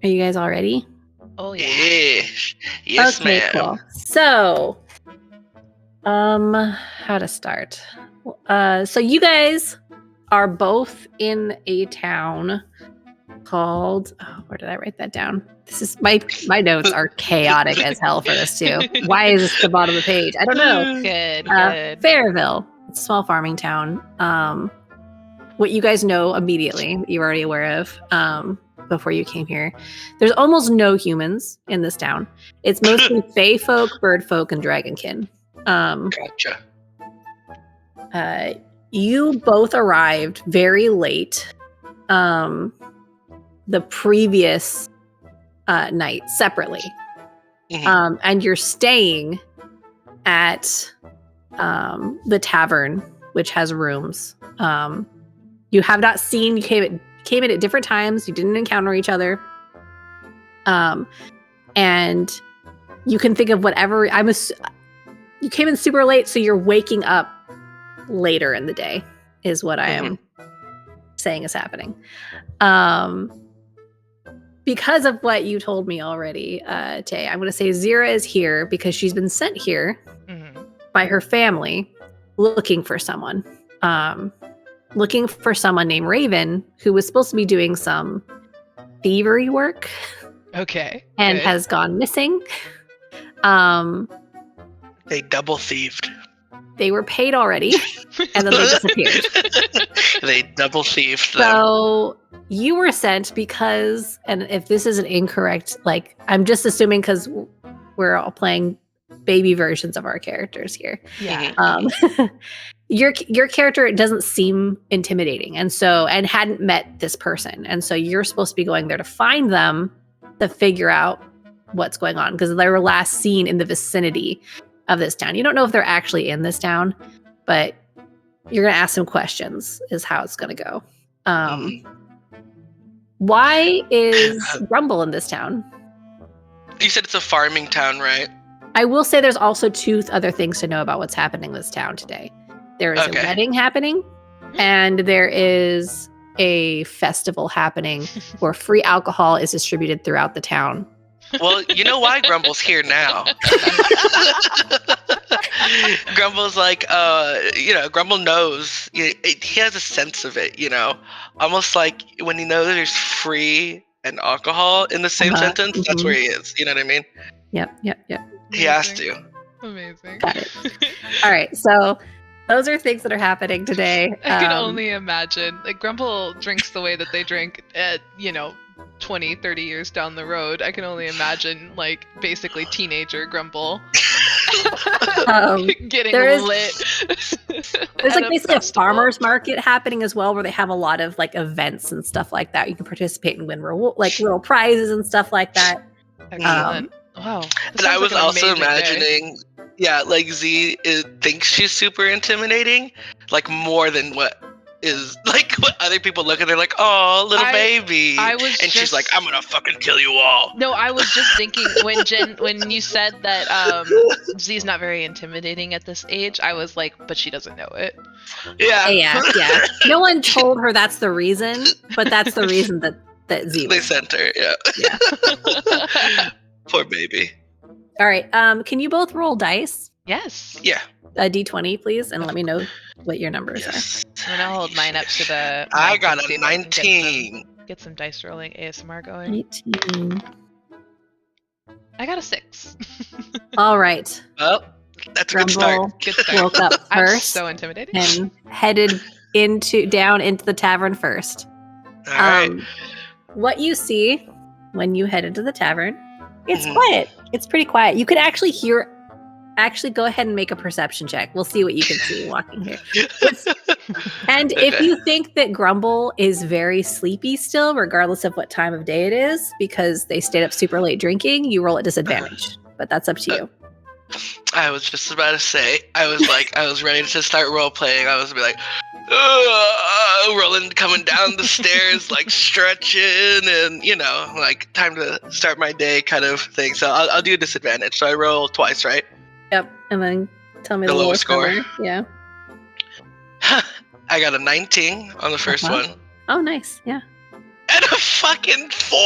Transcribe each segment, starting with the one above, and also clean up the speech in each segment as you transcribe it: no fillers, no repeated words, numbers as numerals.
Are you guys all ready? Oh yeah. Yes, Okay, ma'am. cool. So, how to start? So you guys are both in a town called. Oh, where did I write that down? This is my notes are chaotic as hell for this too. Why is this at the bottom of the page? I don't know. Good. Fairville. It's a small farming town. What you guys know immediately, that you're already aware of, before you came here. There's almost no humans in this town. It's mostly fae folk, bird folk, and dragonkin. Gotcha. You both arrived very late the previous night separately. Mhm. And you're staying at the tavern, which has rooms. You have not seen, you came in at different times. You didn't encounter each other. And you can think of whatever. You came in super late, so you're waking up later in the day, is what I am saying is happening. Because of what you told me already, Tay, I'm going to say Zira is here because she's been sent here by her family looking for someone. Looking for someone named Raven who was supposed to be doing some thievery work. Okay. And has gone missing. They double thieved. They were paid already, and then they disappeared. They double thieved them. So you were sent because, and if this is an incorrect, like, I'm just assuming because we're all playing baby versions of our characters here. Yeah. Your character doesn't seem intimidating, and hadn't met this person, and so you're supposed to be going there to find them to figure out what's going on because they were last seen in the vicinity of this town. You don't know if they're actually in this town, but you're gonna ask some questions. Is how it's gonna go. Why is Grumble in this town? You said it's a farming town, right? I will say there's also two other things to know about what's happening in this town today. There is a wedding happening, and there is a festival happening where free alcohol is distributed throughout the town. Well, you know why Grumble's here now. Grumble's like, Grumble knows. He has a sense of it, almost like when he knows there's free and alcohol in the same sentence. That's where he is. You know what I mean? Yep. He has to. Amazing. Got it. All right, so those are things that are happening today. I can only imagine. Like, Grumble drinks the way that they drink at, 20, 30 years down the road. I can only imagine, like, basically teenager Grumble getting lit. There's like basically a farmer's market happening as well, where they have a lot of like events and stuff like that. You can participate and win little prizes and stuff like that. Excellent. Wow. And I was also imagining, like Z thinks she's super intimidating, like more than what is like what other people look at. They're like, "Oh, little baby," she's like, "I'm gonna fucking kill you all." No, I was just thinking when you said that Z's not very intimidating at this age, I was like, but she doesn't know it. Yeah. No one told her that's the reason, but that's the reason that Z. They sent her. Yeah. Poor baby. All right. Can you both roll dice? Yes. Yeah. A D20, please, and let me know what your numbers are. I'm gonna hold mine up to the. I got a 19. Get some dice rolling ASMR going. 18. I got a 6. All right. Well, that's a good start. Woke up first. I'm so intimidating. And headed down into the tavern first. All right. What you see when you head into the tavern, it's quiet. It's pretty quiet. You can actually hear. Actually, go ahead and make a perception check. We'll see what you can see walking here. And if you think that Grumble is very sleepy still, regardless of what time of day it is, because they stayed up super late drinking, you roll at disadvantage. But that's up to you. I was just about to say, I was ready to start role playing. I was be like, rolling, coming down the stairs, like stretching, and like time to start my day, kind of thing. So I'll do disadvantage. So I roll twice, right? Yep, and then tell me the lowest score. Number. Yeah. I got a 19 on the first one. Oh, nice. Yeah. And got a fucking 4.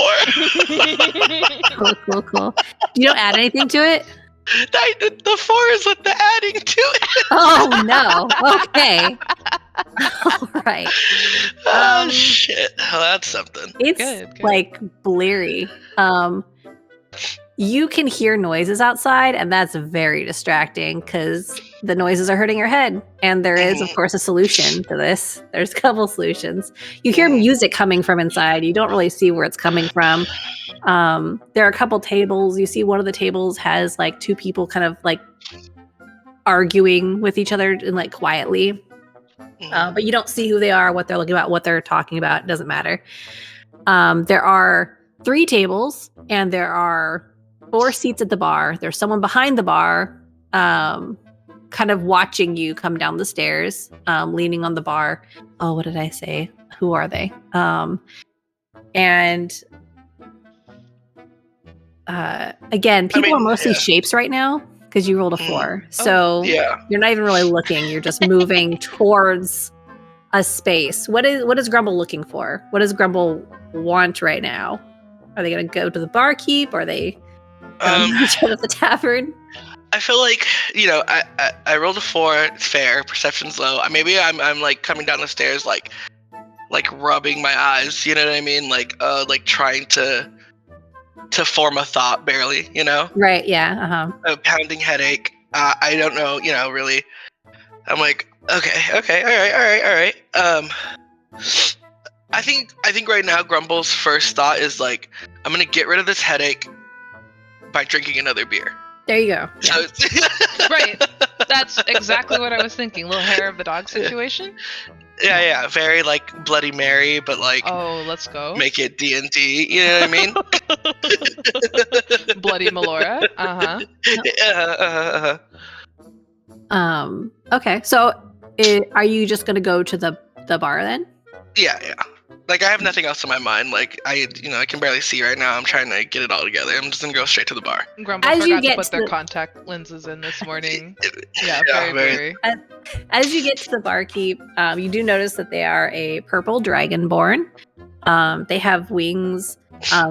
Cool. You don't add anything to it? The 4 is what the adding to it. Oh no. Okay. All right. Oh shit. Well, that's something. It's Good. like bleary. You can hear noises outside, and that's very distracting because the noises are hurting your head. And there is, of course, a solution to this. There's a couple solutions. You hear music coming from inside. You don't really see where it's coming from. There are a couple tables. You see one of the tables has like 2 people kind of like arguing with each other and like quietly. But you don't see who they are, what they're looking about, what they're talking about. It doesn't matter. There are 3 tables, and there are 4 seats at the bar. There's someone behind the bar, kind of watching you come down the stairs, leaning on the bar. Oh, what did I say? Who are they? And again, people are mostly shapes right now because you rolled a 4. So you're not even really looking. You're just moving towards a space. What is Grumble looking for? What does Grumble want right now? Are they going to go to the barkeep? Are they going to meet at the tavern? I feel like, I rolled a 4. It's fair. Perception's low. Maybe I'm like coming down the stairs, like rubbing my eyes. You know what I mean? Like trying to form a thought, barely. Right. Yeah. A pounding headache. I don't know. Really. I'm like, okay, all right. I think right now Grumble's first thought is like, I'm gonna get rid of this headache by drinking another beer. There you go. So Right. That's exactly what I was thinking. Little hair of the dog situation. Yeah. Very like Bloody Mary, but like, oh, let's go. Make it D&D. You know what I mean? Bloody Melora. Okay. So, are you just gonna go to the bar then? Yeah. Like, I have nothing else in my mind. Like, I can barely see right now. I'm trying to get it all together. I'm just gonna go straight to the bar. Grumble forgot to put their contact lenses in this morning. Yeah, very. As you get to the barkeep, you do notice that they are a purple dragonborn. They have wings.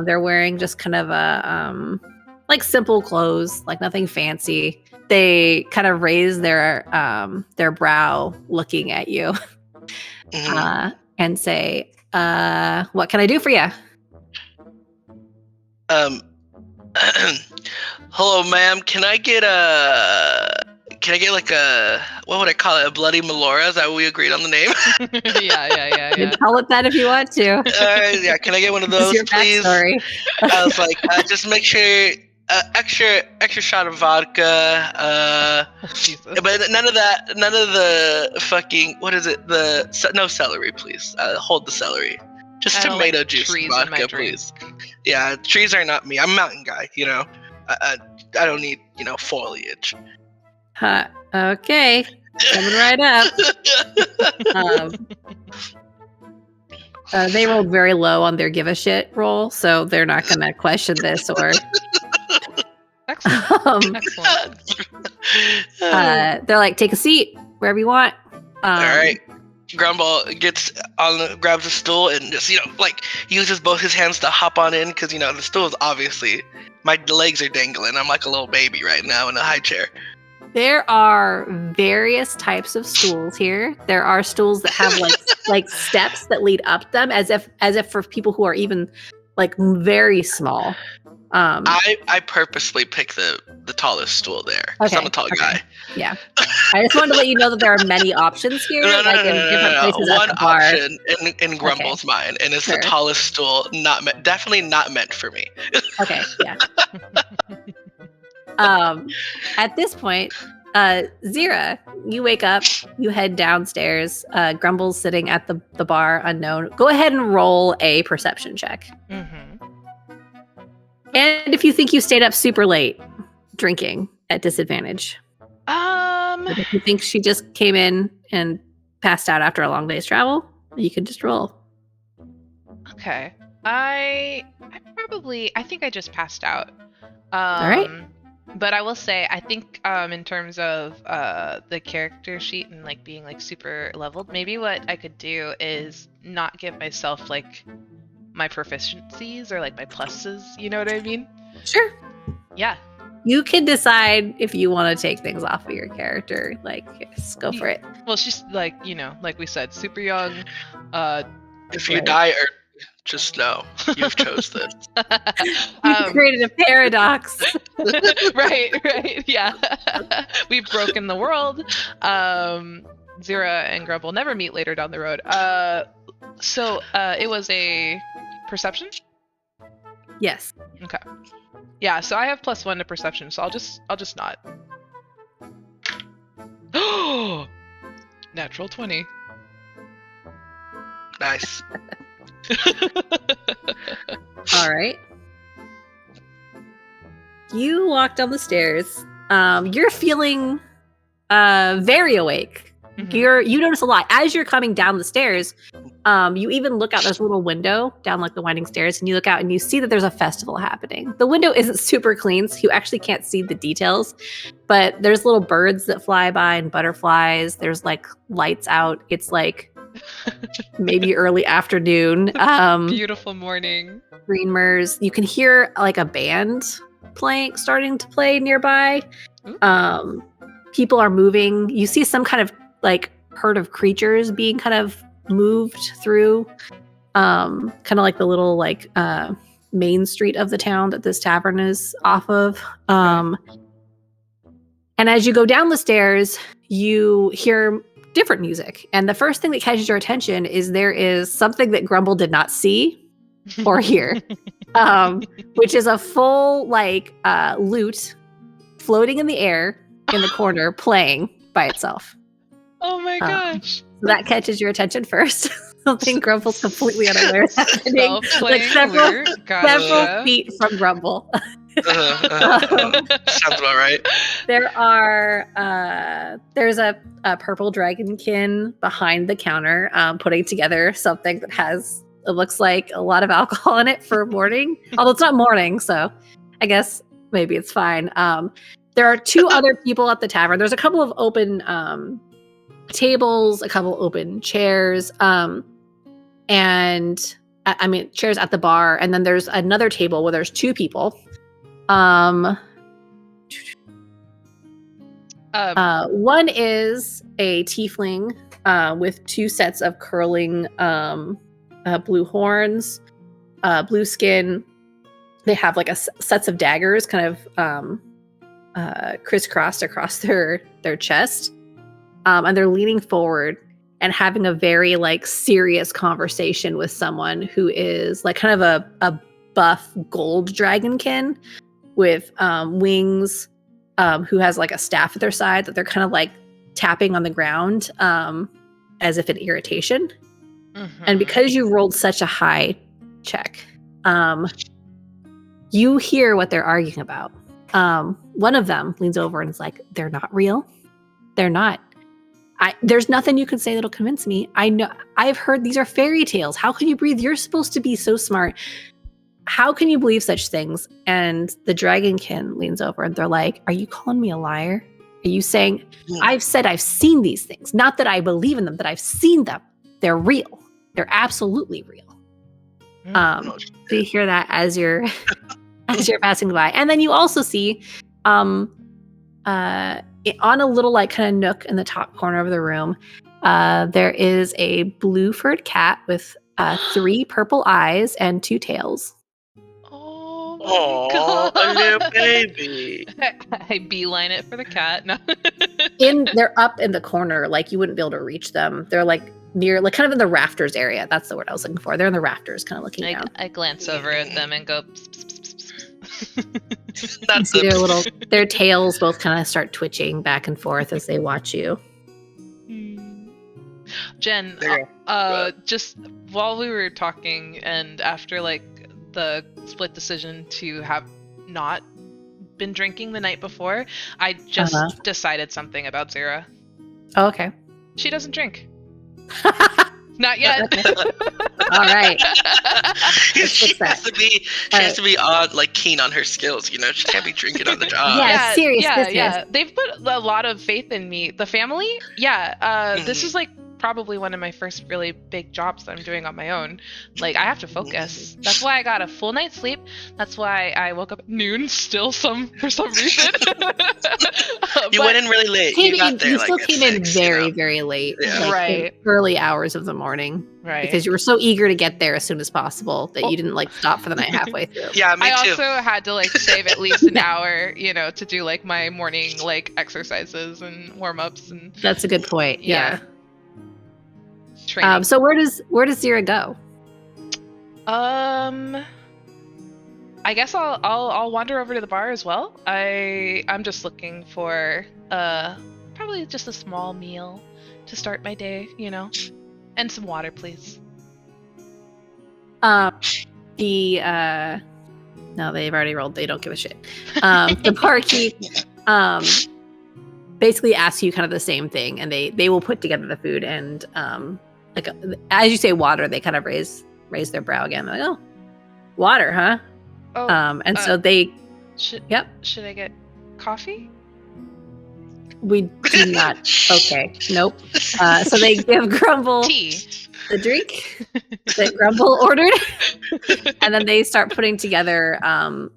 They're wearing just kind of a like simple clothes, like nothing fancy. They kind of raise their brow, looking at you, and say, "What can I do for you?" Hello, ma'am. Can I get like a, what would I call it? A Bloody Melora? Is that what we agreed on the name? Yeah. You can call it that if you want to. Yeah. Can I get one of those, please? Backstory. I was like, just make sure extra shot of vodka. But none of the fucking, what is it? No celery, please. Hold the celery. Just tomato juice and vodka, please. Yeah, trees are not me. I'm a mountain guy. I don't need foliage. Okay, coming right up. They rolled very low on their give a shit roll, so they're not going to question this or. Excellent. They're like, take a seat wherever you want. All right. Grumble grabs a stool and just uses both his hands to hop on in because the stool is obviously, my legs are dangling. I'm like a little baby right now in a high chair. There are various types of stools here. There are stools that have like steps that lead up them, as if for people who are even like very small. I purposely pick the tallest stool there because I'm a tall guy. Yeah, I just wanted to let you know that there are many options here. No. Places One at the bar. option in Grumble's mind, and it's the tallest stool. Definitely not meant for me. Okay, yeah. At this point, Zira, you wake up, you head downstairs. Grumble's sitting at the bar, unknown. Go ahead and roll a perception check. Mm-hmm. And if you think you stayed up super late drinking at disadvantage. If you think she just came in and passed out after a long day's travel, you can just roll. Okay. I think I just passed out. All right. But I will say, I think in terms of the character sheet and like being like super leveled, maybe what I could do is not give myself like my proficiencies or like my pluses. You know what I mean? Sure. Yeah. You can decide if you want to take things off of your character. Like, yes, go for it. Well, she's like, like we said, super young. If you die early, just know you've chose this. You created a paradox. right, yeah. We've broken the world. Zira and Grumble never meet later down the road. So it was a perception? Yes. Okay. Yeah, so I have +1 to perception, so I'll just not. Oh, natural 20. Nice. All right. You walk down the stairs. You're feeling very awake. Mhm. You notice a lot as you're coming down the stairs. You even look out. There's a little window down like the winding stairs, and you look out and you see that there's a festival happening. The window isn't super clean, so you actually can't see the details. But there's little birds that fly by and butterflies. There's like lights out. It's like maybe early afternoon. Beautiful morning. Screamers. You can hear like a band starting to play nearby. People are moving. You see some kind of like herd of creatures being kind of moved through kind of like the little like main street of the town that this tavern is off of. And as you go down the stairs, you hear different music. And the first thing that catches your attention is there is something that Grumble did not see or hear, which is a full like lute floating in the air in the corner playing by itself. Oh my gosh. So that catches your attention first. Something Grumble's completely unaware is happening. Like several feet from Grumble. Sounds about right. There's a purple dragonkin behind the counter putting together something that has, it looks like a lot of alcohol in it for morning. Although it's not morning, so I guess maybe it's fine. There are two other people at the tavern. There's a couple of open tables, a couple open chairs, and chairs at the bar. And then there's another table where there's two people. One is a tiefling with two sets of curling blue horns, blue skin. They have like sets of daggers kind of crisscrossed across their chest, and they're leaning forward and having a very like serious conversation with someone who is like kind of a buff gold dragonkin with wings, who has like a staff at their side that they're kind of like tapping on the ground as if in irritation. Mm-hmm. And because you rolled such a high check, you hear what they're arguing about. One of them leans over and is like, "They're not real. They're not. There's nothing you can say that'll convince me. I know. I've heard these are fairy tales. How can you breathe? You're supposed to be so smart. How can you believe such things?" And the dragonkin leans over and they're like, "Are you calling me a liar? Are you saying I've said I've seen these things? Not that I believe in them, that I've seen them. They're real. They're absolutely real." So you hear that as you're passing by, and then you also see on a little like kind of nook in the top corner of the room, there is a blue furred cat with 3 purple eyes and 2 tails. Oh, God. A little baby. I beeline it for the cat. No. They're up in the corner, like you wouldn't be able to reach them. They're like near, like kind of in the rafters area. That's the word I was looking for. They're in the rafters, kind of looking down. I glance over at them and go. Pss, pss, pss, pss. That's their tails both kind of start twitching back and forth as they watch you. Jen, just while we were talking and after like the split decision to have not been drinking the night before, I just decided something about Zira. Oh, okay. She doesn't drink. Not yet. All right. She has to be on like keen on her skills, you know. She can't be drinking on the job. Yeah, serious business. Yeah. They've put a lot of faith in me. The family, this is like probably one of my first really big jobs that I'm doing on my own. Like, I have to focus. That's why I got a full night's sleep. That's why I woke up at noon still for some reason. You went in really late. You got there you like still at came in 6, very, very late. Yeah. Like, Right. in early hours of the morning. Right. Because you were so eager to get there as soon as possible that you didn't like stop for the night halfway through. Yeah, me I too. also had to like save at least an hour, to do like my morning like exercises and warm-ups and That's a good point. Yeah. training. So where does Zira go? I guess I'll wander over to the bar as well. I'm just looking for probably just a small meal to start my day, and some water, please. No, they've already rolled. They don't give a shit. The barkeep basically asks you kind of the same thing, and they will put together the food and as you say water, they kind of raise their brow again. They're like, oh, water, huh? Oh, so they should I get coffee? we do not. Okay, nope. So they give Grumble Tea. the drink that Grumble ordered, and then they start putting together.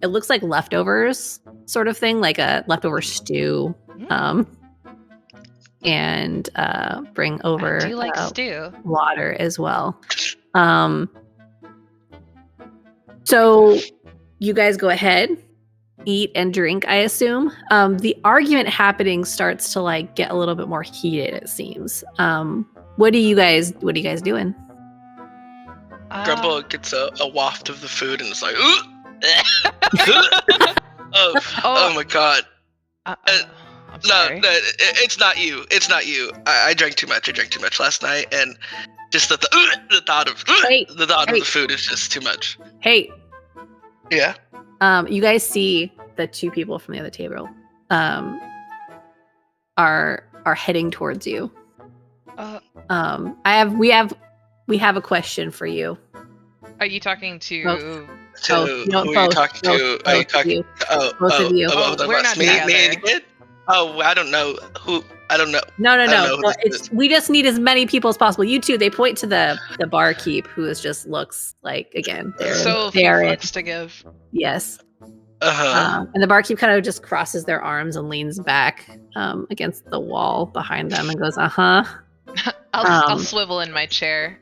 It looks like leftovers, sort of thing, like a leftover stew. And bring over I do like stew. water as well. So you guys go ahead, eat and drink, I assume. The argument happening starts to like get a little bit more heated, it seems. What are you guys doing? Grumble gets a waft of the food and it's like, oh my god. I'm No, sorry. it's not you. It's not you. I drank too much. I drank too much last night, and just the thought of the food is just too much. Hey. Yeah. You guys see the two people from the other table are heading towards you. We have a question for you. Are you talking to? Both. Who are you talking to? Are you talking? Both of you. We're not me together. and the kid? Oh, I don't know who. I don't know. No. know who this is. We just need as many people as possible. You two. They point to the barkeep, who just looks like, again, So few they're fucks to give. yes. Uh-huh. And the barkeep kind of just crosses their arms and leans back against the wall behind them and goes, uh-huh. I'll swivel in my chair.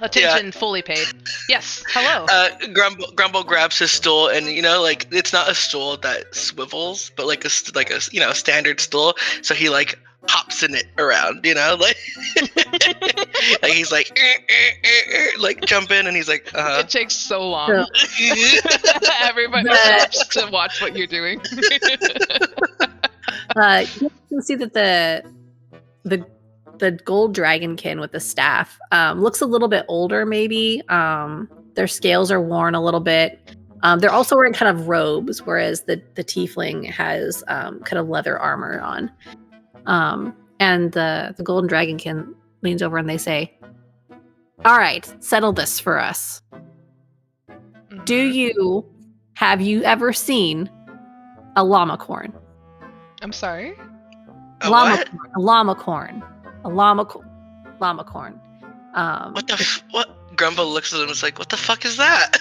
Attention fully paid. Yes. Hello. Grumble grabs his stool, and like it's not a stool that swivels, but like a standard stool. So he like hops in it around, like like he's like like jump in, and he's like It takes so long. Everybody stops to watch what you're doing. You can see that the gold dragonkin with the staff looks a little bit older, maybe. Their scales are worn a little bit. They're also wearing kind of robes, whereas the tiefling has kind of leather armor on. And the golden dragonkin leans over and they say, all right, settle this for us. Have you ever seen a llamacorn? I'm sorry? what? A llamacorn. What? Grumble looks at him and is like, what the fuck is that?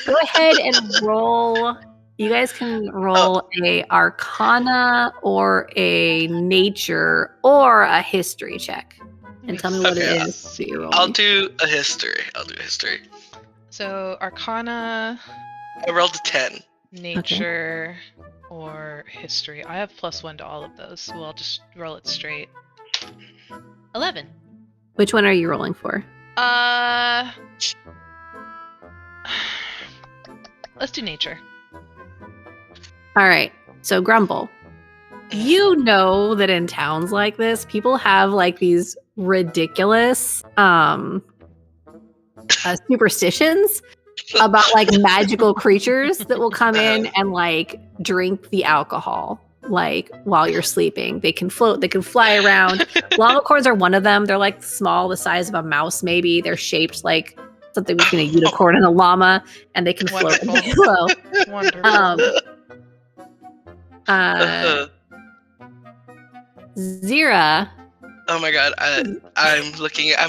Go ahead and roll. You guys can roll a Arcana or a Nature or a History check. And tell me what it is that you're rolling. I'll do a history. So Arcana, I rolled a 10. Nature, or History. I have +1 to all of those, so I'll just roll it straight. 11. Which one are you rolling for? Let's do Nature. All right. So Grumble, you know that in towns like this, people have like these ridiculous superstitions about like magical creatures that will come in and like drink the alcohol like while you're sleeping. They can float, they can fly around. Llamacorns are one of them. They're like small, the size of a mouse maybe. They're shaped like something between a unicorn and a llama, and they can float and flow. Wonderful. Zira Oh my god, I'm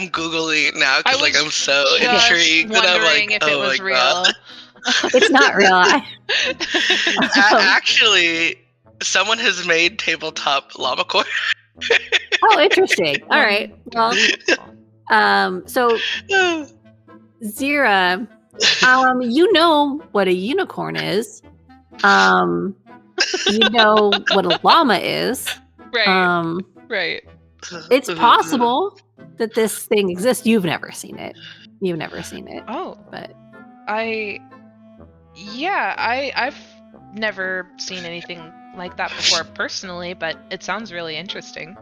Googling now because like I'm so just intrigued and I'm wondering like, if it oh my was god. real. It's not real. Actually, someone has made tabletop llama core. Oh, interesting. All right. Well, so Zira, you know what a unicorn is. You know what a llama is. Right. Right. It's possible that this thing exists. You've never seen it. Oh, But I've never seen anything like that before personally, but it sounds really interesting.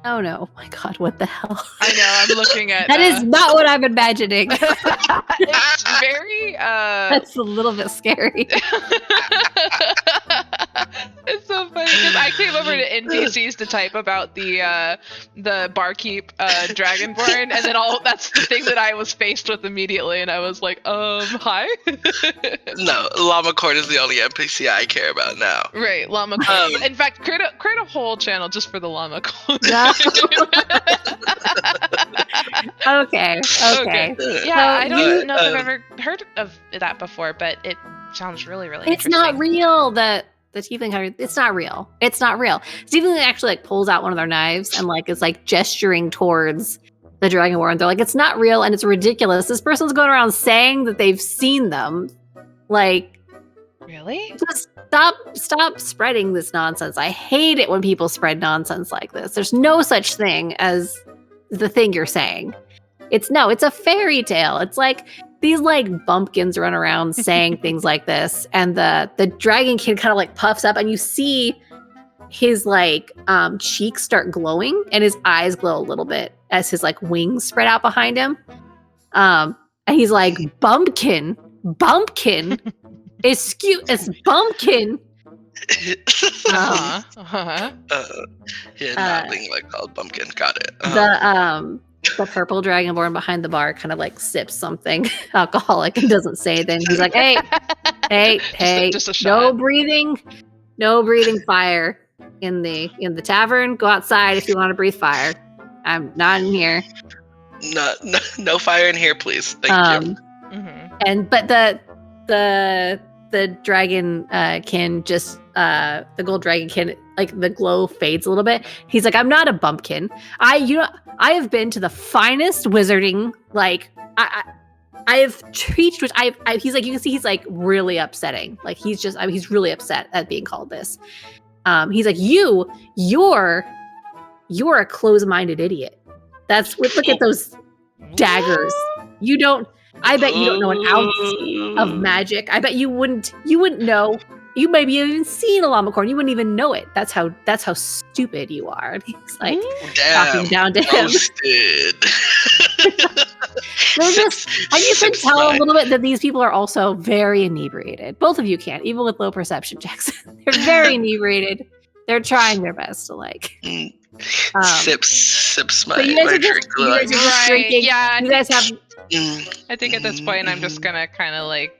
oh no, my god, what the hell? I know, I'm looking at That is not what I'm imagining. It's very That's a little bit scary. It's so funny because I came over to NPCs to type about the barkeep dragonborn, and then that's the thing that I was faced with immediately, and I was like, hi. No, llama corn is the only NPC I care about now. Right, llama corn. In fact, create a whole channel just for the llama corn. No. Okay. Yeah, I don't know if I've ever heard of that before, but it sounds really, really It's interesting. not real. The tiefling hunter, it's not real. Tiefling actually like pulls out one of their knives and like is like gesturing towards the dragonborn. They're like, it's not real and it's ridiculous. This person's going around saying that they've seen them. Like, Really? just stop spreading this nonsense. I hate it when people spread nonsense like this. There's no such thing as the thing you're saying. It's a fairy tale. It's like these like bumpkins run around saying things like this, and the dragon kid kind of like puffs up, and you see his like cheeks start glowing, and his eyes glow a little bit as his like wings spread out behind him. And he's like, bumpkin, excuse bumpkin. Yeah, nothing like called bumpkin. Got it. The purple dragonborn behind the bar kind of like sips something alcoholic and doesn't say anything. He's like, hey, just a no shot. breathing fire in the tavern. Go outside if you want to breathe fire. I'm not in here. No fire in here, please. Thank you. And but the dragon kin just the gold dragon kin, like the glow fades a little bit. He's like, I'm not a bumpkin. I have been to the finest wizarding. Like I have reached, which he's like, you can see he's like really upsetting. Like he's really upset at being called this. He's like, you're a close-minded idiot. Look at those daggers. I bet you don't know an ounce of magic. I bet you wouldn't know. You maybe even seen a llama corn. You wouldn't even know it. That's how stupid you are. And he's like talking down to him. They're just, and you can tell a little bit that these people are also very inebriated. Both of you can, even with low perception checks. They're very inebriated. They're trying their best to like sips my you guys are drink. you guys are just drinking. Yeah, You guys have. I think at this point I'm just gonna kind of like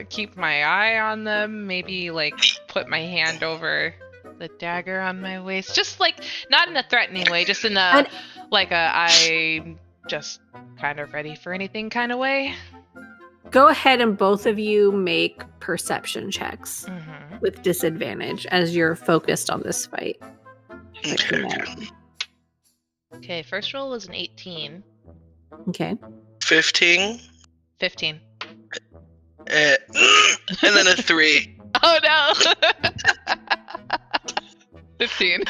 keep my eye on them. Maybe like put my hand over the dagger on my waist, just like not in a threatening way, just in a I'm just kind of ready for anything kind of way. Go ahead and both of you make perception checks with disadvantage as you're focused on this fight. Okay, first roll was an 18. Okay. 15. 15. And then a 3. Oh no! 15.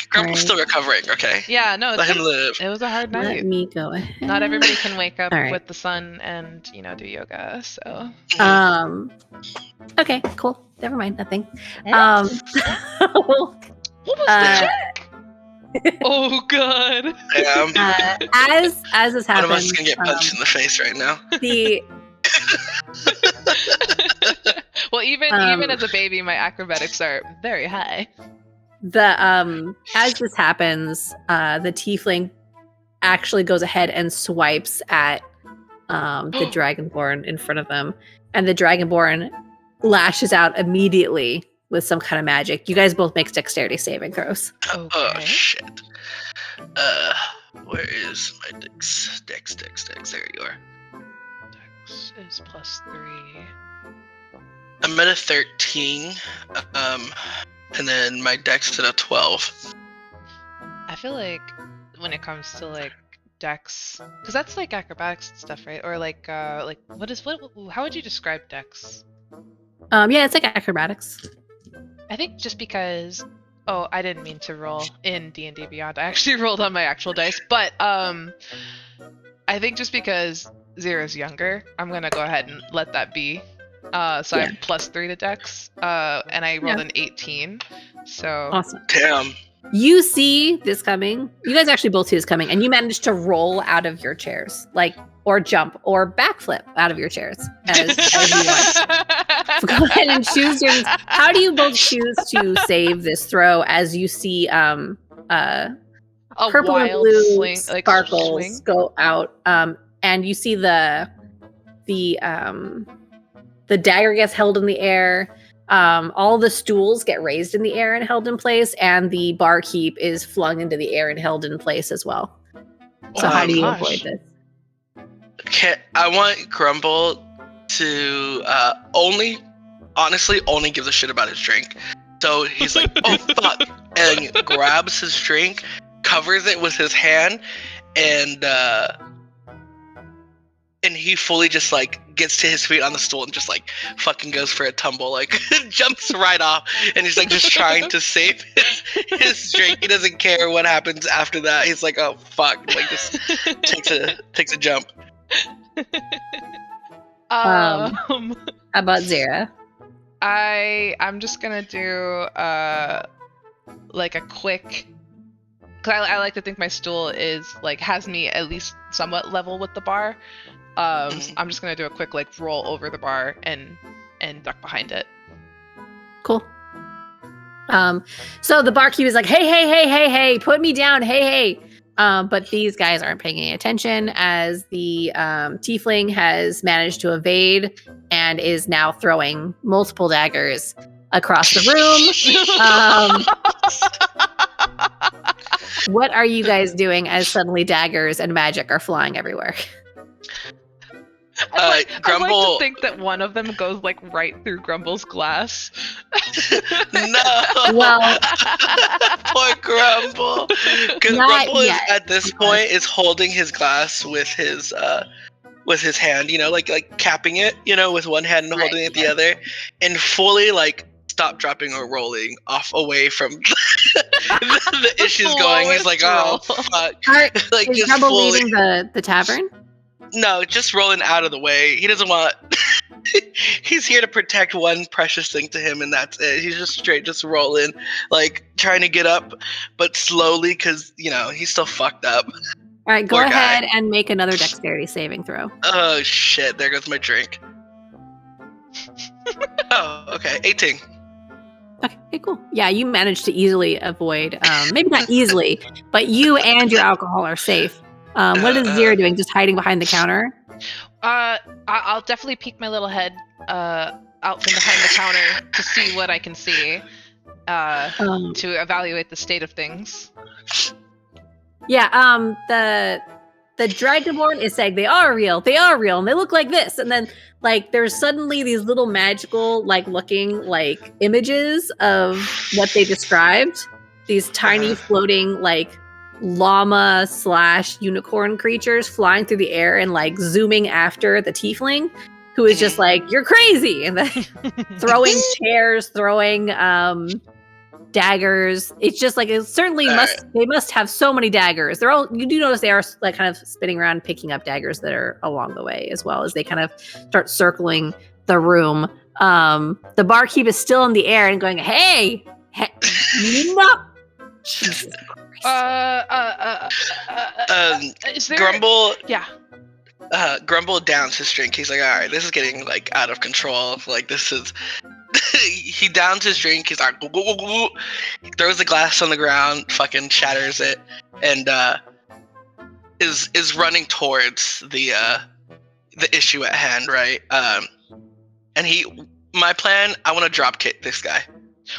Grumble's still recovering, okay? Yeah, no, Let him live. It was a hard Let night. me go ahead. Not everybody can wake up right. with the sun and, do yoga, so. Okay, cool. Never mind, nothing. What was that? Oh god. Damn. As this happens, One of us is gonna get punched in the face right now. Well, even as a baby, my acrobatics are very high. As this happens, the tiefling actually goes ahead and swipes at the dragonborn in front of them, and the dragonborn lashes out immediately with some kind of magic. You guys both make dexterity saving throws. Oh Okay. shit. Where is my dex? Dex. There you are. Dex is +3. I'm at a 13. And then my dex is at a 12. I feel like when it comes to like dex, because that's like acrobatics and stuff, right? Or like what? How would you describe dex? Yeah, it's like acrobatics. I think just because. Oh, I didn't mean to roll in D&D Beyond. I actually rolled on my actual dice, but I think just because Zira's younger, I'm gonna go ahead and let that be. So I have +3 to dex, and I rolled an 18. So Awesome. Damn. You see this coming. You guys actually both see this coming, and you manage to roll out of your chairs, or jump, or backflip out of your chairs as you want. So go ahead and choose your. How do you both choose to save this throw as you see a purple and wild blue swing, like sparkles swing. go out, and you see the dagger gets held in the air. All the stools get raised in the air and held in place, and the barkeep is flung into the air and held in place as well. So how do you avoid this? I want Grumble to only gives a shit about his drink. So he's like, oh fuck, and grabs his drink, covers it with his hand, and he fully just like gets to his feet on the stool and just like fucking goes for a tumble, like jumps right off, and he's like just trying to save his drink. He doesn't care what happens after that. He's like, oh fuck, like just takes a jump. How about Zira? I'm just gonna do like a quick, because I like to think my stool is like has me at least somewhat level with the bar. I'm just gonna do a quick like roll over the bar and duck behind it. Cool. So the barkeep is like, hey, put me down, hey. But these guys aren't paying any attention as the tiefling has managed to evade and is now throwing multiple daggers across the room. What are you guys doing as suddenly daggers and magic are flying everywhere? I'd Grumble. like to think that one of them goes like right through Grumble's glass. No. Well, poor Grumble. Because Grumble is at this point is holding his glass with his hand, like capping it, with one hand and holding it the other, and fully like stop, dropping, or rolling off away from the issues going. He's like, oh fuck. Like is just Grumble fully leaving the tavern? No, just rolling out of the way. He doesn't want. He's here to protect one precious thing to him, and that's it. He's just rolling, like trying to get up, but slowly, because he's still fucked up. All right, go Poor ahead guy. and make another dexterity saving throw. Oh shit! There goes my drink. Oh, okay, 18. Okay, cool. Yeah, you managed to easily avoid. Maybe not easily, but you and your alcohol are safe. What is Zira doing? Just hiding behind the counter? I'll definitely peek my little head out from behind the counter to see what I can see, to evaluate the state of things. Yeah, the Dragonborn is saying they are real, and they look like this, and then like there's suddenly these little magical looking like images of what they described, these tiny floating llama / unicorn creatures flying through the air and like zooming after the tiefling, who is just like, you're crazy, and then throwing chairs, throwing daggers. It's just like, it certainly they must have so many daggers. You do notice they are like kind of spinning around, picking up daggers that are along the way, as well as they kind of start circling the room. The barkeep is still in the air and going, hey no. Jesus is there... Grumble. Yeah. Grumble downs his drink. He's like, all right, this is getting like out of control. Like this is. He downs his drink. He's like, he throws the glass on the ground, fucking shatters it, and is running towards the issue at hand, right? And my plan, I want to drop kick this guy.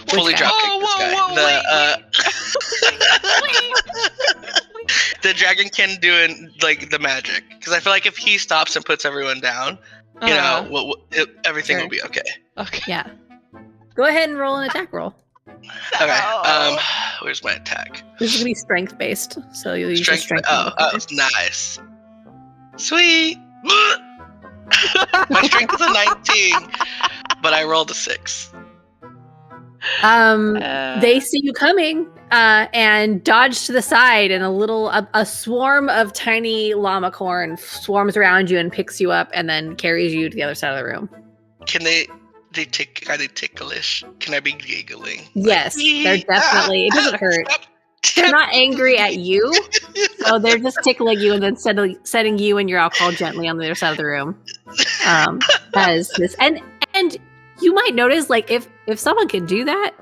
fully guy? dropkick this guy. Wait. The dragonkin doing like the magic, because I feel like if he stops and puts everyone down, you know, everything Sure. will be okay. Okay. Yeah. Go ahead and roll an attack roll. Okay. Where's my attack? This is gonna be strength based, so you'll use your strength. Oh, nice. Sweet. My strength is a 19, but I rolled a 6. They see you coming and dodge to the side, and a swarm of tiny llama corn swarms around you and picks you up and then carries you to the other side of the room. Can are they ticklish? Can I be giggling? Yes, they're definitely. It doesn't hurt. They're not angry at you, so they're just tickling you and then setting you and your alcohol gently on the other side of the room. As this, and you might notice, like, if someone can do that,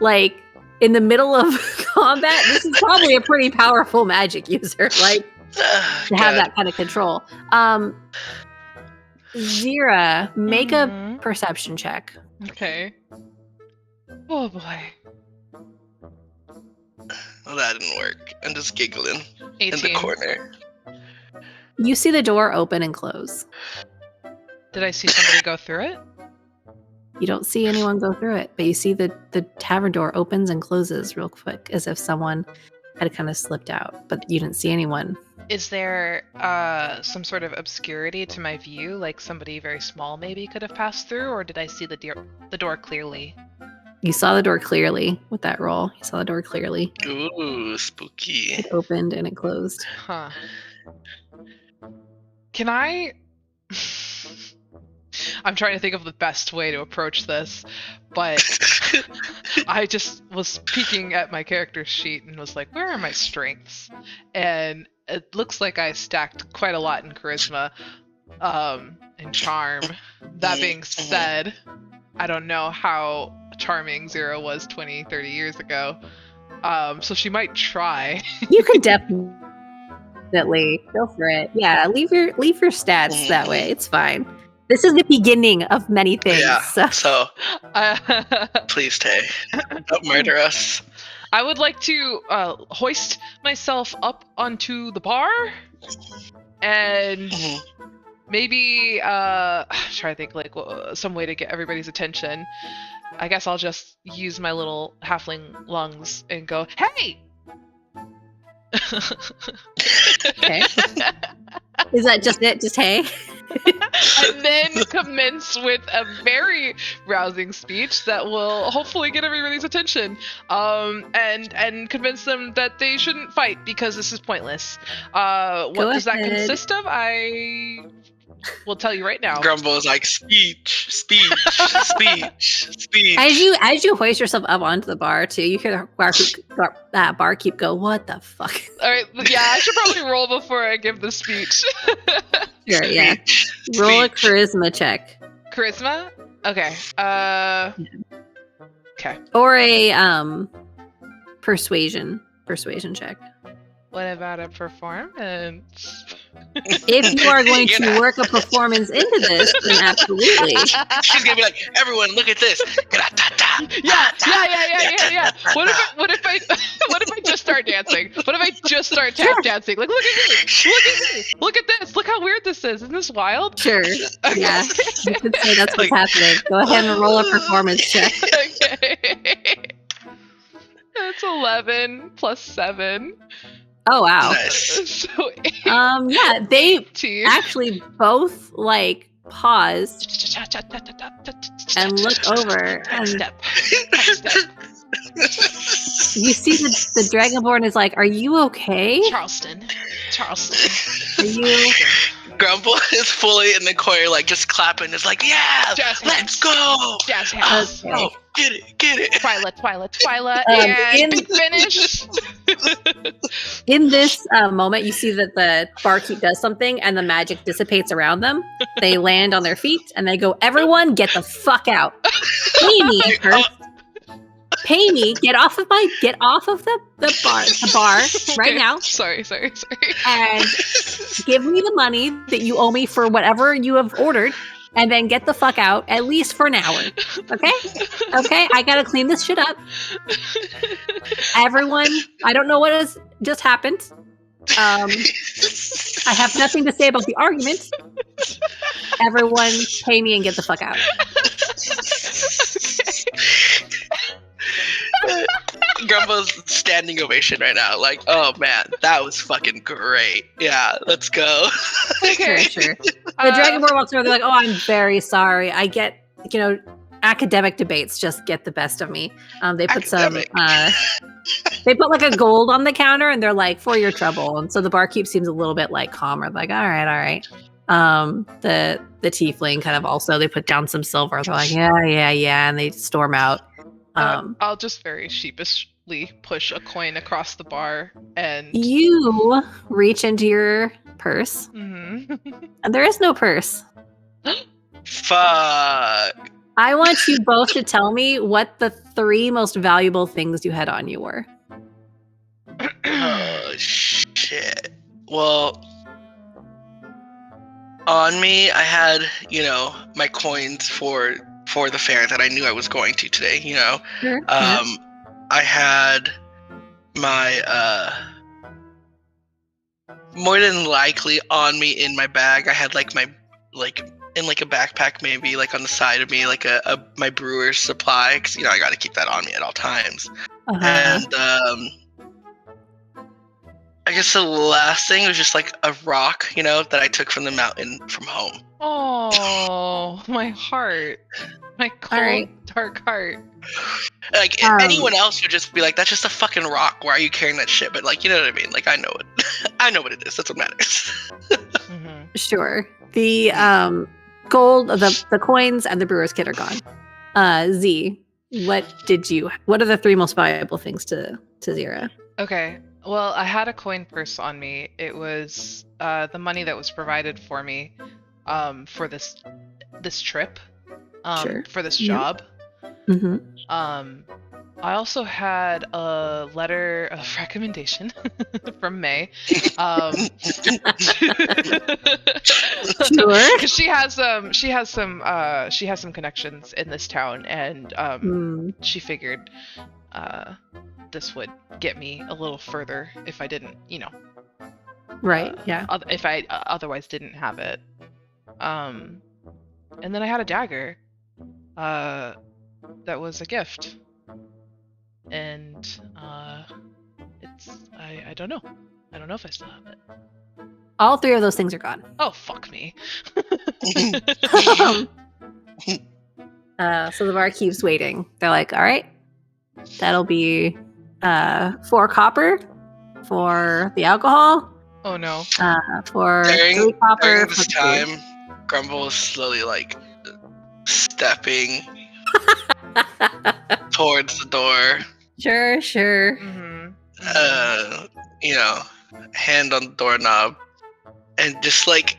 like in the middle of combat, this is probably a pretty powerful magic user, like to have that kind of control. Zira, make a perception check. Okay. Oh boy. Well, that didn't work. I'm just giggling 18. in the corner. You see the door open and close. Did I see somebody go through it? You don't see anyone go through it, but you see the tavern door opens and closes real quick, as if someone had kind of slipped out, but you didn't see anyone. Is there some sort of obscurity to my view, like somebody very small maybe could have passed through, or did I see the door clearly? You saw the door clearly with that roll. You saw the door clearly. Ooh, spooky. It opened and it closed. Huh. Can I... I'm trying to think of the best way to approach this, but I just was peeking at my character sheet and was like, where are my strengths? And it looks like I stacked quite a lot in charisma and charm. That being said, I don't know how charming Zira was 20, 30 years ago. So she might try. You could definitely go for it. Yeah, leave your stats that way. It's fine. This is the beginning of many things. Yeah. So Please, Tay, don't murder us. I would like to hoist myself up onto the bar and maybe try to think like some way to get everybody's attention. I guess I'll just use my little halfling lungs and go, hey! okay. Is that just it? Just hey? And then commence with a very rousing speech that will hopefully get everybody's attention, and convince them that they shouldn't fight because this is pointless. What does that consist of? I will tell you right now. Grumble is like speech. As you hoist yourself up onto the bar too, you hear the barkeep go, "What the fuck?" All right, yeah, I should probably roll before I give the speech. Sure, yeah. Roll a charisma check. Charisma? Okay. Okay. Or a persuasion check. What about a performance? If you are going to work a performance into this, then absolutely. She's gonna be like, everyone, look at this. Yeah. What if I just start dancing? What if I just start tap dancing? Like, look at me! Look at this! Look how weird this is! Isn't this wild? Sure. Yeah. You could say that's what's happening. Go ahead and roll a performance check. Okay. That's 11 plus 7. Oh wow. Nice. So yeah, they 18. actually both like pause and look over and Step. you see the dragonborn is like, "Are you okay? Charleston. Are you?" Grumble is fully in the corner, like just clapping. It's like, yeah, Jazz let's hands. go. Jazz hands. Okay. Oh, get it. Twyla, in- and finish. In this moment, you see that the barkeep does something and the magic dissipates around them. They land on their feet and they go, "Everyone, get the fuck out! Pay me first. Pay me. Get off of the bar right now, Sorry. and give me the money that you owe me for whatever you have ordered, and then get the fuck out, at least for an hour. Okay? Okay? I gotta clean this shit up. Everyone, I don't know what has just happened. I have nothing to say about the argument. Everyone, pay me and get the fuck out. Grumble's standing ovation right now. Like, oh man, that was fucking great. Yeah, let's go. Sure. The Dragonborn walks over. They're like, "Oh, I'm very sorry. I get, academic debates just get the best of me." They put they put like a gold on the counter, and they're like, "For your trouble." And so the barkeep seems a little bit like calmer. Like, all right. The tiefling kind of also, they put down some silver. They're like, yeah, and they storm out. I'll just very sheepishly push a coin across the bar, and you reach into your purse, mm-hmm. and there is no purse. Fuck. I want you both to tell me what the 3 most valuable things you had on you were. Oh shit. Well, on me, I had, my coins for the fair that I knew I was going to today, Sure. I had my, more than likely on me in my bag, I had in a backpack maybe, like on the side of me, like my brewer's supply, because, I got to keep that on me at all times. Uh-huh. And, I guess the last thing was just like a rock, that I took from the mountain from home. Oh, my heart. My cold, dark heart. Like, anyone else would just be like, that's just a fucking rock. Why are you carrying that shit? But, like, you know what I mean? Like, I know it. I know what it is. That's what matters. Mm-hmm. Sure. The gold, the coins, and the brewer's kit are gone. Z, what are the 3 most valuable things to Zira? Okay. Well, I had a coin purse on me. It was the money that was provided for me for this trip, Sure. for this job. Mm-hmm. I also had a letter of recommendation from May. Sure. She has some connections in this town, and she figured this would get me a little further if I didn't, Right. Yeah. if I otherwise didn't have it. And then I had a dagger that was a gift, and I don't know if I still have it. All 3 of those things are gone. Oh, fuck me. So the bar keeps waiting. They're like, all right, that'll be 4 copper for the alcohol. Oh no. For 3 copper. During this time, Grumble is slowly like stepping towards the door. Sure. Mm-hmm. Hand on the doorknob, and just like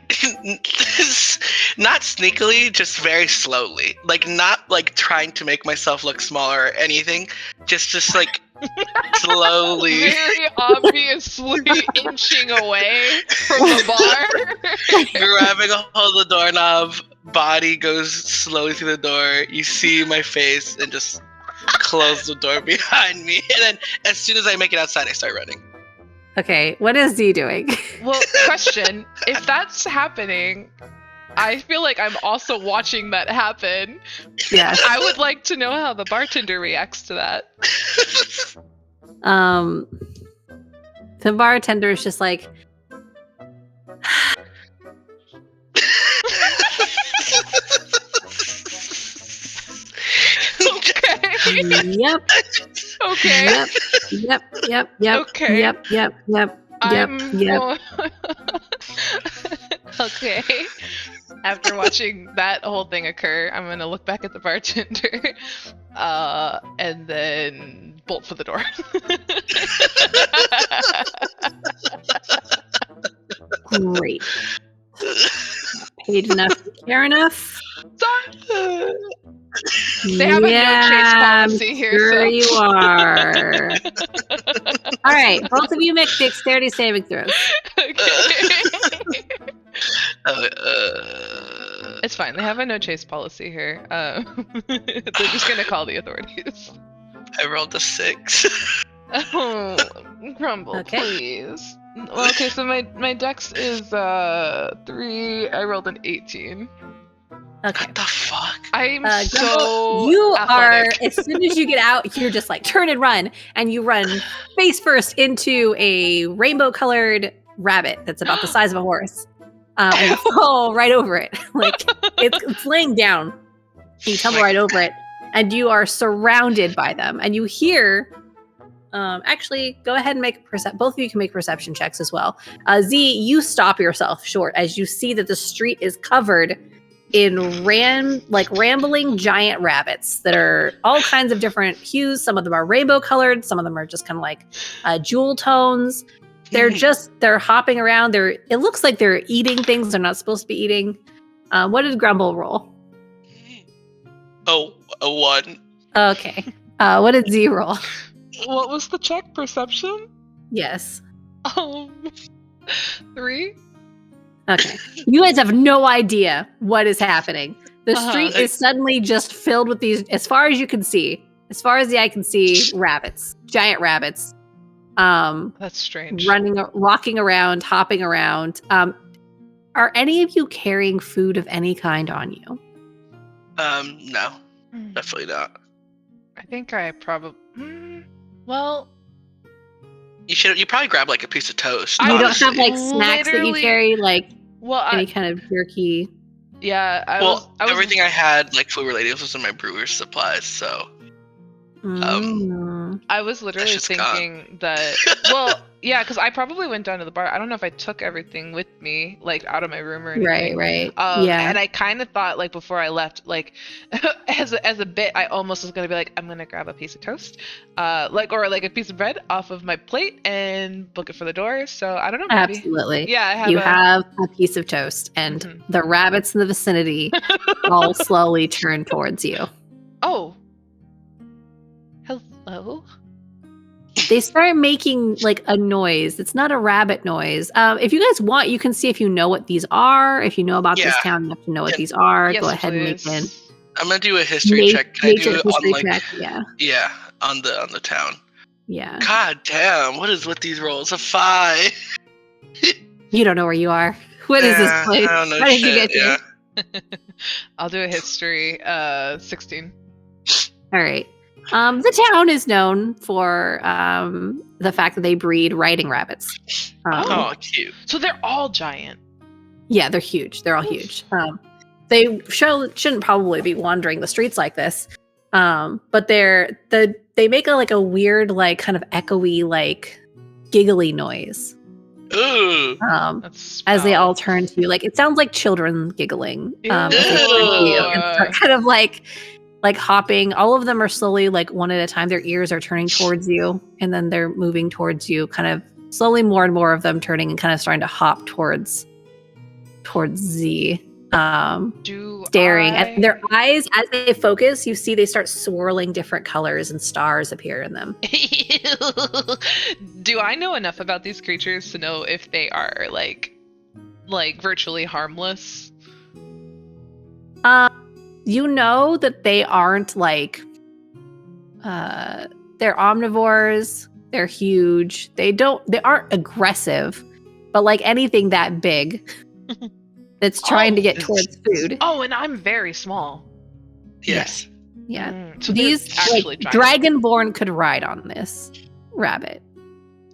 not sneakily, just very slowly, like not like trying to make myself look smaller or anything, just like slowly, very obviously inching away from the bar, grabbing a hold of the doorknob. Body goes slowly through the door. You see my face, and just close the door behind me. And then, as soon as I make it outside, I start running. Okay, what is Z doing? Well, question: if that's happening, I feel like I'm also watching that happen. Yes. I would like to know how the bartender reacts to that. The bartender is just like, Okay. Yep. Okay. Yep. Okay. Yep. Okay. After watching that whole thing occur, I'm gonna look back at the bartender, and then bolt for the door. Great. Paid enough, care enough. They have a no-chase policy here, sure so. You are. All right, both of you make dexterity saving throws. Okay. It's fine. They have a no chase policy here. They're just gonna call the authorities. I rolled a 6. Oh, Grumble, Okay. please. Well, okay, so my dex is 3. I rolled an 18. Okay. What the fuck? I'm Grumble, so you athletic. are, as soon as you get out, you're just like turn and run, and you run face first into a rainbow colored rabbit that's about the size of a horse, and fall right over it. Like it's laying down. You tumble right over it, and you are surrounded by them, and you hear. Actually, go ahead and make both of you can make perception checks as well. Z, you stop yourself short as you see that the street is covered in rambling giant rabbits that are all kinds of different hues. Some of them are rainbow colored. Some of them are just kind of like jewel tones. They're hopping around. It looks like they're eating things they're not supposed to be eating. What did Grumble roll? Oh, a 1. Okay. What did Z roll? What was the check? Perception? Yes. 3? Okay. You guys have no idea what is happening. The street is suddenly just filled with these, as far as you can see, as far as the eye can see, rabbits, giant rabbits. That's strange. Walking around, hopping around. Are any of you carrying food of any kind on you? No, definitely not. I think I probably. Well, You probably grab like a piece of toast. You don't have honestly. like snacks that you carry, like any kind of jerky. Yeah. Everything I had like food related was in my brewer's supplies. So I was literally thinking that. Well, yeah, because I probably went down to the bar. I don't know if I took everything with me, like out of my room or anything. Right. Yeah. And I kind of thought, like before I left, like as a bit, I almost was gonna be like, I'm gonna grab a piece of toast, or a piece of bread off of my plate and book it for the door. So I don't know. Maybe. Absolutely. Yeah, you have a piece of toast, and the rabbits in the vicinity all slowly turn towards you. Oh. Hello. They start making like a noise. It's not a rabbit noise. If you guys want, you can see if you know what these are. If you know about this town, you have to know what these are. Yes, go ahead please. and make in. I'm gonna do a history check. Can I do it on check, yeah. Yeah, on the town. Yeah. God damn! What is with these rolls? A 5. You don't know where you are. What is this place? I don't know. How did you get here? I'll do a history. 16. All right. The town is known for the fact that they breed riding rabbits. Oh, cute. So they're all giant. Yeah, they're huge. They're all huge. They shouldn't probably be wandering the streets like this. But they make a weird, like kind of echoey, like giggly noise. Ooh. As they all turn to you. Like it sounds like children giggling. As they turn to you and start kind of like hopping. All of them are slowly, like one at a time. Their ears are turning towards you, and then they're moving towards you, kind of slowly, more and more of them turning and kind of starting to hop towards Z. Staring at their eyes as they focus. You see they start swirling different colors, and stars appear in them. Do I know enough about these creatures to know if they are like virtually harmless? You know that they aren't like they're omnivores, they're huge. They aren't aggressive, but like anything that big that's trying to get towards food. Oh, and I'm very small. Yes. Yeah. So these Dragonborn could ride on this rabbit.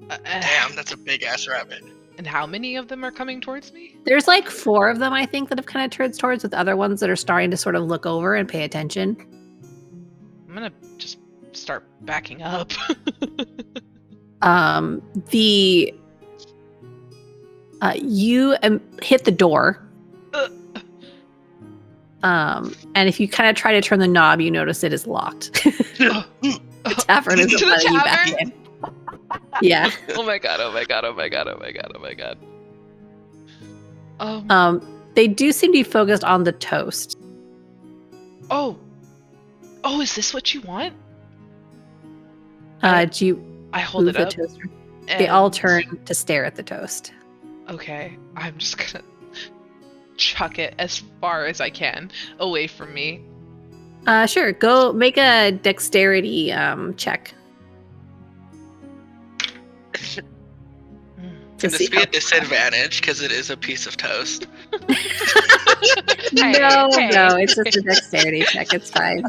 Damn, that's a big ass rabbit. And how many of them are coming towards me? There's like 4 of them, I think, that have kind of turned towards, with other ones that are starting to sort of look over and pay attention. I'm gonna just start backing up. You hit the door. And if you kind of try to turn the knob, you notice it is locked. The tavern isn't letting you back in. Yeah. Oh my god. They do seem to be focused on the toast. Oh, is this what you want? Do you I hold it up. The toaster? They all turn to stare at the toast. Okay, I'm just gonna. chuck it as far as I can away from me. Sure. Go make a dexterity check. Can this be a disadvantage because it is a piece of toast? No, it's just a dexterity check. It's fine.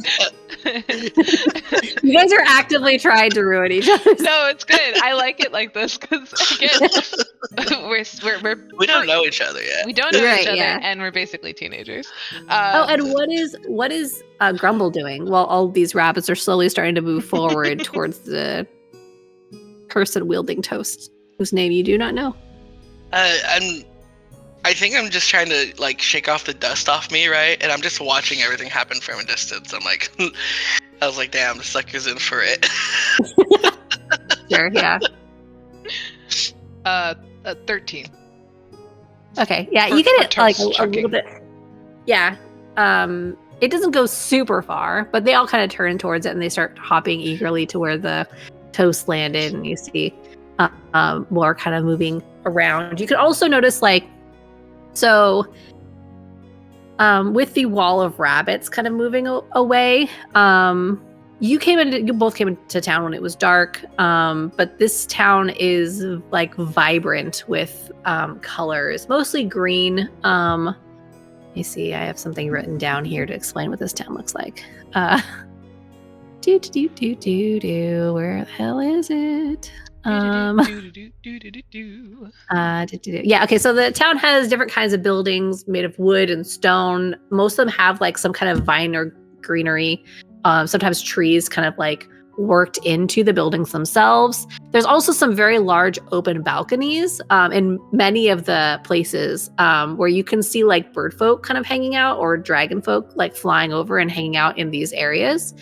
You guys are actively trying to ruin each other. No, it's good. I like it like this because again, we don't know each other yet. We don't know each other, yeah. and we're basically teenagers. And what is Grumble doing? Well, all these rabbits are slowly starting to move forward towards the person wielding toast, whose name you do not know. I think I'm just trying to like shake off the dust off me, right? And I'm just watching everything happen from a distance. I'm like, I was like, damn, the sucker's in for it. Sure, yeah. 13. Okay, yeah, you get it like a little bit. Yeah, it doesn't go super far, but they all kind of turn towards it and they start hopping eagerly to where the toast landed, and you see more kind of moving around. You can also notice with the wall of rabbits kind of moving away, you both came into town when it was dark, but this town is like vibrant with colors, mostly green. Let me see, I have something written down here to explain what this town looks like. Where the hell is it? Yeah, okay, so the town has different kinds of buildings made of wood and stone. Most of them have like some kind of vine or greenery, sometimes trees kind of like worked into the buildings themselves. There's also some very large open balconies in many of the places where you can see like bird folk kind of hanging out, or dragon folk like flying over and hanging out in these areas.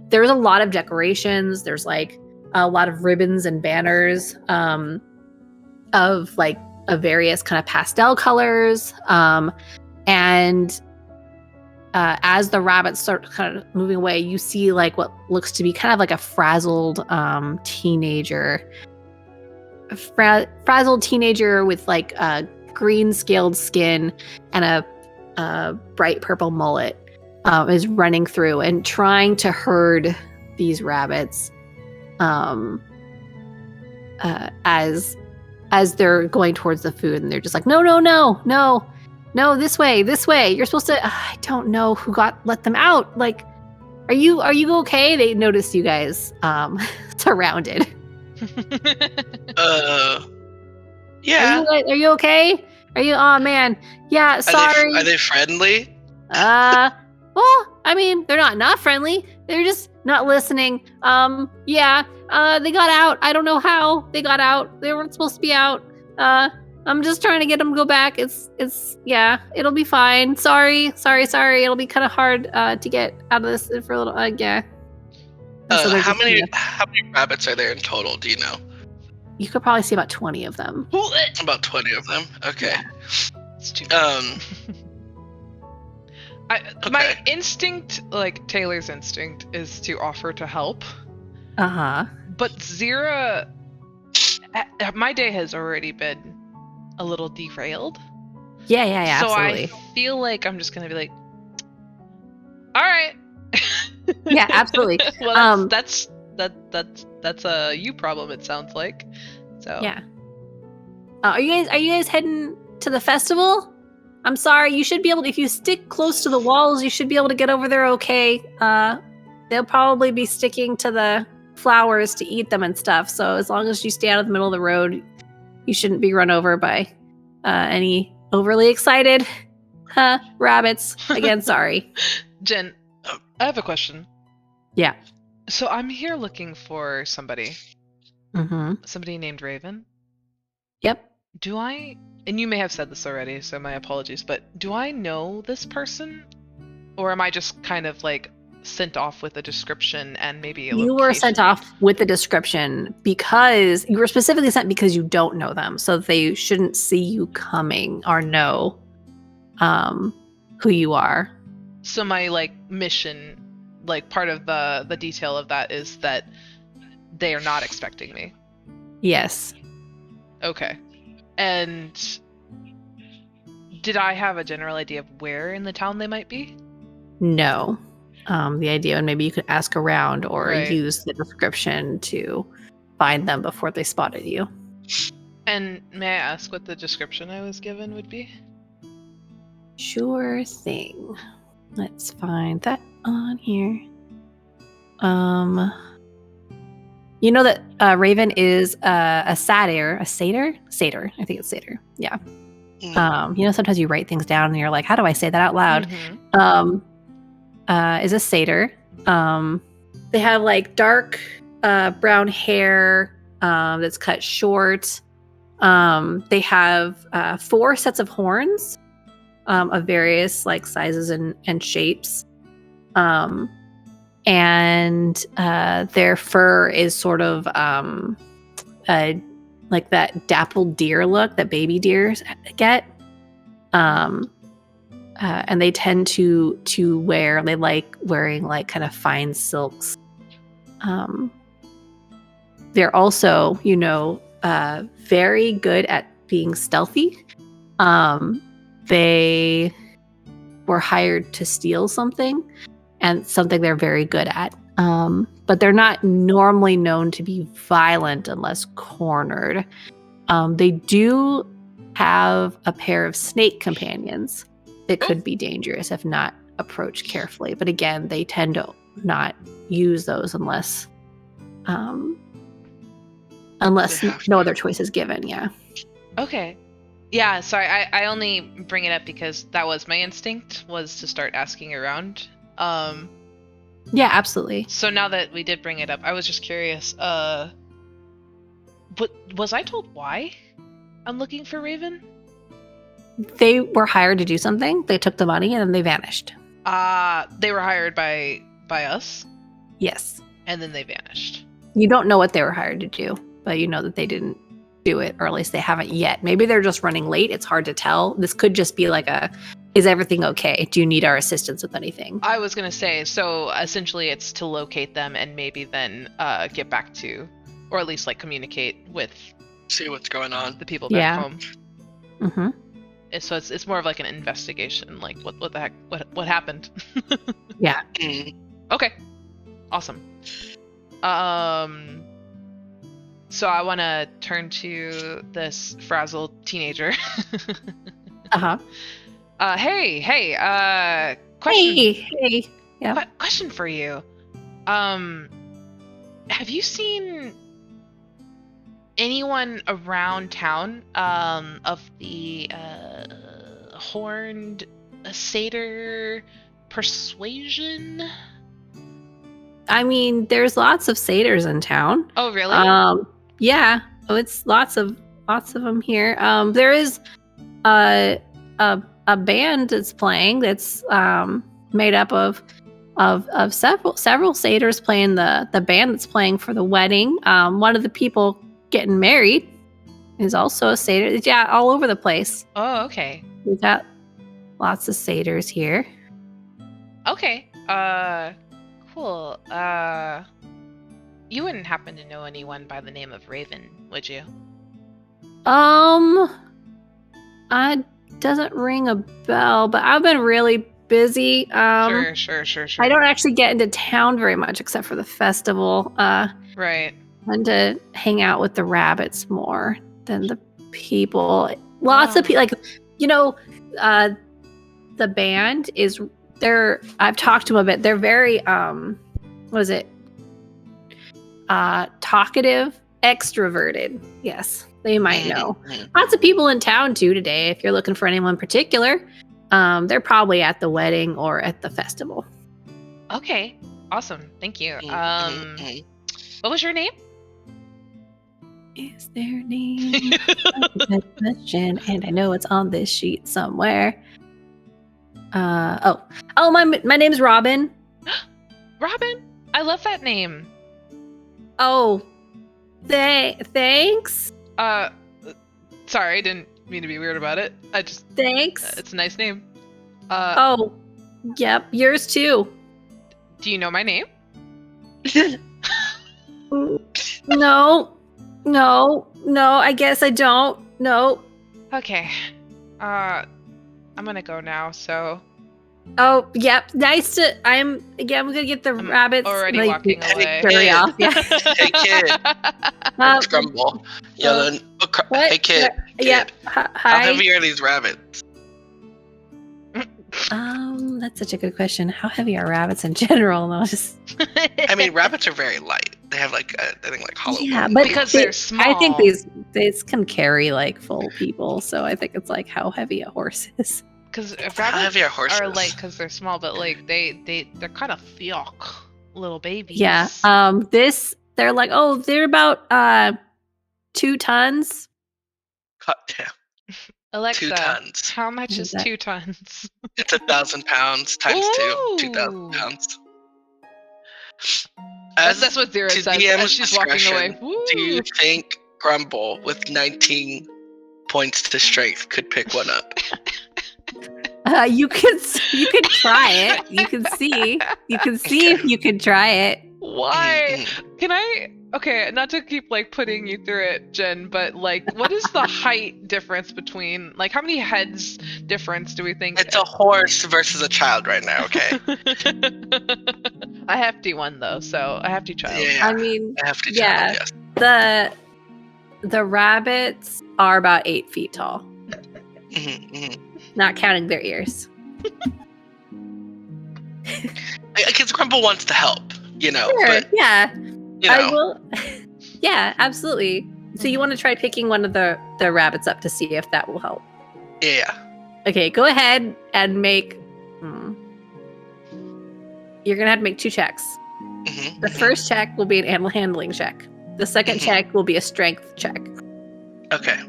There's a lot of decorations. There's like a lot of ribbons and banners of various kind of pastel colors. And as the rabbits start kind of moving away, you see like what looks to be kind of like a frazzled teenager. Frazzled teenager with like green scaled skin and a bright purple mullet is running through and trying to herd these rabbits as they're going towards the food, and they're just like, no, this way, you're supposed to. I don't know who let them out. Like, are you okay? They notice you guys surrounded. Yeah. Are you okay? Are you? Oh man, yeah. Sorry. Are they friendly? Well, I mean, they're not friendly. They're just not listening. Yeah. They got out. I don't know how they got out. They weren't supposed to be out. I'm just trying to get them to go back. Yeah, it'll be fine. Sorry. It'll be kind of hard to get out of this for a little. Yeah. How many rabbits are there in total? Do you know? You could probably see about 20 of them. About 20 of them. Okay. Yeah. It's too My instinct, like Taylor's instinct, is to offer to help. But Zira, my day has already been a little derailed. Yeah, so absolutely. I feel like I'm just gonna be like, all right. Yeah, absolutely. Well, that's a you problem. It sounds like. So yeah. Are you guys heading to the festival? I'm sorry. You should be able to, if you stick close to the walls, you should be able to get over there okay. They'll probably be sticking to the flowers to eat them and stuff. So as long as you stay out of the middle of the road, you shouldn't be run over by any overly excited rabbits. Again, sorry. Jen, I have a question. Yeah. So I'm here looking for somebody. Somebody named Raven. Yep. Do I, and you may have said this already, so my apologies, but do I know this person? Or am I just kind of like sent off with a description and maybe a location? You were sent off with the description because you were specifically sent because you don't know them. So they shouldn't see you coming or know who you are. So my like mission, like part of the detail of that is that they are not expecting me. Yes. Okay. And Did I have a general idea of where in the town they might be? No. The idea, and maybe you could ask around or Right. use the description to find them before they spotted you. And may I ask what the description I was given would be? Sure thing. Let's find that on here. You know that Raven is a satyr. A satyr? Satyr. I think it's satyr. Yeah. You know, sometimes you write things down and you're like, how do I say that out loud? Is a satyr. They have like dark brown hair that's cut short. They have 4 sets of horns of various like sizes and shapes. And their fur is sort of like that dappled deer look that baby deers get. And they tend to they like wearing like kind of fine silks. They're also, you know, very good at being stealthy. They were hired to steal something, and something they're very good at. But they're not normally known to be violent unless cornered. They do have a pair of snake companions that could be dangerous if not approached carefully. But again, they tend to not use those unless no other choice is given. Yeah. Okay. Yeah, sorry, I only bring it up because that was my instinct, was to start asking around. Yeah, absolutely. So now that we did bring it up, I was just curious, but was I told why I'm looking for Raven? They were hired to do something. They took the money and then they vanished. They were hired by us? Yes. And then they vanished. You don't know what they were hired to do, but you know that they didn't do it, or at least they haven't yet. Maybe they're just running late. It's hard to tell. This could just be like is everything okay? Do you need our assistance with anything? I was going to say, so essentially it's to locate them and maybe then get back to, or at least like communicate with, see what's going on, the people back home. Mm-hmm. So it's more of like an investigation, like what the heck, what happened? Yeah. Okay. Awesome. So I want to turn to this frazzled teenager. Uh-huh. Hey, question. Hey. Yeah. Question for you. Have you seen anyone around town of the horned satyr persuasion? I mean, there's lots of satyrs in town. Oh, really? Yeah. Oh, it's lots of them here. There is a band that's playing that's made up of several satyrs playing the band that's playing for the wedding. One of the people getting married is also a satyr. Yeah, all over the place. Oh, okay. We've got lots of satyrs here. Okay. Cool. You wouldn't happen to know anyone by the name of Raven, would you? Doesn't ring a bell, but I've been really busy. Sure. I don't actually get into town very much except for the festival. Right. I tend to hang out with the rabbits more than the people. Lots of people, like, you know, the band is there. I've talked to them a bit. They're very, talkative, extroverted. Yes, they might know. Lots of people in town too today. If you're looking for anyone particular, they're probably at the wedding or at the festival. Okay, awesome. Thank you. What was your name? Is their name? Good question, and I know it's on this sheet somewhere. My name's Robin. Robin? I love that name. Oh, thanks. Sorry, I didn't mean to be weird about it. Thanks. It's a nice name. Oh, yep, yours too. Do you know my name? No, I guess I don't. No. Okay. I'm gonna go now. So Oh, yep. Nice to. I'm gonna get the rabbits. already walking away. Hurry off. Yeah. Hey kid, it's Grumble. Yelling. What? Hey kid. Yep. How Hi. heavy are these rabbits? That's such a good question. How heavy are rabbits in general? No, just. I mean, rabbits are very light. They have like I think like hollow. Yeah, bones. but Because they're small. I think these can carry like full people, so I think it's like how heavy a horse is. Because How heavy are rabbits horses? are light because they're small, but like they're kind of thick little babies. Yeah. They're like, oh, they're about 2 tons. God damn. Alexa, 2 tons. how much What is is that? 2 tons? It's 1,000 pounds times Ooh. 2. 2,000 pounds. That's what Zira to says DM's as she's walking away. discretion, do you think Grumble with 19 points to strength could pick one up? You could try it. You can see if you can try it. Why? Can I? Okay, not to keep like putting you through it, Jen, but like, what is the height difference between like how many heads difference do we think? It's a horse versus a child right now. Okay. A hefty one though, so a hefty child. Yeah. I mean, I have to. yeah. Child, yes. The rabbits are about 8 feet tall, Mhm. not counting their ears. Because Grumble wants to help, Sure, but yeah. you I know, will. Yeah, absolutely. So you want to try picking one of the rabbits up to see if that will help. yeah. Okay, go ahead and make. You're gonna have to make 2 checks. Mhm, The mhm. first check will be an animal handling check. The second Mhm. check will be a strength check. Okay.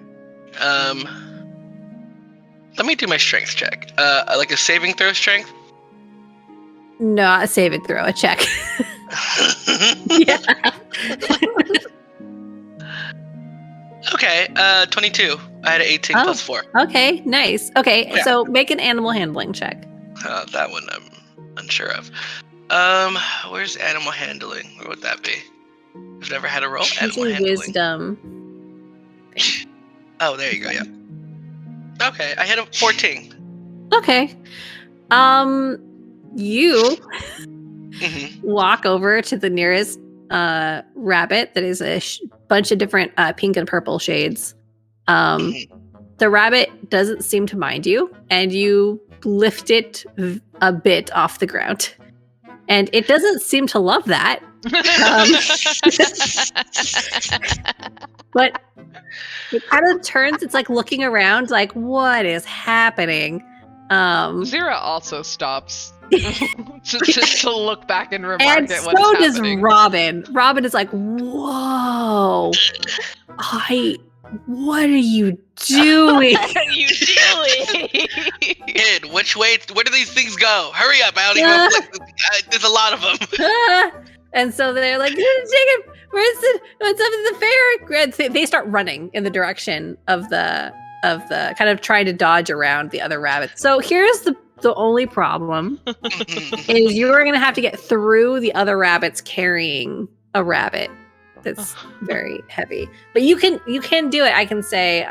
Let me do my strength check. Like a saving throw strength. Not a saving throw, a check. Yeah. Okay. 22. I had an 18 Oh. plus 4. Okay, nice. Okay, Yeah. so make an animal handling check. That one I'm unsure of. Where's animal handling? Where would that be? I've never had a roll animal Using handling. wisdom. Oh, there you go. Yeah. Okay, I hit a 14. Okay. You Mhm. walk over to the nearest rabbit that is a bunch of different pink and purple shades. Mhm. The rabbit doesn't seem to mind you, and you lift it a bit off the ground. And it doesn't seem to love that, but it kind of turns, it's like looking around, like, what is happening? Zira also stops to look back and remark And at what so is does happening. Robin. Robin is like, whoa, what are you doing? What are you doing? Kid, where do these things go? Hurry up! I don't even. There's a lot of them. And so they're like, Jacob, what's up at the fair? And they start running in the direction of the kind of trying to dodge around the other rabbits. So here's the only problem is you're going to have to get through the other rabbits carrying a rabbit that's very heavy. But you can do it. I can say,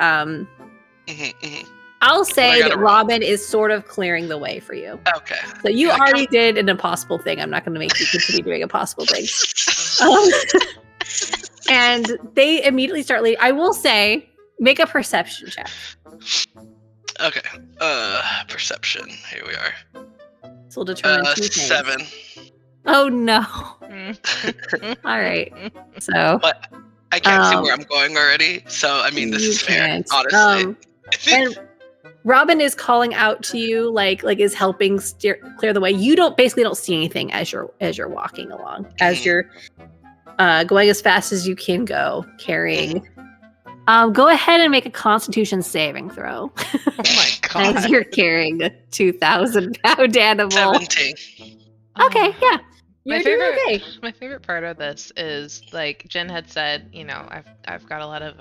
I'll say that Robin is sort of clearing the way for you. Okay. So you already did an impossible thing. I'm not going to make you continue doing impossible things. And they immediately start leading. I will say, make a perception check. Okay. Perception. Here we are. This will determine 2 things. 7. Oh no. All right. So. But I can't see where I'm going already. So I mean, this is fair. Honestly. And Robin is calling out to you, like is helping clear the way. You don't see anything as you're walking along, as you're going as fast as you can go, carrying. Go ahead and make a Constitution saving throw. Oh my god! As you're carrying a 2,000-pound animal. 17. Okay, yeah. My You're doing okay. My favorite part of this is like Jen had said, I've got a lot of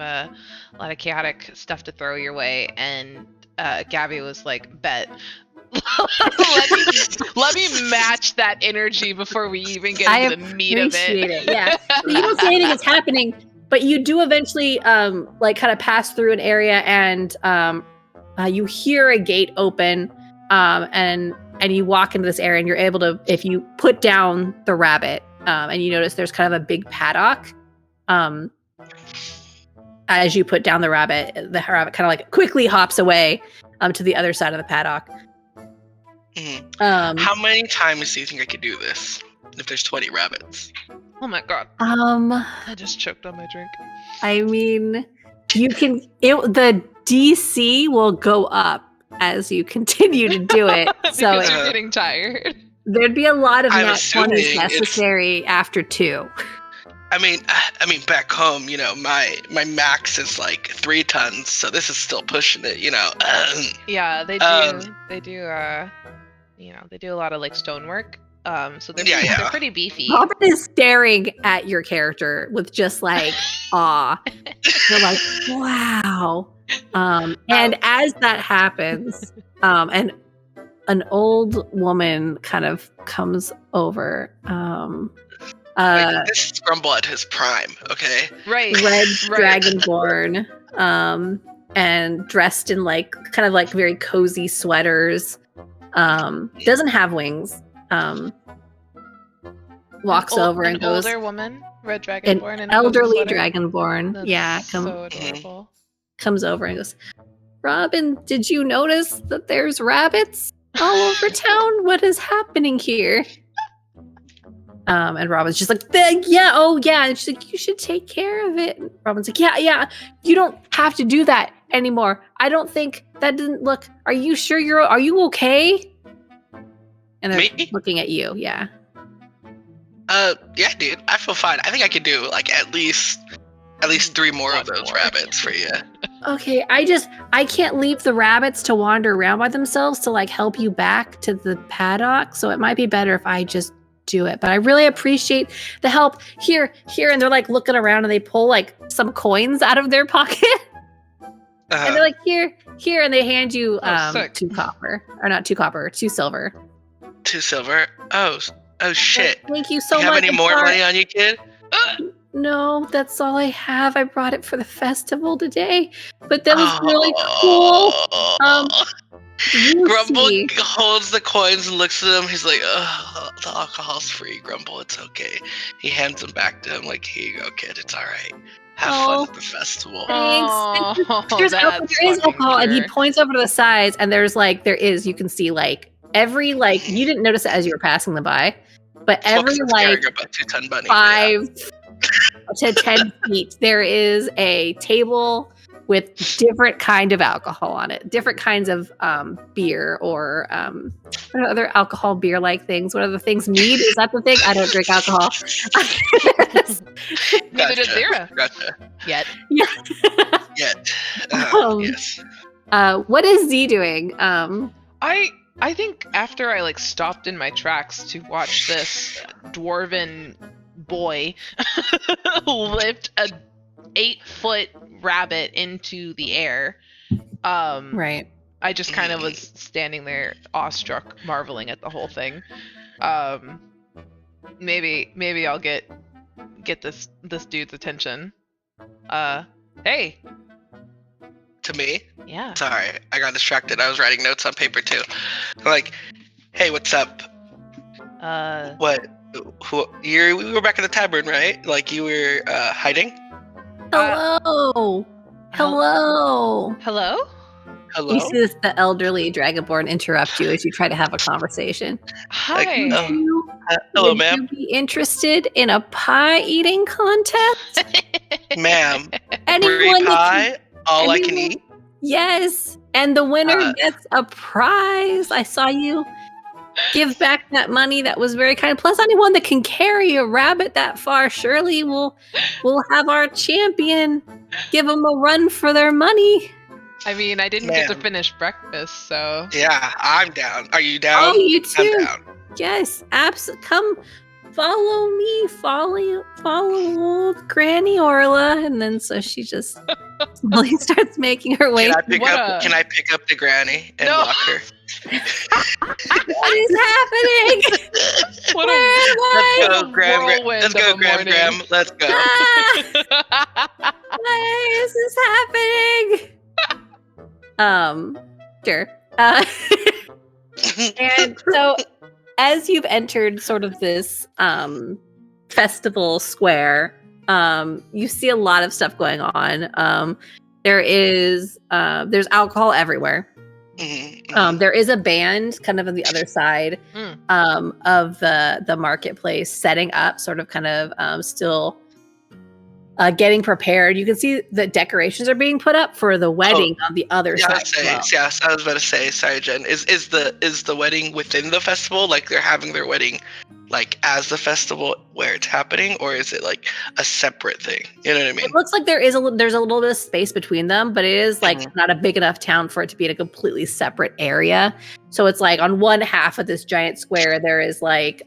chaotic stuff to throw your way, and Gabby was like, bet. let me match that energy before we even get into the meat of it. I appreciate it. Yeah. So you don't say anything is happening, but you do eventually kind of pass through an area, and you hear a gate open, and you walk into this area, and you're able to, if you put down the rabbit, and you notice there's kind of a big paddock. As you put down the rabbit kind of like quickly hops away to the other side of the paddock. How many times do you think I could do this if there's 20 rabbits? Oh my god. I just choked on my drink. I mean, you can. The DC will go up as you continue to do it. So because you're getting tired. There'd be a lot of nat 20s necessary after 2. I mean, back home, my max is like 3 tons, so this is still pushing it, Yeah, they do. They do. They do a lot of like stonework. So they're pretty beefy. Robert is staring at your character with just like awe. You're like, wow. And as that happens, and an old woman kind of comes over. This is Grumble at his prime, okay? Right. Red Dragonborn, and dressed in like kind of like very cozy sweaters. Doesn't have wings. Walks over and goes. An older woman, Red Dragonborn, an elderly Dragonborn. That's so adorable. Comes over and goes, Robin, did you notice that there's rabbits all over town? What is happening here? And Robin's just like, oh yeah. And she's like, you should take care of it. And Robin's like, yeah. You don't have to do that anymore. I don't think that didn't look. Are you sure are you okay? And they're looking at you. Yeah. Yeah, dude. I feel fine. I think I could do like at least 3 more of those rabbits for you. Okay, I can't leave the rabbits to wander around by themselves to like help you back to the paddock. So it might be better if I just do it. But I really appreciate the help. Here. And they're like looking around and they pull like some coins out of their pocket. And they're like, here. And they hand you 2 copper. Or not 2 copper, 2 silver. 2 silver? Oh shit. Thank you so much. You have any more money on you, kid? No, that's all I have. I brought it for the festival today. But that was really cool. Grumble holds the coins and looks at them. He's like, the alcohol's free, Grumble. It's okay. He hands them back to him like, here you go, kid. It's all right. Have fun at the festival. Thanks. There is alcohol, and he points over to the sides, and you can see like every you didn't notice it as you were passing them by, but every like 5 to 10 feet, there is a table with different kind of alcohol on it, different kinds of beer or what are other alcohol beer like things? What are the things? Mead? Is that the thing? I don't drink alcohol. Neither did Zira. Gotcha. Yet. Yeah. Yes. What is Z doing? I think after I like stopped in my tracks to watch this dwarven boy lift a 8-foot rabbit into the air. Right. I just kind of was standing there awestruck, marveling at the whole thing. Maybe I'll get this dude's attention. Hey. To me? Yeah. Sorry, I got distracted. I was writing notes on paper too. I'm like, hey, what's up? What? We were back at the tavern, right? Like you were hiding? Hello. Hello? You see the elderly Dragonborn interrupt you as you try to have a conversation. Hi. Hello, ma'am. Would you be interested in a pie eating contest? Ma'am. Anyone pie? All I can eat? Yes. And the winner gets a prize. I saw you give back that money. That was very kind. Plus, anyone that can carry a rabbit that far, surely will have our champion give them a run for their money. I mean, I didn't get to finish breakfast, so... Yeah, I'm down. Are you down? Oh, you too. I'm down. Yes, come follow me. Follow old Granny Orla. And then so she just slowly starts making her way. Can I pick up the granny and walk her? What is happening? Let's go, Graham. Let's go. Why is this happening? Sure. And so as you've entered sort of this festival square, you see a lot of stuff going on. There's alcohol everywhere. There is a band kind of on the other side of the marketplace setting up, sort of kind of still getting prepared. You can see the decorations are being put up for the wedding on the other side. Yes, I was about to say. Sorry, Jen. Is the wedding within the festival? Like they're having their wedding, like as the festival where it's happening, or is it like a separate thing? You know what I mean? It looks like there's a little bit of space between them, but it is like not a big enough town for it to be in a completely separate area. So it's like on one half of this giant square, there is like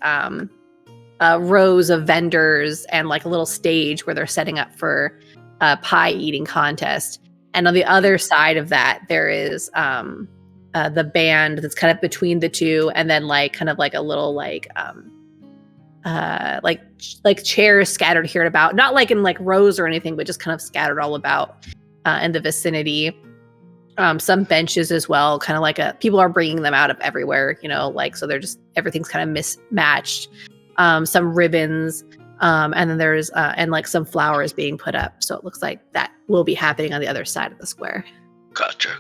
rows of vendors and like a little stage where they're setting up for a pie eating contest. And on the other side of that, there is the band that's kind of between the two, and then like kind of like a little like chairs scattered here and about, not like in like rows or anything, but just kind of scattered all about in the vicinity. Some benches as well, kind of like people are bringing them out of everywhere, you know, like, so they're just, everything's kind of mismatched. Some ribbons, and then there's and like some flowers being put up. So it looks like that will be happening on the other side of the square. Gotcha.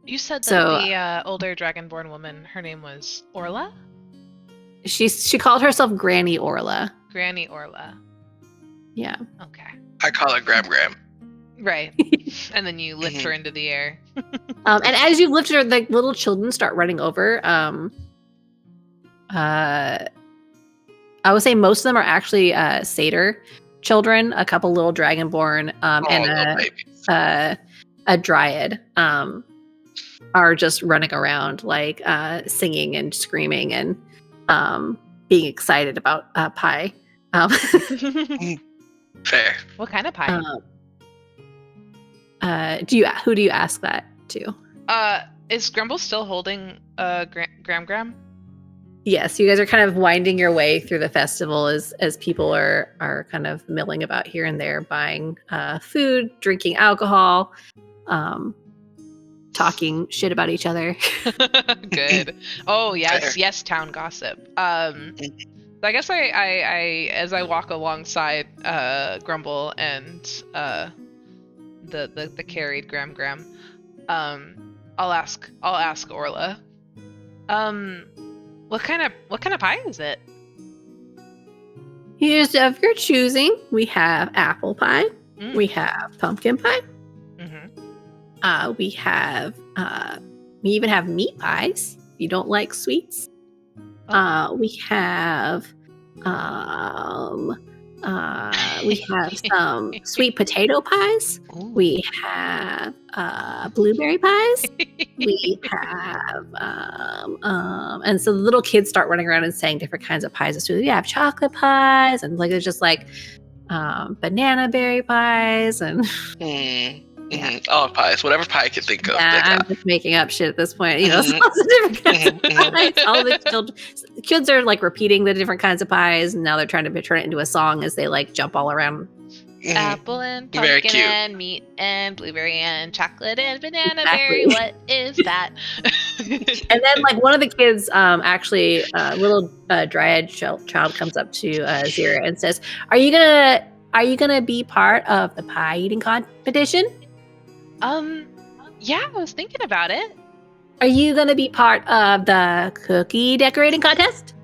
You said that the older dragonborn woman, her name was Orla? She called herself Granny Orla. Granny Orla. Yeah. Okay. I call her Gram. Right. And then you lift her into the air. And as you lift her, the little children start running over. I would say most of them are actually satyr children. A couple little dragonborn and a dryad are just running around like singing and screaming and being excited about pie. Fair. What kind of pie? Who do you ask that to? Is Grumble still holding Gram? Yes, you guys are kind of winding your way through the festival as people are kind of milling about here and there, buying food, drinking alcohol, talking shit about each other. Good. Oh yes, yes, town gossip. So I guess I as I walk alongside Grumble and the carried Gram, I'll ask Orla. What kind of pie is it? Here's of your choosing. We have apple pie. We have pumpkin pie. We even have meat pies. If you don't like sweets. We have some sweet potato pies. Ooh. We have blueberry pies. We have and so the little kids start running around and saying different kinds of pies. So we have chocolate pies, and like there's just like banana berry pies and all pies, whatever pie I can think of. Yeah, I'm just making up shit at this point. You know, lots of different kinds of pies. All the kids are like repeating the different kinds of pies, and now they're trying to turn it into a song as they like jump all around. Apple and pumpkin and meat and blueberry and chocolate and banana berry. What is that? And then like one of the kids, actually, little dryad child comes up to Zira and says, "Are you gonna be part of the pie eating competition?" Yeah, I was thinking about it. Are you gonna be part of the cookie decorating contest?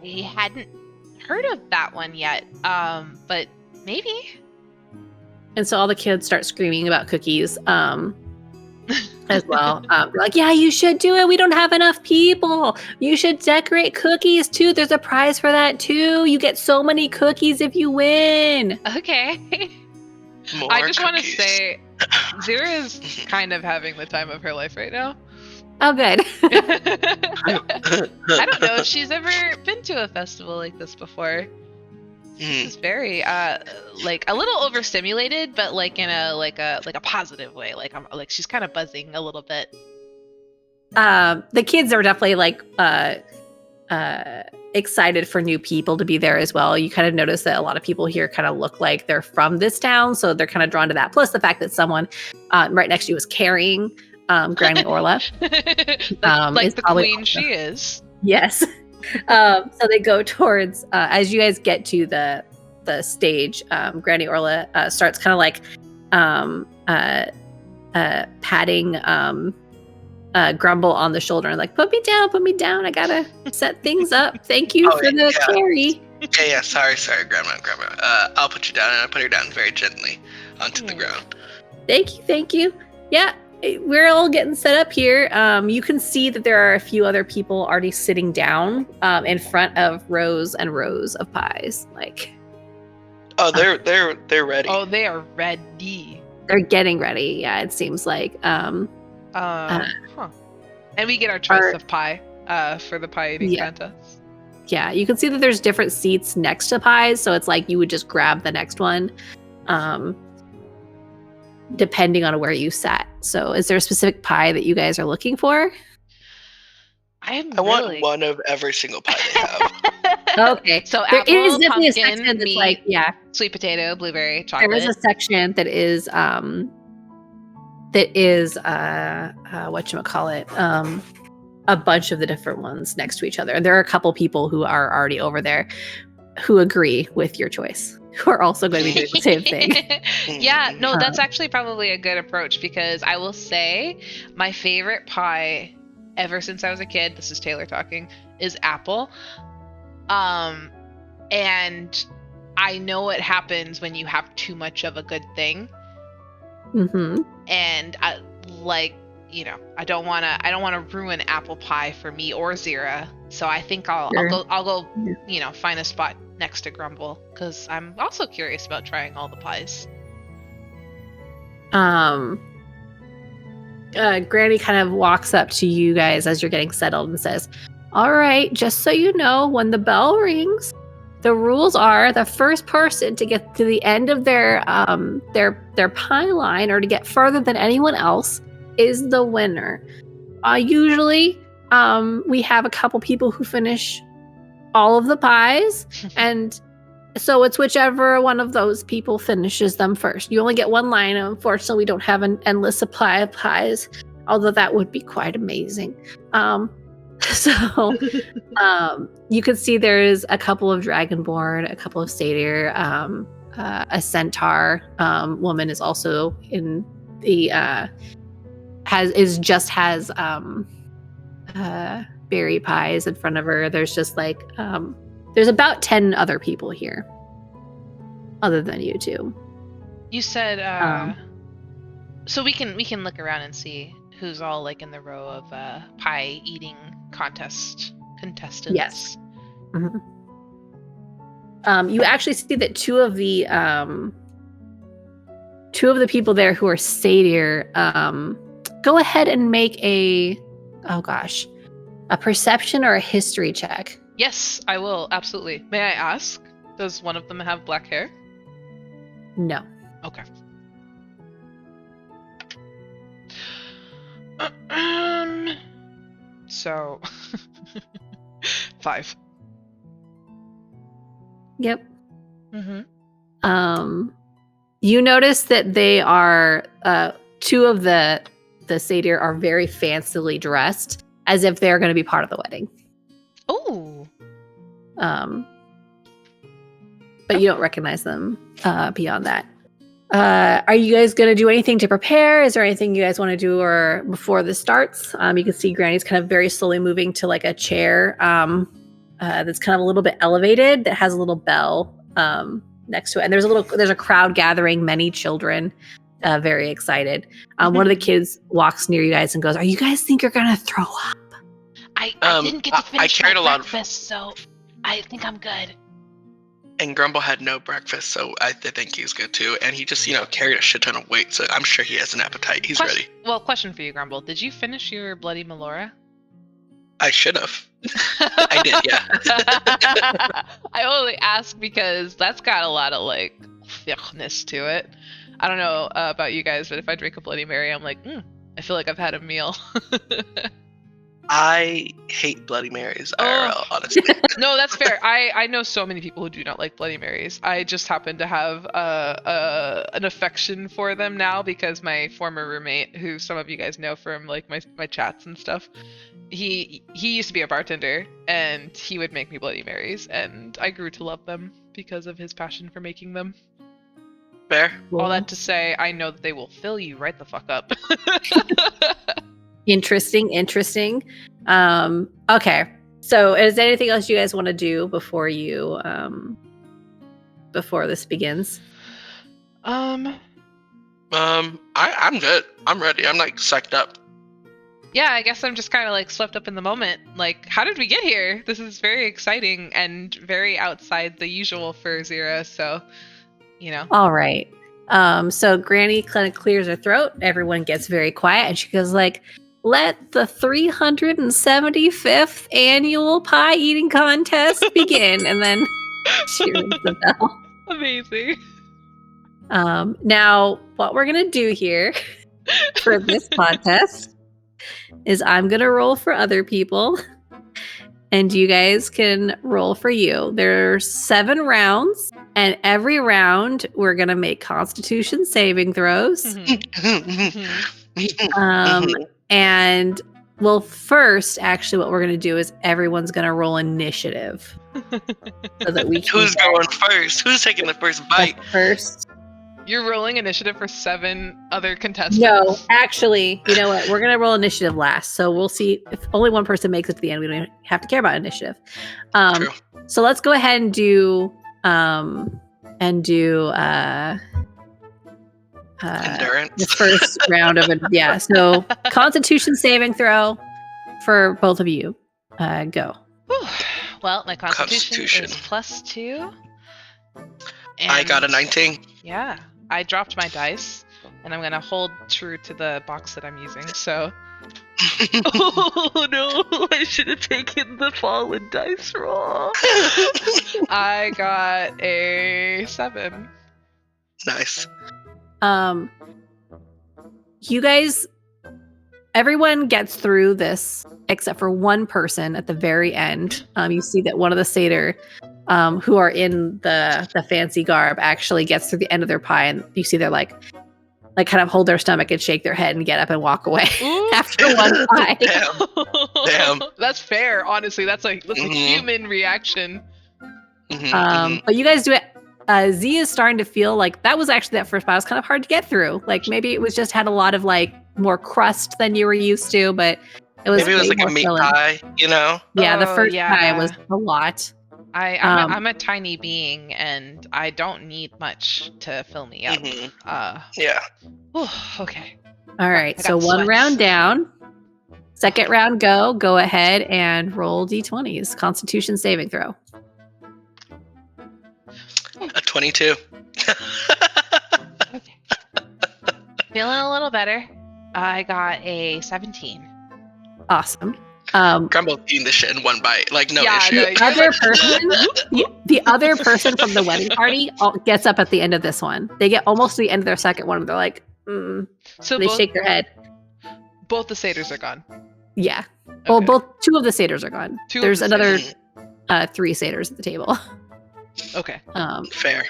We hadn't heard of that one yet. But maybe. And so all the kids start screaming about cookies, as well. They're like, yeah, you should do it. We don't have enough people. You should decorate cookies too. There's a prize for that too. You get so many cookies if you win. Okay. I just want to say, Zira is kind of having the time of her life right now. Oh, good. I don't know if she's ever been to a festival like this before. She's very like a little overstimulated, but like in a positive way. Like she's kind of buzzing a little bit. The kids are definitely like excited for new people to be there as well. You kind of notice that a lot of people here kind of look like they're from this town, so they're kind of drawn to that. Plus the fact that someone right next to you is carrying Granny Orla. like the queen she is. Yes. So they go towards, as you guys get to the stage, Granny Orla starts kind of like patting Grumble on the shoulder and like, put me down. I gotta set things up. Thank you for the carry. Yeah. Sorry, Grandma. I'll put you down, and I put her down very gently onto the ground. Thank you. Yeah, we're all getting set up here. You can see that there are a few other people already sitting down in front of rows and rows of pies. Like, oh, they're ready. Oh, they are ready. They're getting ready. Yeah, it seems like. And we get our choice of pie for the pie eating contest. Yeah, you can see that there's different seats next to pies, so it's like you would just grab the next one, depending on where you sat. So, is there a specific pie that you guys are looking for? I want one of every single pie they have. Okay, so there apple, is definitely pumpkin, a section that's meat, like sweet potato, blueberry, chocolate. There is a section that is whatchamacallit, a bunch of the different ones next to each other. And there are a couple people who are already over there who agree with your choice, who are also going to be doing the same thing. Yeah, no, that's actually probably a good approach, because I will say my favorite pie ever since I was a kid, this is Taylor talking, is apple. And I know what happens when you have too much of a good thing. Mm-hmm. And I don't want to ruin apple pie for me or Zira. So I think I'll go find a spot next to Grumble, because I'm also curious about trying all the pies. Granny kind of walks up to you guys as you're getting settled and says, all right, just so you know, when the bell rings, the rules are the first person to get to the end of their pie line, or to get further than anyone else, is the winner. Usually, we have a couple people who finish all of the pies, and so it's whichever one of those people finishes them first. You only get one line, and unfortunately, we don't have an endless supply of pies, although that would be quite amazing. So you can see there's a couple of Dragonborn, a couple of Satyr, a Centaur woman is also in the has berry pies in front of her. There's just like there's about 10 other people here other than you two. You said so we can look around and see who's all like in the row of pie eating contestants. Yes. Mm-hmm. You actually see that two of the people there who are satyr, go ahead and make a perception or a history check. Yes, I will, absolutely. May I ask, does one of them have black hair? No. Okay. So 5. Yep. Mm-hmm. You notice that they are two of the satyr are very fancily dressed, as if they're going to be part of the wedding. Oh. But you don't recognize them beyond that. Are you guys going to do anything to prepare? Is there anything you guys want to do or before this starts? You can see Granny's kind of very slowly moving to like a chair that's kind of a little bit elevated that has a little bell next to it. And there's a crowd gathering, many children, very excited. One of the kids walks near you guys and goes, "Are you guys think you're going to throw up?" I didn't get to finish my breakfast, so I think I'm good. And Grumble had no breakfast, so I think he's good too. And he just, carried a shit ton of weight, so I'm sure he has an appetite. He's ready. Well, question for you, Grumble. Did you finish your Bloody Melora? I should have. I did, yeah. I only ask because that's got a lot of, like, thickness to it. I don't know about you guys, but if I drink a Bloody Mary, I'm like, I feel like I've had a meal. I hate Bloody Marys, IRL, honestly. No, that's fair. I know so many people who do not like Bloody Marys. I just happen to have an affection for them now because my former roommate, who some of you guys know from like my chats and stuff, he used to be a bartender and he would make me Bloody Marys, and I grew to love them because of his passion for making them. Fair. All that to say, I know that they will fill you right the fuck up. Interesting. Okay. So is there anything else you guys want to do before you before this begins? I'm good. I'm ready. I'm like psyched up. Yeah, I guess I'm just kind of like swept up in the moment. Like, how did we get here? This is very exciting and very outside the usual for Zira, so, you know. All right. So Granny kind of clears her throat. Everyone gets very quiet, and she goes like, "Let the 375th annual pie eating contest begin." And then she rings the bell. Amazing. Now, what we're gonna do here for this contest is I'm gonna roll for other people, and you guys can roll for you. There's 7 rounds, and every round we're gonna make Constitution saving throws. And well, first, actually, what we're gonna do is everyone's gonna roll initiative, so that we can Who's going first? Who's taking the first bite? first. You're rolling initiative for 7 other contestants. No, actually, you know what? We're gonna roll initiative last, so we'll see if only one person makes it to the end. We don't have to care about initiative. True. So let's go ahead and do Endurance. the first round of it. Yeah. So Constitution saving throw for both of you. Go. Whew. Well, my Constitution is +2. I got a 19. Yeah, I dropped my dice, and I'm gonna hold true to the box that I'm using. So. Oh no! I should have taken the fallen dice roll. I got a 7. Nice. You guys, everyone gets through this except for one person at the very end. You see that one of the satyr who are in the fancy garb actually gets through the end of their pie, and you see they're like kind of hold their stomach and shake their head and get up and walk away after one pie. Damn. That's fair, honestly. That's a human reaction. But you guys do it. Z is starting to feel like that was actually that first pie was kind of hard to get through. Like maybe it was just had a lot of like more crust than you were used to, but it was maybe it was like a meat pie, you know? Yeah, the first pie was a lot. I'm a tiny being, and I don't need much to fill me up. Yeah. Whew, okay. All right, so one round down. Second round, go ahead and roll d20s. Constitution saving throw. A 22. Okay. Feeling a little better. I got a 17. Awesome. Grumble eating this shit in one bite, like no issue. The other person from the wedding party gets up at the end of this one. They get almost to the end of their second one, and they're like, So they shake their head. Both the satyrs are gone. Yeah. Well, Okay. 2 of the satyrs are gone. There's another 3 satyrs at the table. Okay. Fair.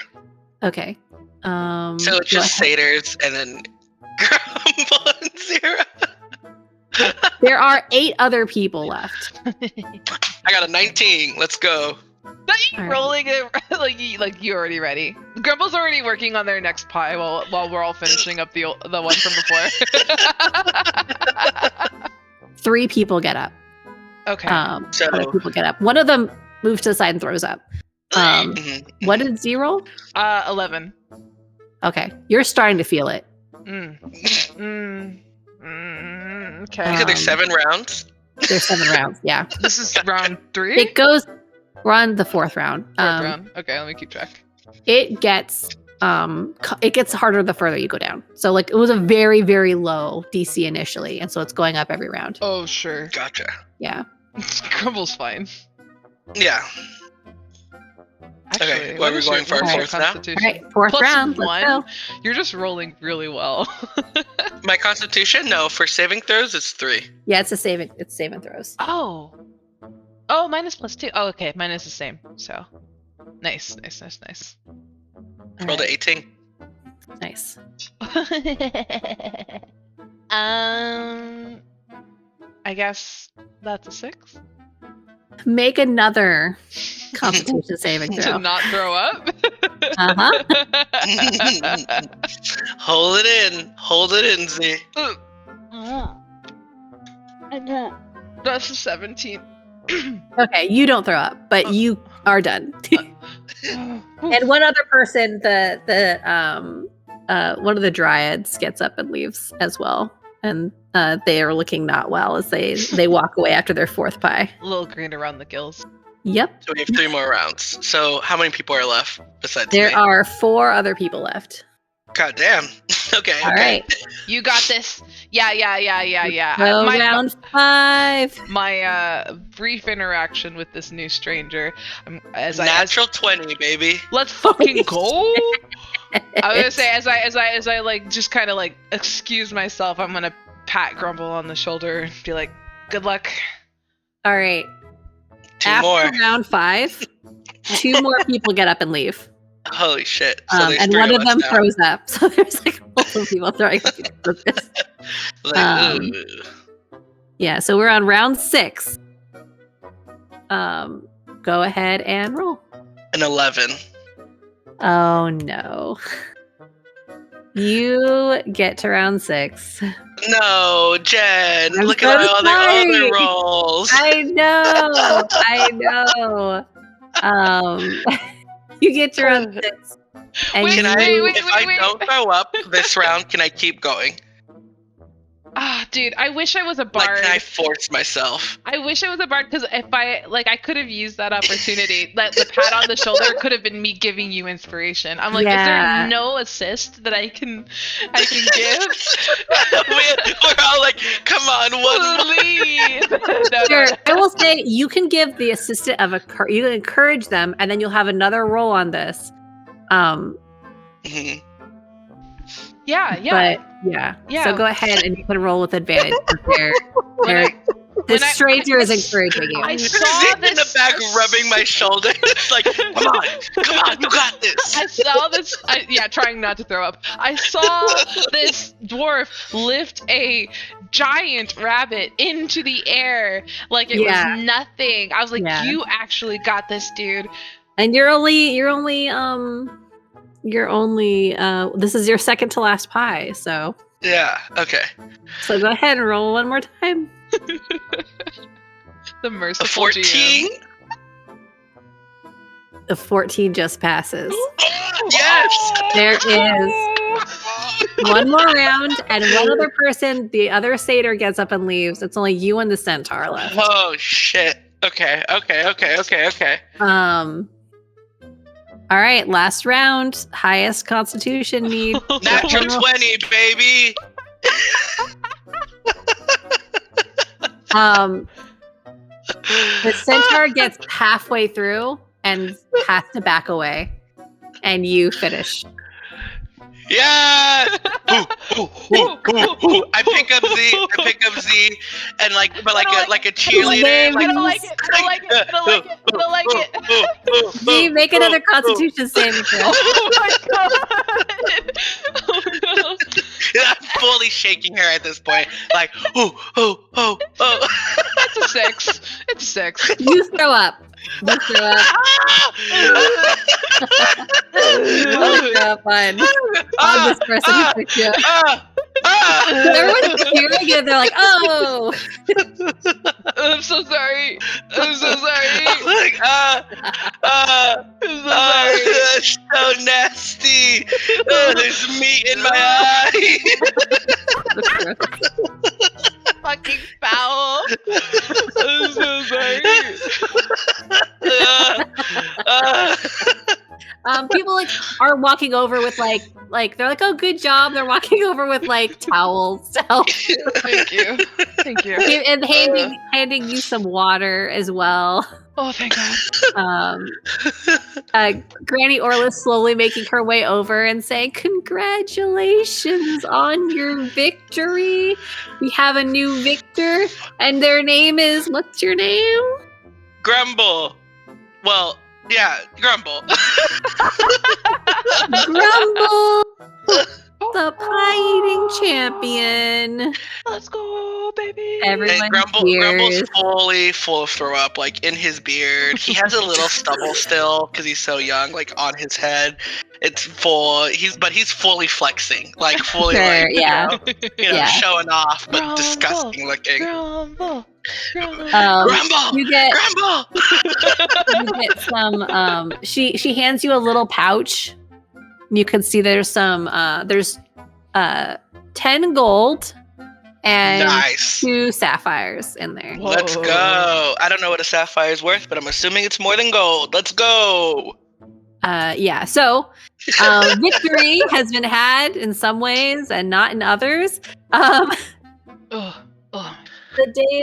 Okay. So it's just satyrs and then Grumble and Zira. There are 8 other people left. I got a 19. Let's go. Not you rolling it like you already ready. Grumble's already working on their next pie while we're all finishing up the one from before. 3 people get up. Okay. So 3 people get up. One of them moves to the side and throws up. What did Z roll? 11. Okay, you're starting to feel it. Okay. you said there's 7 rounds. There's 7 rounds. Yeah, This is round 3? it goes. We're on the 4th round. Fourth round. Okay, let me keep track. It gets harder the further you go down. So like it was a very, very low DC initially, and so it's going up every round. Oh, sure. Gotcha. Yeah. Grumble's fine. Yeah. Actually, Okay, what are we going for? What's your Fourth now? constitution? All right, fourth Plus round. one? Let's go. You're just rolling really well. My constitution? No, for saving throws, it's 3. Yeah, it's saving throws. Oh, mine is +2. Oh, okay, mine is the same. So, nice. All Rolled right, a 18. nice. I guess that's a 6. Make another Constitution saving To throw. not throw up. Uh-huh. Hold it in, Z. That's a 17. Okay, you don't throw up, but you are done. And one other person, one of the dryads gets up and leaves as well, and they are looking not well as they walk away after their 4th pie. A little green around the gills. Yep, So we have 3 more rounds. So how many people are left besides there me? are 4 other people left. God damn. Okay. All right, You got this. Yeah. go round 5. My brief interaction with this new stranger, Natural 20, baby. let's fucking go. I was gonna say as I like just kind of like excuse myself, I'm gonna pat Grumble on the shoulder and be like, "Good luck." All right. 2 After more. round 5, 2 more people get up and leave. Holy shit. So there's And 3 one of us them now. throws up. So there's like multiple people throwing up because of this. Like, Um, ooh. Yeah, so we're on round 6. Go ahead and roll. An 11. Oh no. You get to round 6. No, Jen. I'm Look so at all the sorry. other rolls. I know. You get to round 6. And Wait, Can I, wait, if I wait. don't throw up this round, can I keep going? Ah, dude, I wish I was a Like, bard. can I force myself? I wish I was a bard because if I could have used that opportunity. That the pat on the shoulder could have been me giving you inspiration. I'm like, Yeah. is there no assist that I can give? We're all like, come on, one more. Please. No, Sure. no. I will say you can give the assistant you can encourage them, and then you'll have another roll on this. Mhm. Yeah. But yeah. Yeah. So go ahead and you can roll with advantage. When The I- stranger is encouraging you. I saw Z's in the this- back rubbing my shoulder. It's like, come on, you got this. I saw this. Trying not to throw up. I saw this dwarf lift a giant rabbit into the air like it Yeah. was nothing. I was like, Yeah. you actually got this, dude. And you're only this is your second to last pie, so Yeah, okay. go ahead and roll one more time. The A merciful 14? GM. The 14 just passes. Yes! There is one more round and one other person, the other satyr gets up and leaves. It's only you and the centaur left. Oh, shit. Okay. All right, last round. Highest constitution need. Natural 20, baby! The centaur gets halfway through and has to back away, and you finish. Yeah! I pick up Z, and like a cheerleader. I don't like it. Z, make another constitution saving throw. Oh my god. Oh no. I'm fully shaking her at this point. Like, It's a 6. It's a 6. You throw up. You throw up. You throw up on this person who picked you up. Everyone's cheering and they're like, oh! I'm so sorry. I'm so sorry. Like, I'm so sorry. that's so nasty. There's meat in my eye. Fucking foul. I'm so sorry. People are walking over with like they're like, oh, good job. They're walking over with like towels to help Thank you. and handing you some water as well. Oh, thank God. Granny Orla's slowly making her way over and saying, "Congratulations on your victory. We have a new victor, and their name is, what's your name?" Grumble. Well, yeah, Grumble. Grumble, the pie-eating champion. Let's go, baby. Everyone Grumble's cheers. fully full of throw up, like in his beard. He has a little stubble still because he's so young, like on his head. It's full. He's fully flexing, like fully, Sure, like yeah. you know, showing off, but Grumble, disgusting looking. Grumble. Grumble. Grumble. You get Grumble. you get some. She hands you a little pouch. You can see there's some. There's 10 gold and Nice. 2 sapphires in there. Whoa. Let's go. I don't know what a sapphire is worth, but I'm assuming it's more than gold. Let's go. Yeah. So, victory has been had in some ways and not in others. Oh. The day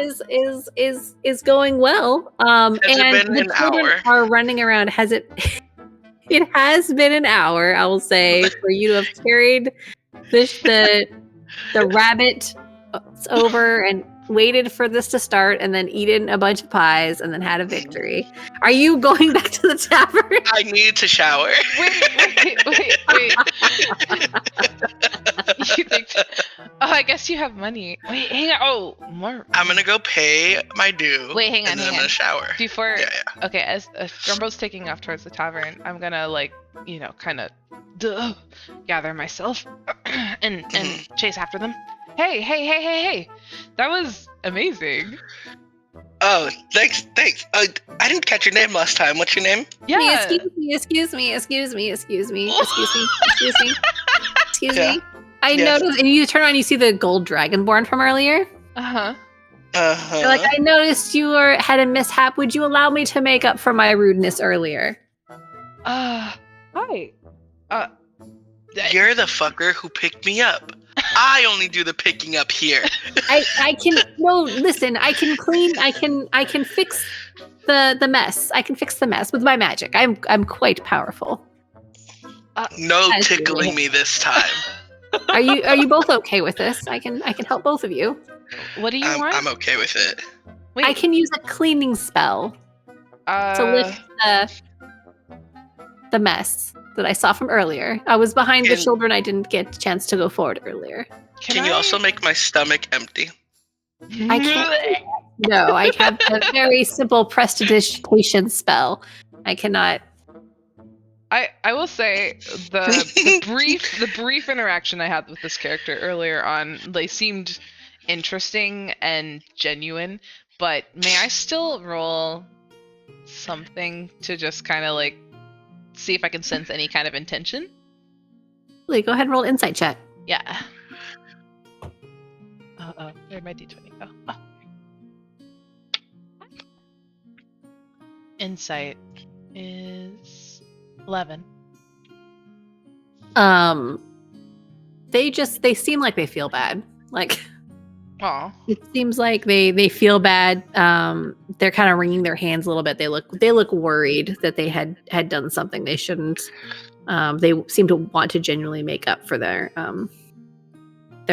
is going well. Has it And been the an children hour? are running around. Has it? It has been an hour, I will say, for you to have carried the rabbit over and waited for this to start and then eaten a bunch of pies and then had a victory. Are you going back to the tavern? I need to shower. Wait. You think? Oh, I guess you have money. Wait, hang on. Oh, more. I'm gonna go pay my due. Wait, hang on, and then hang I'm gonna on. shower. Before, Yeah. okay, as Grumbo's taking off towards the tavern, I'm gonna kind of gather myself and chase after them. Hey! That was amazing. Oh, thanks. I didn't catch your name last time. What's your name? Yeah. Excuse me. Yeah. I Yes. noticed, and you turn around, you see the gold dragonborn from earlier. Uh-huh. You're like, I noticed you had a mishap. Would you allow me to make up for my rudeness earlier? Hi. You're the fucker who picked me up. I only do the picking up here. I can listen. I can clean. I can fix the mess. I can fix the mess with my magic. I'm quite powerful. No As tickling you. me this time. Are you both okay with this? I can help both of you. What do you want? I'm okay with it. Wait. I can use a cleaning spell to lift the mess that I saw from earlier. I was behind the Can- children. I didn't get a chance to go forward earlier. Can you also make my stomach empty? I can't. No, I have a very simple prestidigitation spell. I cannot. I will say the brief interaction I had with this character earlier on, they seemed interesting and genuine, but may I still roll something to just kind of like see if I can sense any kind of intention? Go ahead and roll an insight check. Yeah. Where'd my d20 go? Oh. Insight is 11. They seem like they feel bad. Like Aw. it seems like they feel bad. They're kind of wringing their hands a little bit. They look worried that they had done something they shouldn't. They seem to want to genuinely make up for their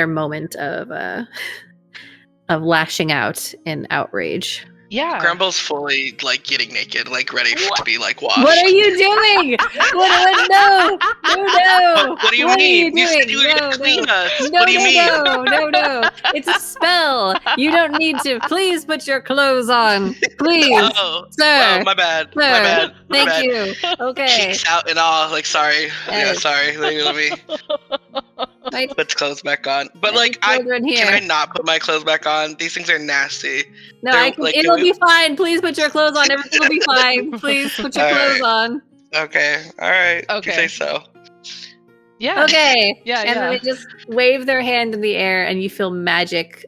moment of lashing out in outrage. Yeah. Grumble's fully like getting naked, like ready to be like washed. What are you doing? What? No. What do you What are mean? You said doing? you were gonna clean us. No, What do you mean? No. It's a spell. You don't need to. Please put your clothes on. Please, Oh, sir. oh, my bad. Sir. My bad. My Thank bad. you. Okay. Cheeks out and all. Like, sorry. Yeah, Yes. sorry. Let me Right. put clothes back on. But Any like, children here? can I not put my clothes back on? These things are nasty. No, They're, I can. like, It'll can we- be fine. Please put your clothes on. Everything will be fine. Please put your All clothes right. on. Okay. All right. If Okay. you say so. Yeah. Okay. Yeah, And then they just wave their hand in the air, and you feel magic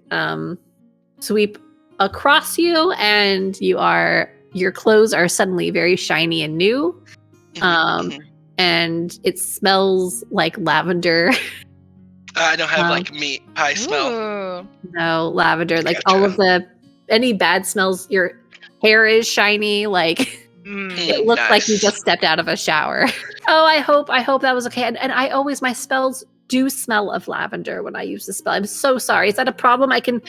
sweep across you, and your clothes are suddenly very shiny and new. Mhm. And it smells like lavender. I don't have like meat pie smell. Ooh. No, lavender. Like Gotcha. all of any bad smells, hair is shiny. Like it looks like you just stepped out of a shower. Oh, I hope that was okay. And I always, my spells do smell of lavender when I use the spell. I'm so sorry. Is that a problem? I can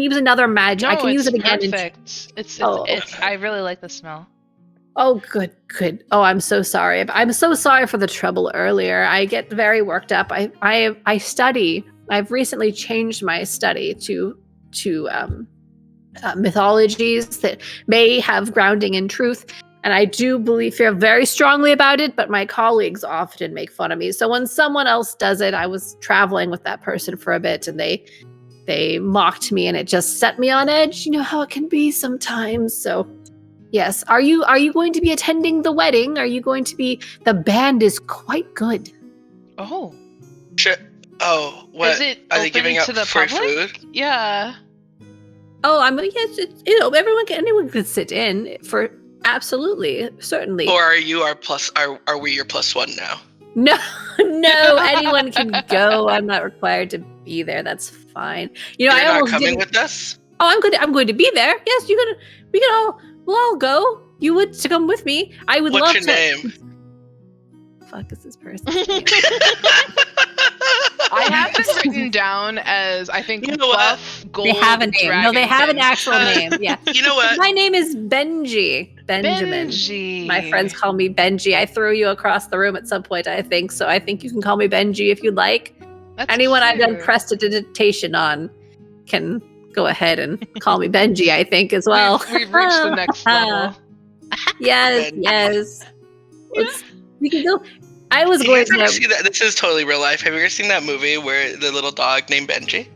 use another magic. I can use it again. Perfect. It's I really like the smell. Oh, good. Oh, I'm so sorry. I'm so sorry for the trouble earlier. I get very worked up. I study. I've recently changed my study to mythologies that may have grounding in truth. And I do feel very strongly about it, but my colleagues often make fun of me. So when someone else does it, I was traveling with that person for a bit and they mocked me and it just set me on edge. You know how it can be sometimes. So yes. Are you going to be attending the wedding? Are you going to be? The band is quite good. Oh. Sure. Oh, what? Is it Are they giving out to the free public? food? Yeah. Oh, yes. Anyone can sit in for absolutely, certainly. Or are you our plus? Are we your +1 now? No, anyone can go. I'm not required to be there. That's fine. You know, You're I not almost coming didn't. with us? Oh, I'm going to be there. Yes, we'll all go. You would to come with me. I would love to. What's your name? Fuck is this person? I have it written down as, I think, You know what? buff, gold, They have a name. No, they have an dragonkin. actual name. Yeah. You know what? My name is Benji. Benjamin. Benji. My friends call me Benji. I threw you across the room at some point, I think. So I think you can call me Benji if you'd like. That's Anyone I've done cute. prestidigitation on can go ahead and call me Benji, I think, as well. We've reached the next level. Yes. We can go. I was You going guys ever to. see that? This is totally real life. Have you ever seen that movie where the little dog named Benji?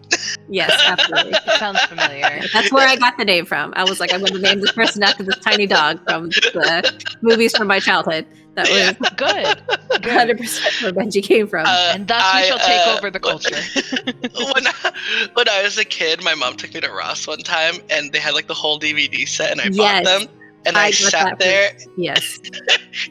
Yes, absolutely. It sounds familiar. That's where I got the name from. I was like, I'm going to name this person after this tiny dog from the movies from my childhood. That was Good. 100% where Benji came from. And thus we shall take over the culture. When I was a kid, my mom took me to Ross one time, and they had like the whole DVD set, and I Yes. bought them. And I got sat that there, Yes.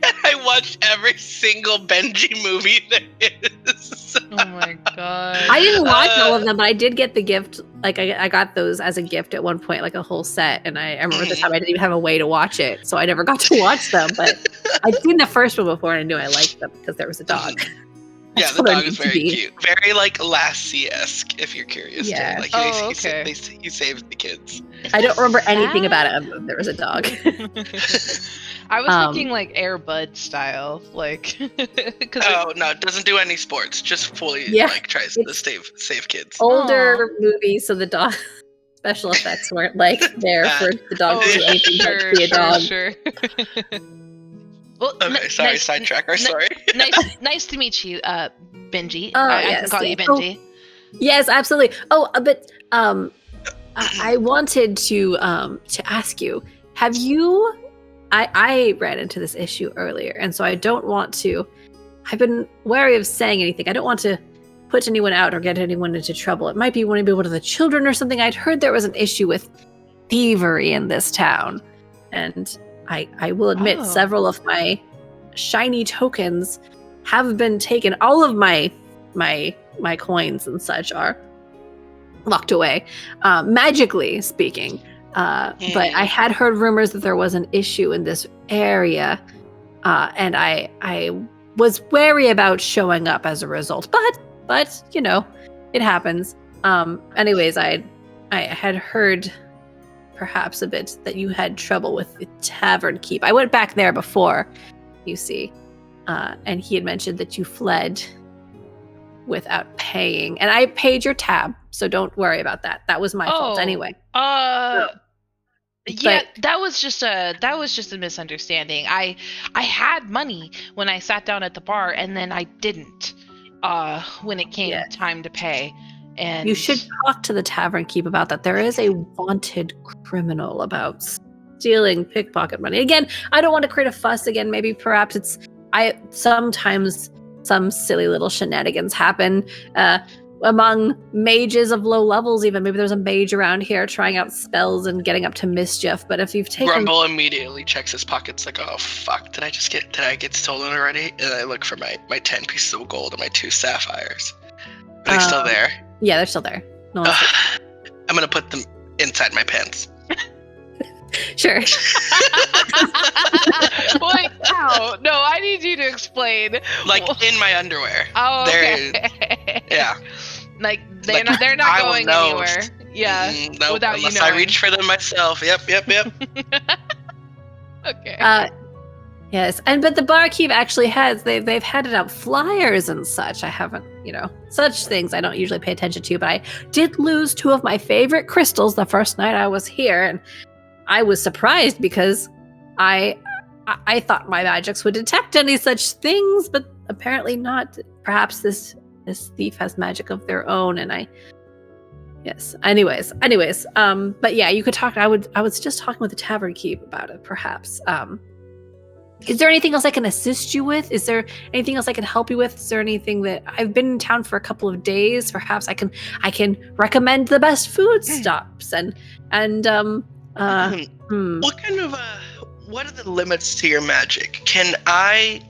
and I watched every single Benji movie there is. Oh my god. I didn't watch all of them, but I did get the gift. Like I got those as a gift at one point, like a whole set. And I remember the time I didn't even have a way to watch it, so I never got to watch them. But I'd seen the first one before, and I knew I liked them because there was a dog. Yeah, That's the what I dog need is to very be. cute. Very like Lassie-esque, if you're curious. Yeah. Like, Oh, he okay. he saves the kids. I don't remember anything Sad. about it. Other than there was a dog. I was thinking like Air Bud style, like. Oh no, it doesn't do any sports. Just fully Yeah, like tries to it's- save kids. Older movies, so the dog special effects weren't like there for the dog to do anything but be a dog. Sure. Well, Okay, sorry, sidetracker. Sorry. nice to meet you, Benji. Oh, I yes, can call you yeah. Benji. Yes, absolutely. Oh, but I wanted to ask you: have you? I ran into this issue earlier, and so I don't want to. I've been wary of saying anything. I don't want to put anyone out or get anyone into trouble. It might be one of the children or something. I'd heard there was an issue with thievery in this town, and I will admit Oh. several of my shiny tokens have been taken. All of my coins and such are locked away, magically speaking. But I had heard rumors that there was an issue in this area, and I was wary about showing up as a result. But you know, it happens. Anyways, I had heard perhaps a bit that you had trouble with the tavern keep. I went back there before, you see, and he had mentioned that you fled without paying, and I paid your tab, so don't worry about that. That was my fault anyway. Yeah, that was just a misunderstanding. I had money when I sat down at the bar, and then I didn't when it came time to pay. And You should talk to the tavern keep about that. There is a wanted criminal about stealing pickpocket money. Again, I don't want to create a fuss again. Maybe perhaps sometimes some silly little shenanigans happen among mages of low levels even. Maybe there's a mage around here trying out spells and getting up to mischief. But if you've taken Grumble immediately checks his pockets like, oh fuck, did I get stolen already? And I look for my 10 pieces of gold and my 2 sapphires. Are they still there? Yeah, they're still there. No one's I'm gonna put them inside my pants. Sure. Wait, how? No, I need you to explain. Like in my underwear. Oh, okay. Yeah. Like Like, they're not I will going know. anywhere. Yeah. Nope, without you unless I knowing. reach for them myself. Yep. Okay. Yes, but the barkeep actually has they've handed out flyers and such. I haven't, such things I don't usually pay attention to, but I did lose 2 of my favorite crystals the first night I was here, and I was surprised because I thought my magics would detect any such things, but apparently not. Perhaps this thief has magic of their own, and yes. Anyways, but yeah, you could talk. I was just talking with the tavern keep about it. Perhaps. Is there anything else I can assist you with? Is there anything else I can help you with? Is there anything that I've been in town for a couple of days? Perhaps I can recommend the best food stops and What kind of what are the limits to your magic? Can I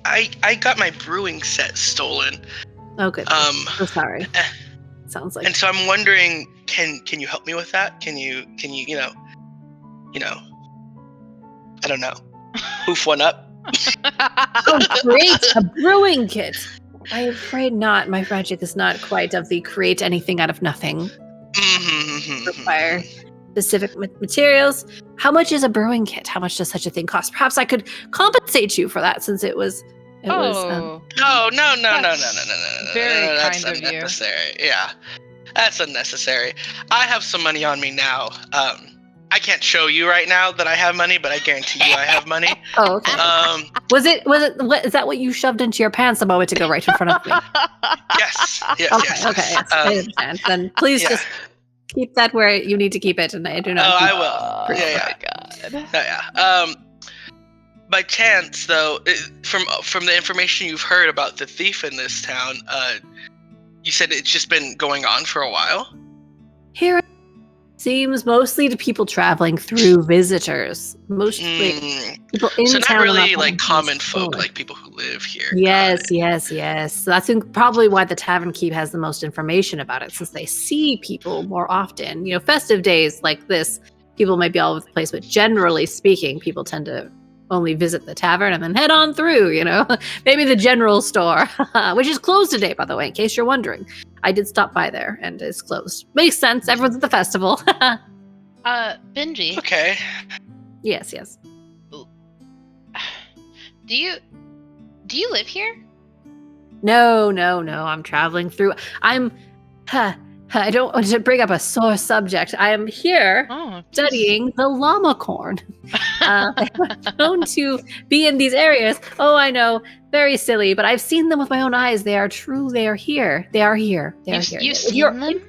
got my brewing set stolen. Oh good. So sorry. Sounds like. And so I'm wondering, can you help me with that? Can you I don't know. Hoof one up? Oh, great! A brewing kit. I'm afraid not. My magic is not quite of the create anything out of nothing. Require specific materials. How much is a brewing kit? How much does such a thing cost? Perhaps I could compensate you for that, since it was. No. Very That's kind of you. unnecessary. Yeah, that's unnecessary. I have some money on me now. I can't show you right now that I have money, but I guarantee you I have money. Oh, okay. Was it? What is that? What you shoved into your pants a moment ago, right in front of me? Yes. Okay. Yes, I understand. Then please just keep that where you need to keep it, and I do not. Oh, I will. My God. By chance, though, from the information you've heard about the thief in this town, you said it's just been going on for a while? Here it seems mostly to people traveling through visitors. Mostly people in so town. Not really like common folk, like people who live here. Yes. So that's probably why the tavern keep has the most information about it, since they see people more often. Festive days like this, people might be all over the place, but generally speaking, people tend to only visit the tavern and then head on through, maybe the general store, which is closed today, by the way, in case you're wondering. I did stop by there and it's closed. Makes sense. Everyone's at the festival. Benji. Okay. Yes. Do you live here? No. I'm traveling through. I don't want to bring up a sore subject. I am here studying the llama corn. I'm known to be in these areas. Oh, I know, very silly, but I've seen them with my own eyes. They are true. They are here. They are here. You've seen them?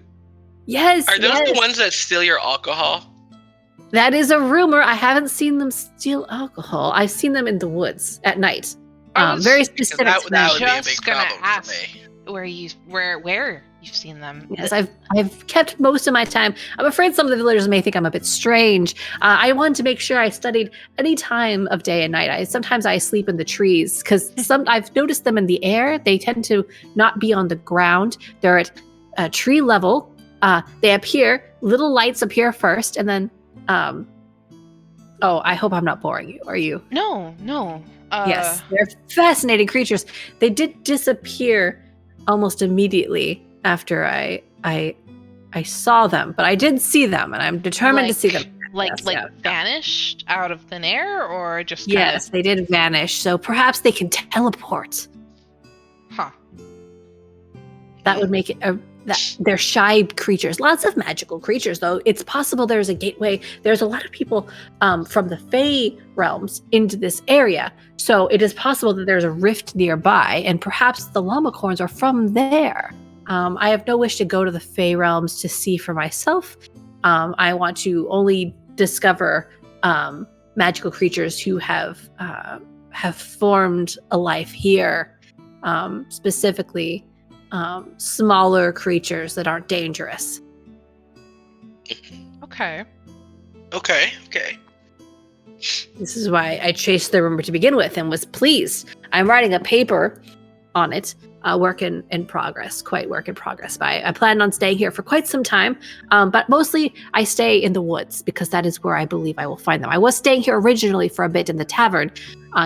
Yes. Are those the ones that steal your alcohol? That is a rumor. I haven't seen them steal alcohol. I've seen them in the woods at night. Very specific. That would be a big Just gonna problem ask for me. where you've seen them. Yes, I've kept most of my time. I'm afraid some of the villagers may think I'm a bit strange. I wanted to make sure I studied any time of day and night. Sometimes I sleep in the trees because I've noticed them in the air. They tend to not be on the ground. They're at tree level. They appear, little lights appear first, and then I hope I'm not boring you. Are you? No. Yes, they're fascinating creatures. They did disappear almost immediately after I saw them, but I did see them, and I'm determined to see them. Vanished out of thin air, or just yes, they did vanish. So perhaps they can teleport. Huh. That would make it they're shy creatures. Lots of magical creatures, though. It's possible there's a gateway. There's a lot of people from the Fey realms into this area, so it is possible that there's a rift nearby, and perhaps the llamacorns are from there. I have no wish to go to the Fey realms to see for myself. I want to only discover magical creatures who have formed a life here, specifically smaller creatures that aren't dangerous. Okay. This is why I chased the rumor to begin with and was pleased. I'm writing a paper on it. Work in progress, quite work in progress. But I plan on staying here for quite some time. But mostly I stay in the woods because that is where I believe I will find them. I was staying here originally for a bit in the tavern.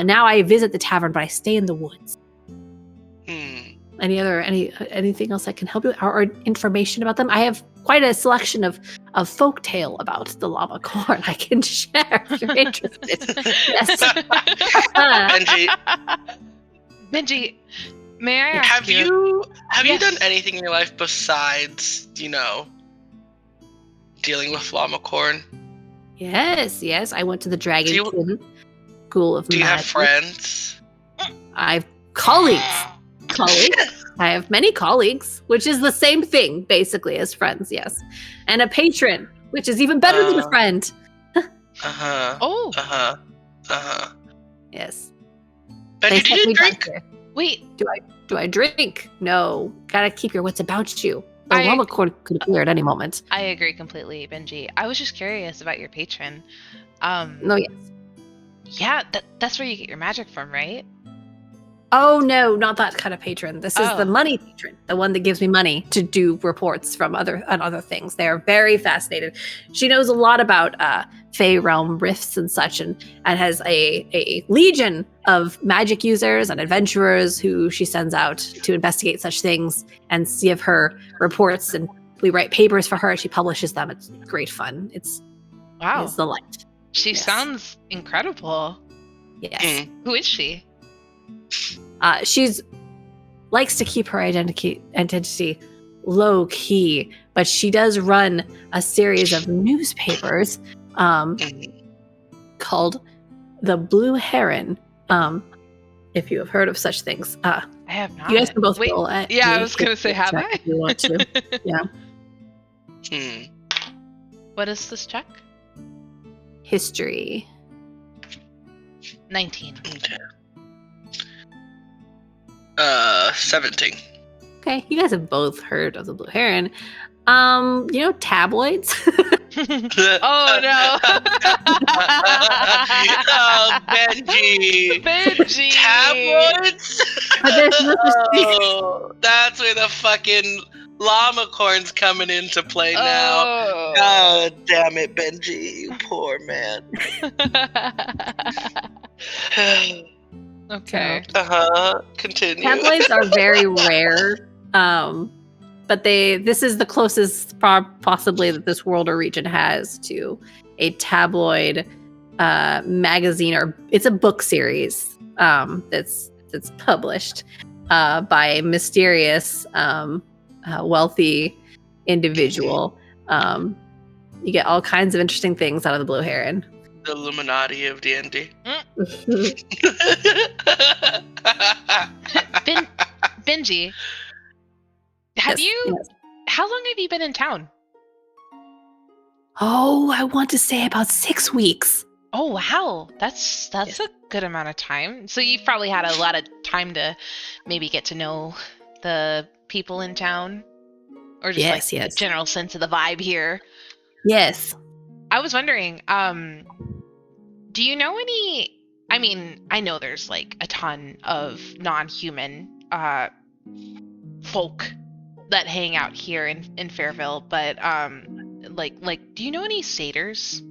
Now I visit the tavern, but I stay in the woods. Anything else I can help you or information about them? I have quite a selection of folktale about the lava corn I can share if you're interested. Yes. Benji, may I ask have you done anything in your life besides, dealing with llama corn? Yes. I went to the Dragon School of Magic. Do you have friends? I have colleagues. I have many colleagues, which is the same thing basically as friends, yes. And a patron, which is even better than a friend. Yes. Benji, do you drink? Wait. Do I drink? No. Gotta keep your wits about you. The llama corn could appear at any moment. I agree completely, Benji. I was just curious about your patron. No, yes. Yeah, that's where you get your magic from, right? Oh no, not that kind of patron. This is the money patron, the one that gives me money to do reports from other things. They are very fascinated. She knows a lot about Fey realm rifts and such, and has a legion of magic users and adventurers who she sends out to investigate such things and give her reports. And we write papers for her. She publishes them. It's great fun. It's the light. She sounds incredible. Yes. Who is she? She's likes to keep her identity low key, but she does run a series of newspapers called the Blue Heron. If you have heard of such things, I have not. You guys can both roll at. Yeah, I was gonna say, have I? If you want to? Yeah. What is this check? History. 19. Okay. 17. Okay, you guys have both heard of the Blue Heron. Tabloids. Oh no! Oh, Benji! Tabloids? That's where the fucking llama corn's coming into play now. Oh, damn it, Benji, you poor man. Okay. Continue. Tabloids are very rare, but this is the closest possibly that this world or region has to a tabloid magazine, or it's a book series that's published by a mysterious wealthy individual. You get all kinds of interesting things out of the Blue Heron. The Illuminati of D&D. Benji, how long have you been in town? Oh, I want to say about 6 weeks. Oh wow, that's a good amount of time. So you've probably had a lot of time to maybe get to know the people in town, or just a general sense of the vibe here. Yes. I was wondering, do you know any? I mean, I know there's like a ton of non-human folk that hang out here in Fairville, but do you know any satyrs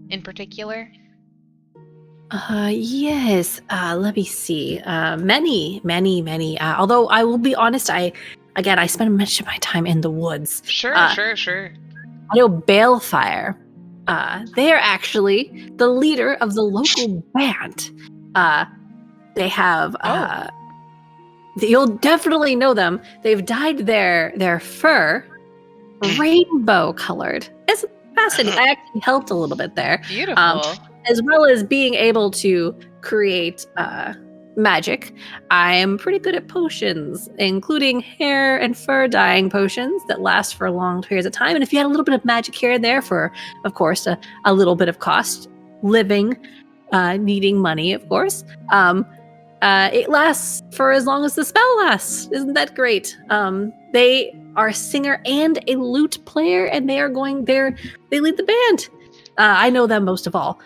in particular? Yes. Let me see. Many. Although I will be honest, I spend much of my time in the woods. Sure. I know Balefire. They are actually the leader of the local band. They have you'll definitely know them. They've dyed their fur rainbow colored. It's fascinating. I actually helped a little bit there. Beautiful. As well as being able to create magic. I am pretty good at potions, including hair and fur dyeing potions that last for long periods of time. And if you had a little bit of magic here and there for, of course, a little bit of cost, living, needing money, of course, it lasts for as long as the spell lasts. Isn't that great? They are a singer and a lute player, and they lead the band. I know them most of all.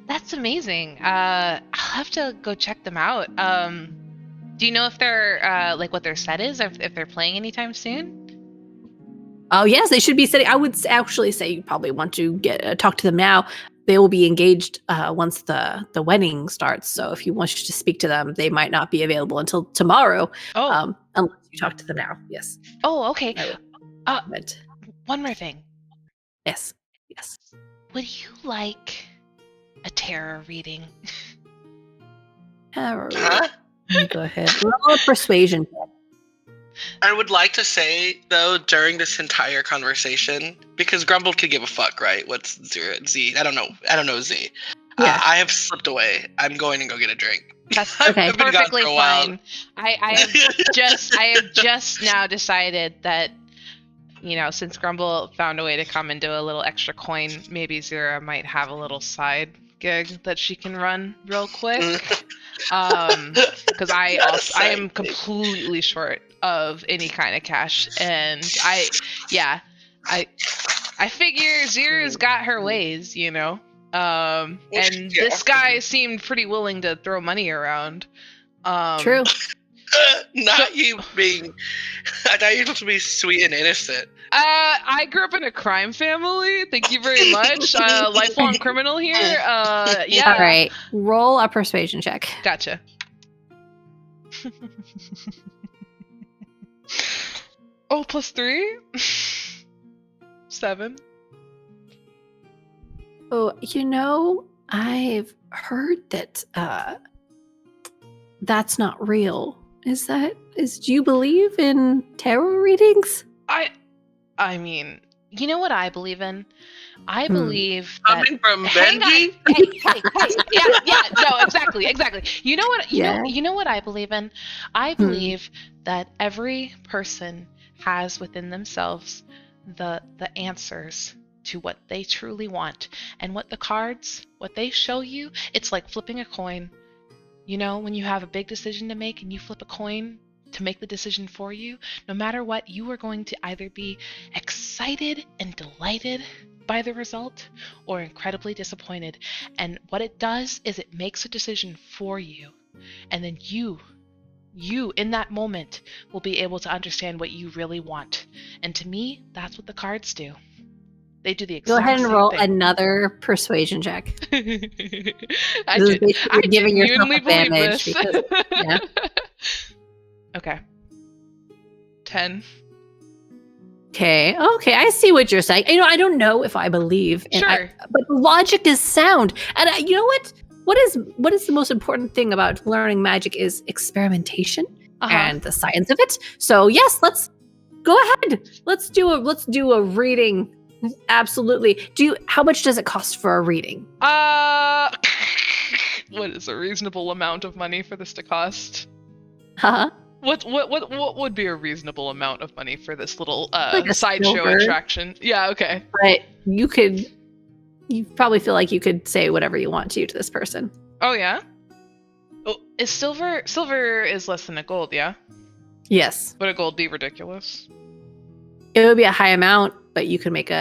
That's amazing. I'll have to go check them out. Do you know if they're like what their set is, or if they're playing anytime soon? Oh yes, they should be sitting. I would actually say you probably want to get talk to them now. They will be engaged once the wedding starts. So if you want to speak to them, they might not be available until tomorrow. Oh. Unless you talk to them now. Yes. Oh, okay. But one more thing. yes. Would you like a tarot reading? Tarot. Huh? Go ahead. Roll a persuasion check. I would like to say, though, during this entire conversation, because Grumble could give a fuck, right? What's Zira? Z? I don't know Z. Yeah. I have slipped away. I'm going to go get a drink. That's okay. I've been gone perfectly for a while. fine. I have just now decided that, you know, since Grumble found a way to come and do a little extra coin, maybe Zira might have a little side gig that she can run real quick. Because I am completely short of any kind of cash, and I figure Zira's got her ways, you know. And this guy seemed pretty willing to throw money around. True. You being, I thought you were supposed to be sweet and innocent. I grew up in a crime family. Thank you very much. Lifelong criminal here. Yeah. All right. Roll a persuasion check. Gotcha. Oh, +3? 7. Oh, you know, I've heard that that's not real. Do you believe in tarot readings? I mean, you know what I believe in? I believe that Coming from hang Benji? on. Hey, yeah, no, exactly. You know what you know what I believe in? I believe that every person has within themselves the answers to what they truly want. And what the cards, what they show you, it's like flipping a coin. You know, when you have a big decision to make and you flip a coin to make the decision for you, no matter what, you are going to either be excited and delighted by the result or incredibly disappointed. And what it does is it makes a decision for you. And then you in that moment will be able to understand what you really want. And to me, that's what the cards do. They do the exact same thing. Go ahead and roll another persuasion check. I giving yourself genuinely advantage believe this. because, yeah. Okay. 10. Okay, I see what you're saying. You know, I don't know if I believe, Sure. but the logic is sound. And you know what? What is the most important thing about learning magic is experimentation and the science of it. So yes, let's go ahead. Let's do a reading. Absolutely. How much does it cost for a reading? What is a reasonable amount of money for this to cost? Huh? What would be a reasonable amount of money for this little like a sideshow silver. attraction? Yeah, okay. But you probably feel like you could say whatever you want to this person. Oh yeah? Oh, is silver is less than a gold, yeah? Yes. Would a gold be ridiculous? It would be a high amount, but you could make you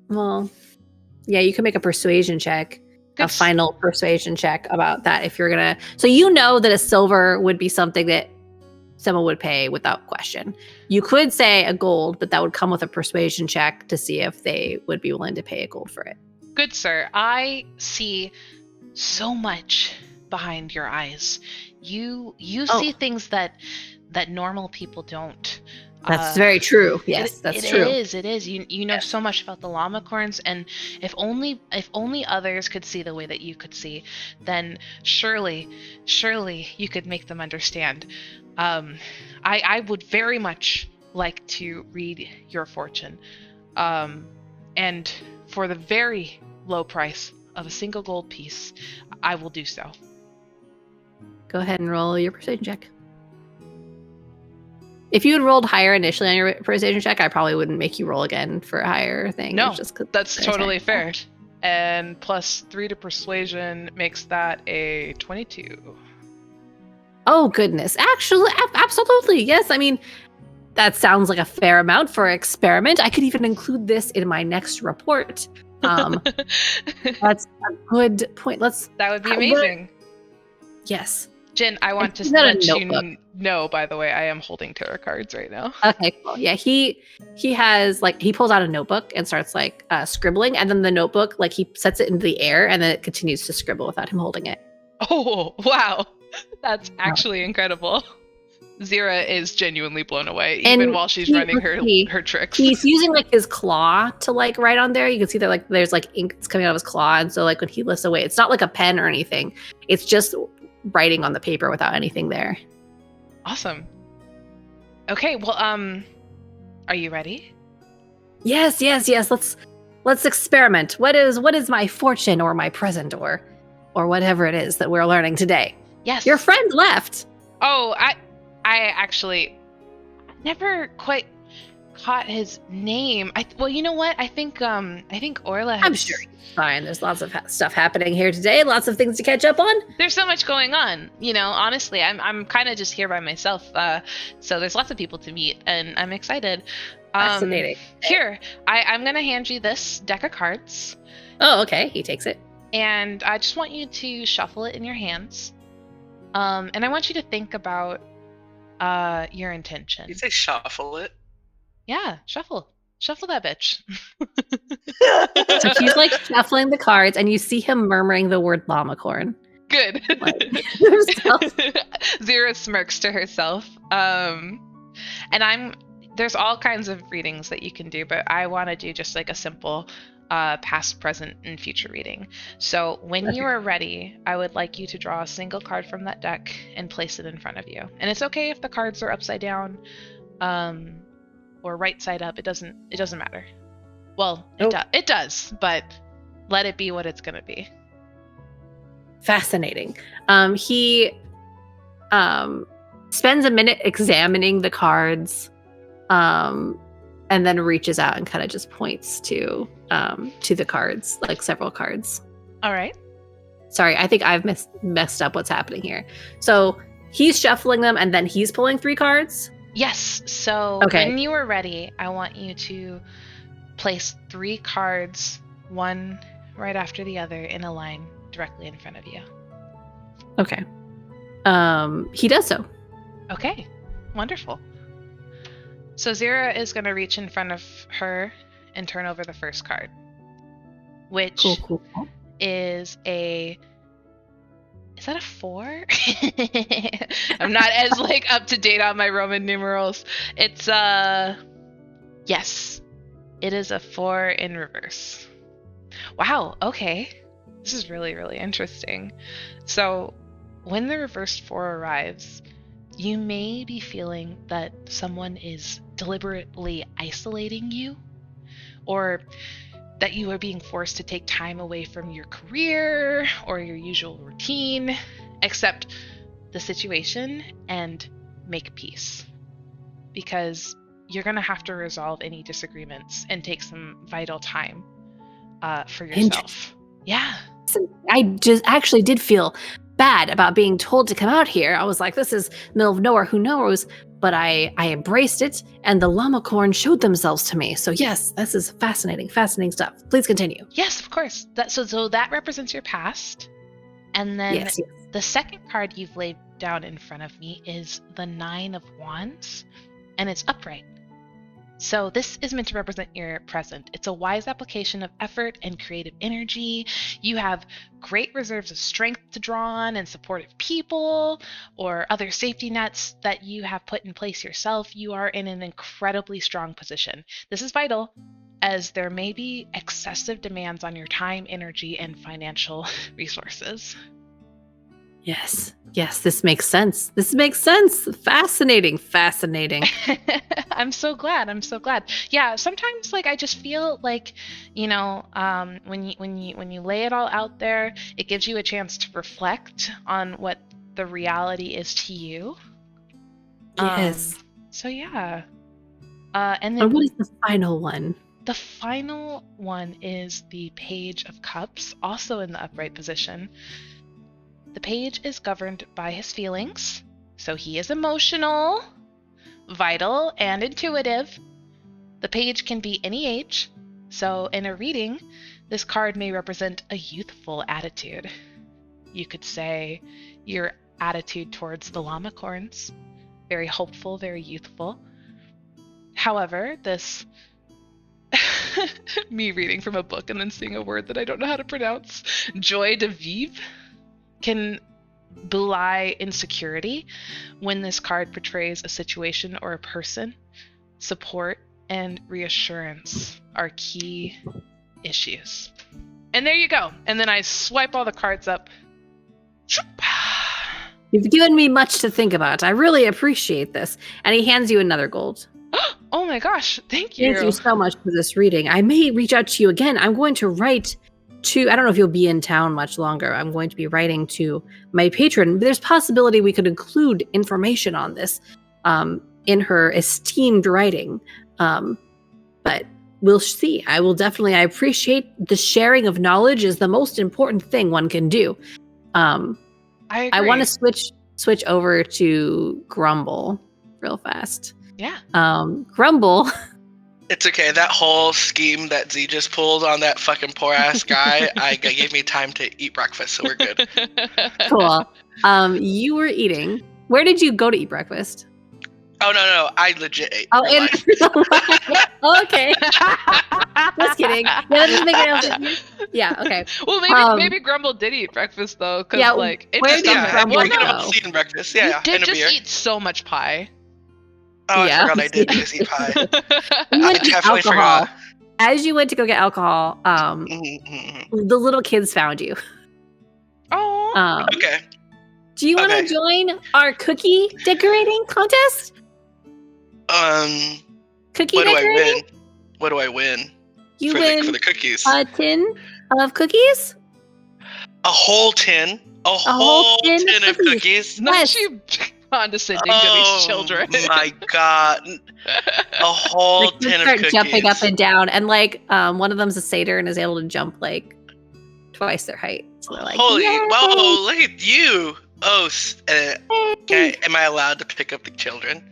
could make a persuasion check. A final persuasion check about that if you're gonna. So you know that a silver would be something that someone would pay without question. You could say a gold, but that would come with a persuasion check to see if they would be willing to pay a gold for it. Good sir, I see so much behind your eyes. You see things that normal people don't. That's very true. Yes, that's true. It is. You know so much about the llamacorns, and if only others could see the way that you could see, then surely you could make them understand. I would very much like to read your fortune, and for the very low price of a single gold piece, I will do so. Go ahead and roll your persuasion check. If you had rolled higher initially on your persuasion check, I probably wouldn't make you roll again for a higher thing. No, that's totally fair. And +3 to persuasion makes that a 22. Oh, goodness. Actually, absolutely. Yes. I mean, that sounds like a fair amount for an experiment. I could even include this in my next report. That's a good point. That would be amazing. Yes. Jen, I want to He's got a let you notebook. know, by the way, I am holding tarot cards right now. Okay, cool. Yeah, he has like he pulls out a notebook and starts like scribbling, and then the notebook like he sets it into the air, and then it continues to scribble without him holding it. Oh, wow. That's actually incredible. Zira is genuinely blown away, even while she's running her tricks. He's using like his claw to like write on there. You can see that like there's like ink that's coming out of his claw, and so like when he lifts away, it's not like a pen or anything. It's just writing on the paper without anything there. Awesome. Okay, well, are you ready? Yes. Let's experiment. What is my fortune or my present or whatever it is that we're learning today? Yes. Your friend left. Oh, I actually never quite caught his name. Well, you know what? I think Orla has... I'm sure he's fine. There's lots of stuff happening here today. Lots of things to catch up on. There's so much going on. Honestly, I'm kind of just here by myself. So there's lots of people to meet, and I'm excited. Fascinating. Here, I'm gonna hand you this deck of cards. Oh, okay. He takes it. And I just want you to shuffle it in your hands. And I want you to think about your intention. You say shuffle it? Yeah, shuffle that bitch. So he's like shuffling the cards, and you see him murmuring the word llamacorn. Good. Zira smirks to herself. And there's all kinds of readings that you can do, but I want to do just like a simple past, present, and future reading. So when you are ready, I would like you to draw a single card from that deck and place it in front of you. And it's okay if the cards are upside down or right side up. It doesn't matter. Well, it does, but let it be what it's going to be. Fascinating. He spends a minute examining the cards, and then reaches out and kind of just points to the cards, like several cards. All right. Sorry, I think I've messed up what's happening here. So he's shuffling them, and then he's pulling 3 cards? Yes. So when you are ready, I want you to place 3 cards, one right after the other, in a line directly in front of you. Okay. He does so. Okay. Wonderful. So Zira is going to reach in front of her and turn over the first card, which is a... Is that a 4? I'm not as like up to date on my Roman numerals. It's yes, it is a 4 in reverse. Wow. Okay, this is really, really interesting. So when the reversed 4 arrives, you may be feeling that someone is deliberately isolating you, or that you are being forced to take time away from your career or your usual routine, accept the situation and make peace. Because you're going to have to resolve any disagreements and take some vital time for yourself. Yeah. I just actually did feel bad about being told to come out here. I was like, this is middle of nowhere, who knows? But I embraced it, and the llamacorn showed themselves to me. So yes, this is fascinating stuff. Please continue. Yes, of course. So that represents your past. And then the second card you've laid down in front of me is the 9 of Wands, and it's upright. So this is meant to represent your present. It's a wise application of effort and creative energy. You have great reserves of strength to draw on and supportive people or other safety nets that you have put in place yourself. You are in an incredibly strong position. This is vital, as there may be excessive demands on your time, energy, and financial resources. Yes, this makes sense. Fascinating. I'm so glad. Yeah, sometimes like I just feel like, when you lay it all out there, it gives you a chance to reflect on what the reality is to you. Yes. So yeah. And then what is the final one? The final one is the Page of Cups, also in the upright position. The page is governed by his feelings, so he is emotional, vital, and intuitive. The page can be any age, so in a reading, this card may represent a youthful attitude. You could say you're attitude towards the llamacorns. Very hopeful, very youthful. However, this me reading from a book and then seeing a word that I don't know how to pronounce, joie de vivre, can belie insecurity when this card portrays a situation or a person. Support and reassurance are key issues. And there you go. And then I swipe all the cards up. You've given me much to think about. I really appreciate this. And he hands you another gold. Oh my gosh, thank you. Thank you so much for this reading. I may reach out to you again. I'm going to write to, I don't know if you'll be in town much longer. I'm going to be writing to my patron. There's possibility we could include information on this in her esteemed writing. But we'll see. I appreciate the sharing of knowledge is the most important thing one can do. I want to switch over to Grumble real fast. Yeah. Grumble. It's okay. That whole scheme that Z just pulled on that fucking poor ass guy, I gave me time to eat breakfast, so we're good. Cool. You were eating. Where did you go to eat breakfast? Oh no, I legit ate. Oh, in real life. Okay. Just kidding. Yeah, that doesn't make any sense. Yeah. Okay. Well, maybe Grumble did eat breakfast though, because where did Grumble I'm go? eating breakfast. Yeah, you did and a just beer. eat so much pie. Oh, Yeah. I forgot I did just eat pie. You went to get definitely alcohol. forgot. As you went to go get alcohol, the little kids found you. Oh. Okay. Do you want to join our cookie decorating contest? Cookie What do decorating? I win? What do I win? You for win the condensed a tin of cookies. A whole tin? A whole tin of cookies? Not you condescending to these children. Oh my god. A whole tin of cookies. Jumping up and down. And one of them's a satyr and is able to jump twice their height. So they're like, holy, yay! whoa, look at you. Oh, am I allowed to pick up the children?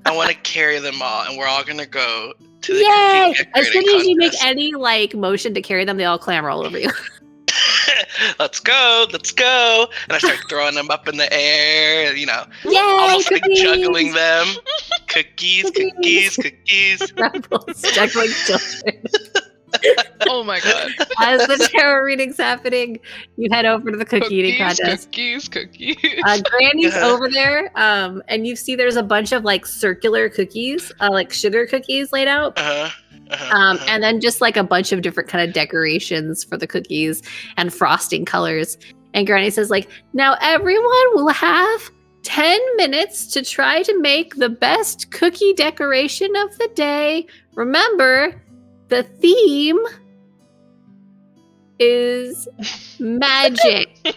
I want to carry them all, and we're all going to go to the Yay! cookie As soon decorating as you make contest. any motion to carry them, they all clamber all over you. Let's go. And I start throwing them up in the air, Yay! almost like cookies! juggling them. Cookies. Rebels juggling children. Oh my god. As the tarot reading's happening, you head over to the cookie eating contest. Cookies. Granny's over there, and you see there's a bunch of circular cookies, sugar cookies laid out. And then just a bunch of different kind of decorations for the cookies and frosting colors. And Granny says now everyone will have 10 minutes to try to make the best cookie decoration of the day. Remember, the theme is magic. So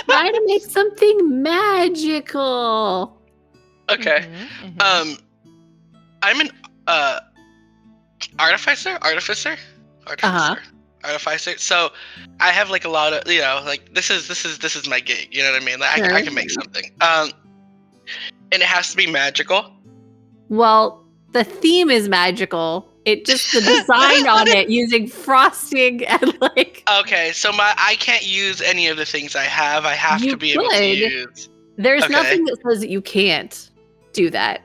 try to make something magical. Okay. I'm an artificer. So I have a lot of this is my gig. You know what I mean? I can make something. And it has to be magical. Well, the theme is magical. It just the design on it using frosting and Okay, so I can't use any of the things I have. I have to be able to use. There's nothing that says that you can't do that.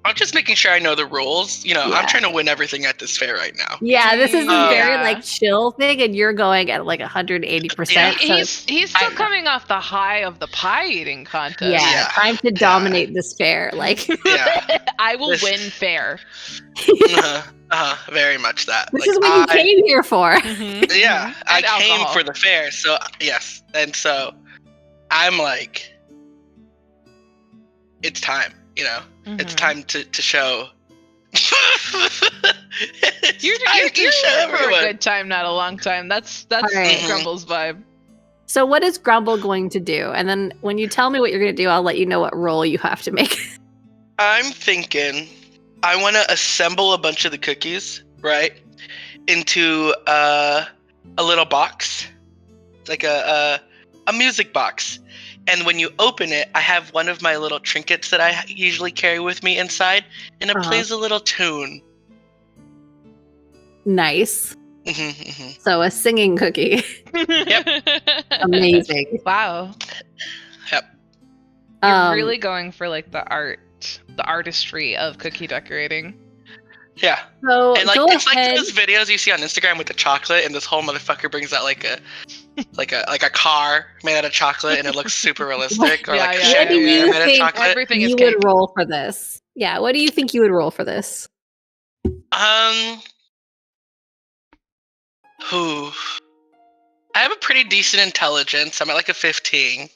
I'm just making sure I know the rules. I'm trying to win everything at this fair right now. Yeah, this is a very chill thing, and you're going at 180%. He's still coming off the high of the pie eating contest. Yeah, time to dominate this fair. I will win fair. Very much that. This is what you came here for. Yeah, I came alcohol. for the fair. So yes, and so I'm it's time. It's time to show. You're here for a good time, not a long time. That's right. Grumble's vibe. So what is Grumble going to do? And then when you tell me what you're going to do, I'll let you know what roll you have to make. I'm thinking I want to assemble a bunch of the cookies, right, into a little box, like a music box. And when you open it, I have one of my little trinkets that I usually carry with me inside, and it plays a little tune. Nice. So a singing cookie. Amazing. Wow. Yep. You're really going for like the artistry of cookie decorating. Yeah. So And like go it's ahead. like those videos you see on Instagram with the chocolate, and this whole motherfucker brings out like a car made out of chocolate, and it looks super realistic, or like a What do chandelier you made of think chocolate. Everything you is would cake. roll for this? Yeah, what do you think you would roll for this? Who? I have a pretty decent intelligence. I'm at like a 15.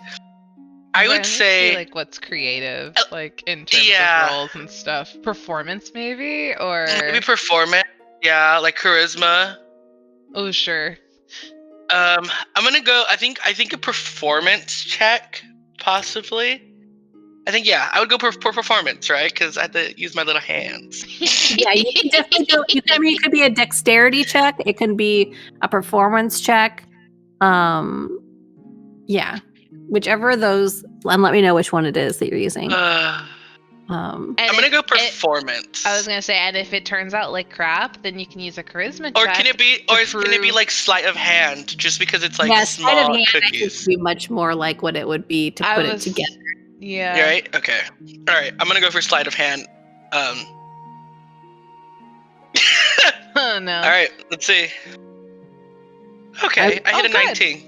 I would Let me say see, like what's creative, like in terms yeah. of roles and stuff. Performance, maybe, or maybe performance. Yeah, like charisma. oh sure. I'm gonna go. I think a performance check, possibly. I think I would go for performance, right? Because I had to use my little hands. Yeah, you can definitely go. It could be a dexterity check. It can be a performance check. Yeah, whichever of those. And let me know which one it is that you're using. I'm gonna go performance. I was gonna say, and if it turns out like crap, then you can use a charisma Or check. can it be like sleight of hand? Just because it's like sleight of small hand, I think, cookies. would be much more like what it would be to put it together. Yeah. Right? Okay. All right. I'm gonna go for sleight of hand. Oh no. All right. Let's see. Okay, I hit a 19.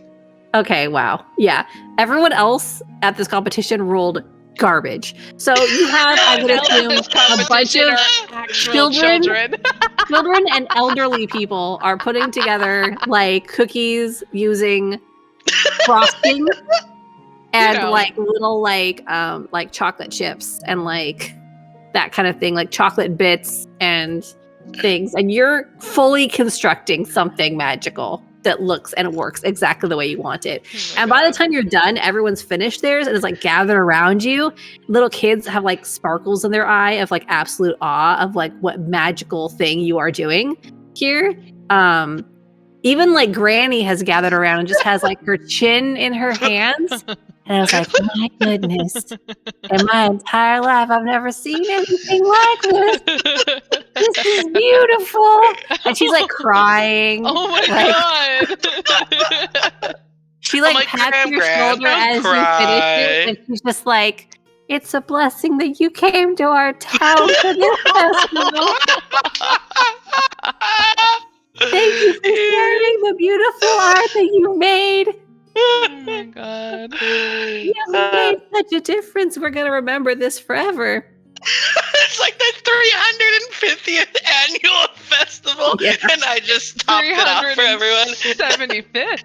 Okay, wow. Yeah. Everyone else at this competition rolled garbage. So you have, I'm going to assume, a bunch of children and elderly people are putting together like cookies using frosting and like little like chocolate chips and like that kind of thing, like chocolate bits and things. And you're fully constructing something magical that looks and works exactly the way you want it. And by the time you're done, everyone's finished theirs and is like gathered around you. Little kids have like sparkles in their eye of like absolute awe of like what magical thing you are doing here. Even like Granny has gathered around and just has like her chin in her hands. And I was like, my goodness, in my entire life, I've never seen anything like this. This is beautiful. And she's like crying. Oh my god. She like pats your shoulder as you finish it. And she's just like, it's a blessing that you came to our town for this festival. Thank you for sharing the beautiful art that you made. Oh my god. You have made such a difference. We're going to remember this forever. It's like the 350th annual festival, and I just topped it off for everyone. 75th.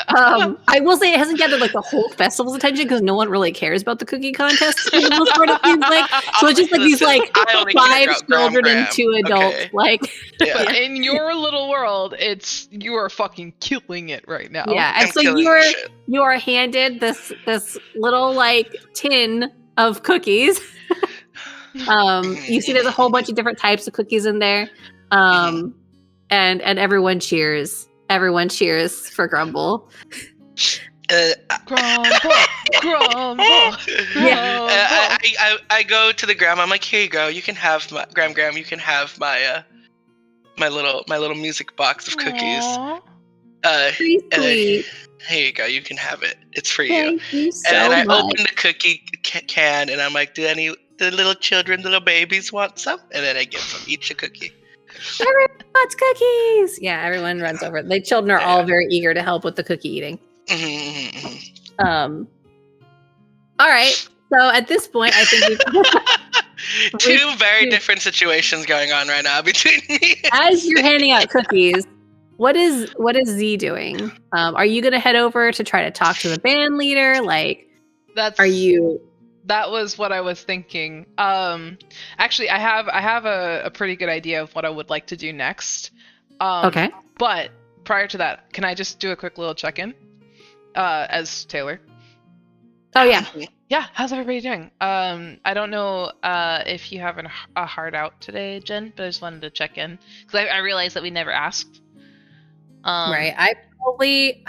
I will say it hasn't gathered like the whole festival's attention because no one really cares about the cookie contest. So it's just like these like 5 children and 2 adults. Okay. Like, but in your little world, you are fucking killing it right now. Yeah, and so you are handed this little like tin of cookies. You see there's a whole bunch of different types of cookies in there. And everyone cheers. Everyone cheers for Grumble. Grumble. Yeah. I go to the grandma. I'm like, here you go. You can have my Gram. You can have my my little music box of cookies. Pretty sweet. Here you go. You can have it. It's for you. Thank you so and I much. open the cookie can, and I'm like, do the little children, little babies want some? And then I give them each a cookie. Everyone wants cookies. Yeah, everyone runs over. The children are all very eager to help with the cookie eating. All right. So at this point, I think we've two very different situations going on right now between me. As you're handing out cookies, what is Z doing? Are you going to head over to try to talk to the band leader? Like, That was what I was thinking. Actually, I have a pretty good idea of what I would like to do next. Okay. But prior to that, can I just do a quick little check-in as Taylor? Oh yeah. Yeah. How's everybody doing? I don't know if you have a heart out today, Jen, but I just wanted to check in because I realized that we never asked. Right. We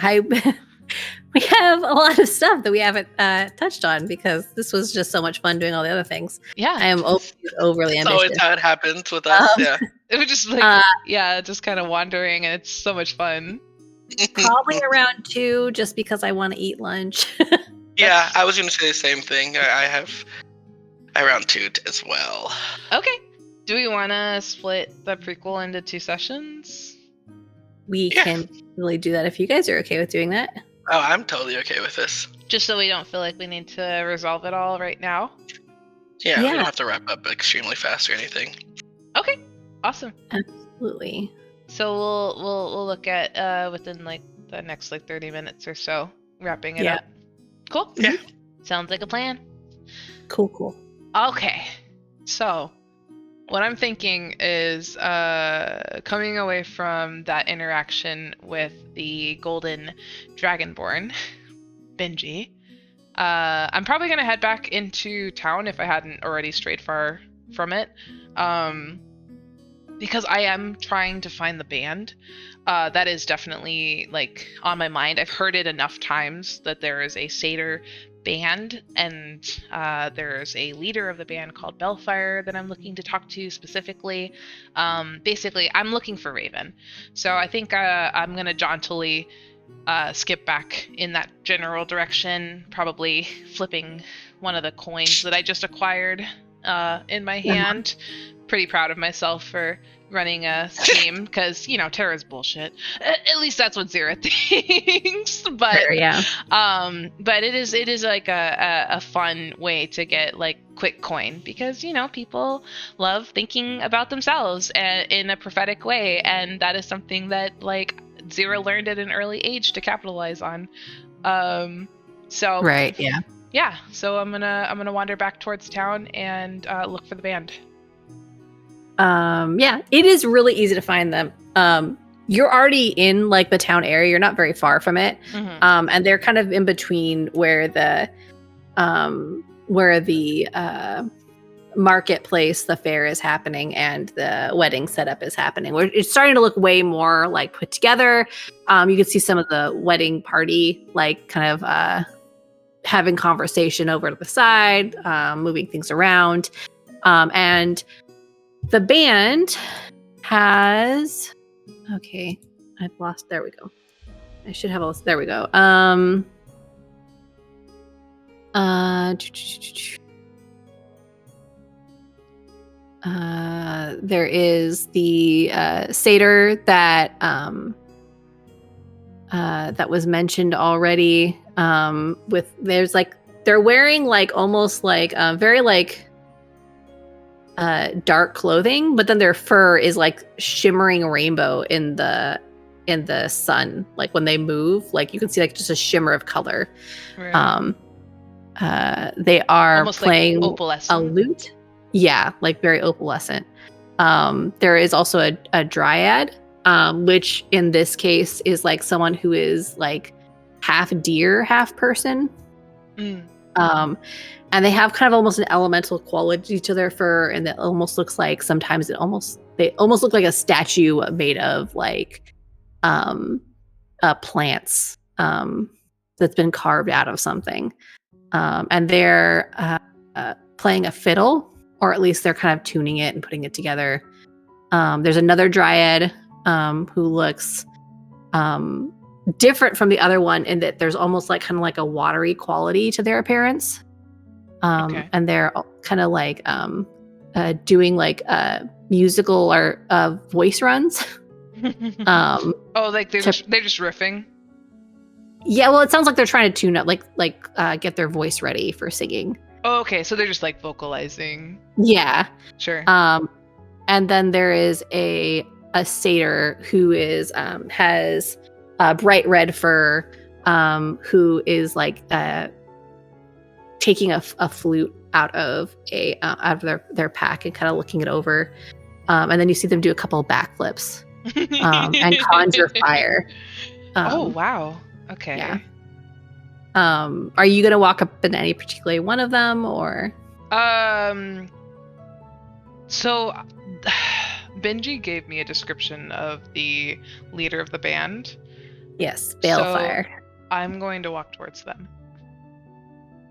have a lot of stuff that we haven't touched on because this was just so much fun doing all the other things. Yeah. I am overly ambitious. That's always how it happens with us. Yeah. It was just like, just kind of wandering, and it's so much fun. Probably around 2, just because I want to eat lunch. Yeah, I was going to say the same thing. I have around 2 as well. Okay. Do we want to split the prequel into 2 sessions? We can really do that if you guys are okay with doing that. Oh, I'm totally okay with this. Just so we don't feel like we need to resolve it all right now. Yeah, we don't have to wrap up extremely fast or anything. Okay, awesome. Absolutely. So we'll look at within like the next like 30 minutes or so, wrapping it up. Cool. Yeah. Sounds like a plan. Cool. Okay. So what I'm thinking is coming away from that interaction with the golden dragonborn, Benji. I'm probably gonna head back into town if I hadn't already strayed far from it. Because I am trying to find the band. That is definitely like on my mind. I've heard it enough times that there is a satyr band, and there's a leader of the band called Bellfire that I'm looking to talk to specifically. Basically, I'm looking for Raven. So I think I'm gonna jauntily skip back in that general direction, probably flipping one of the coins that I just acquired in my hand. Pretty proud of myself for running a scheme, because Terra's bullshit. At least that's what Zira thinks. But but it is like a fun way to get like quick coin, because people love thinking about themselves in a prophetic way, and that is something that like Zira learned at an early age to capitalize on. So I'm gonna wander back towards town and look for the band. It is really easy to find them. You're already in like the town area. You're not very far from it. Mm-hmm. And they're kind of in between where the marketplace, the fair is happening, and the wedding setup is happening. It's starting to look way more like put together. You can see some of the wedding party like kind of having conversation over to the side, moving things around, and the band has... Okay, I've lost... There we go. I should have all... There we go. There is the satyr that was mentioned already. There's like... They're wearing like almost like very like dark clothing, but then their fur is like shimmering rainbow in the sun. Like when they move, like you can see like just a shimmer of color. Right. They are almost playing like opalescent. A lute. Yeah, like very opalescent. There is also a dryad, which in this case is like someone who is like half deer, half person. And they have kind of almost an elemental quality to their fur, and it almost looks like sometimes they almost look like a statue made of like plants that's been carved out of something. And they're playing a fiddle, or at least they're kind of tuning it and putting it together. There's another dryad who looks different from the other one in that there's almost like kind of like a watery quality to their appearance. And they're kind of like doing like musical or voice runs. Like they're just riffing. Yeah, well, it sounds like they're trying to tune up, like get their voice ready for singing. Oh, okay, so they're just like vocalizing. Yeah, sure. And then there is a satyr who is has bright red fur, who is like taking a flute out of their pack and kind of looking it over, and then you see them do a couple of backflips and conjure fire. Oh wow! Okay. Yeah. Are you gonna walk up in any particular one of them, or? So, Benji gave me a description of the leader of the band. Yes, Balefire. So I'm going to walk towards them.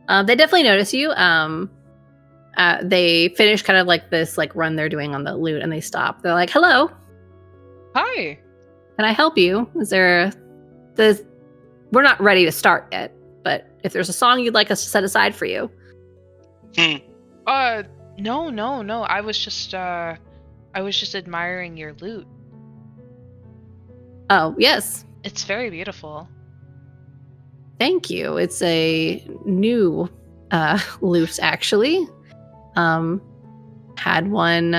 They definitely notice you. they finish kind of like this like run they're doing on the lute, and they stop. They're like, "Hello, Hi. can I help you? Is there we're not ready to start yet, but if there's a song you'd like us to set aside for you." No. I was just admiring your lute. Oh, yes. It's very beautiful. Thank you. It's a new lute, actually. Had one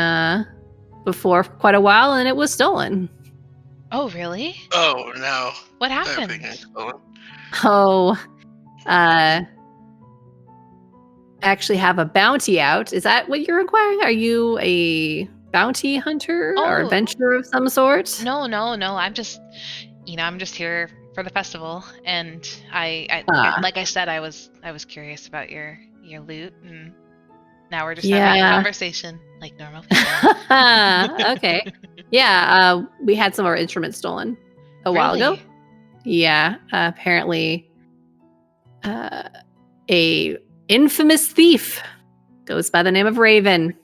before for quite a while, and it was stolen. Oh, really? Oh no. What Everything happened? is stolen. Oh, actually have a bounty out. Is that what you're inquiring? Are you a bounty hunter or Oh. adventurer of some sort? No. I'm just here for the festival, and I like I said, I was curious about your lute, and now we're just having a conversation like normal people. Okay. Yeah, we had some of our instruments stolen a while ago. Really? Yeah, apparently a infamous thief goes by the name of Raven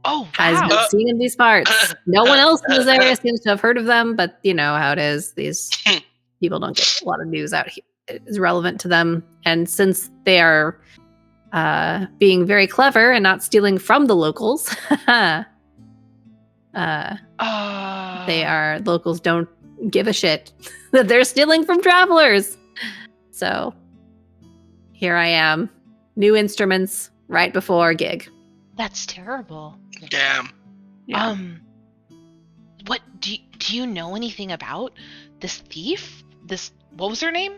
Oh, has wow. been seen in these parts. No one else in this area seems to have heard of them, but you know how it is. These people don't get a lot of news out here. It's relevant to them. And since they are being very clever and not stealing from the locals, locals don't give a shit that they're stealing from travelers. So here I am, new instruments right before a gig. That's terrible. Damn. Yeah. What do you know anything about this thief? What was her name?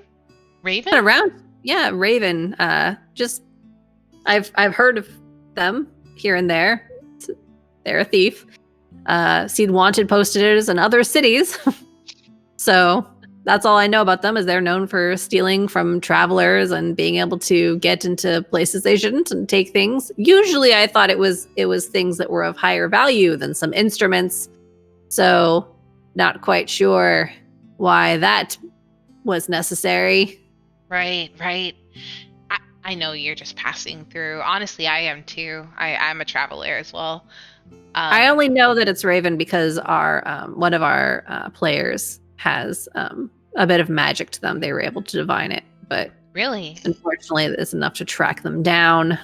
Raven? Been around? Yeah, Raven. Just I've heard of them here and there. They're a thief. Seen wanted posters in other cities. So that's all I know about them, is they're known for stealing from travelers and being able to get into places they shouldn't and take things. Usually I thought it was things that were of higher value than some instruments. So not quite sure why that was necessary. Right. I know you're just passing through. Honestly, I am too. I'm a traveler as well. I only know that it's Raven because our one of our players has a bit of magic to them. They were able to divine it, but really, unfortunately, it's enough to track them down.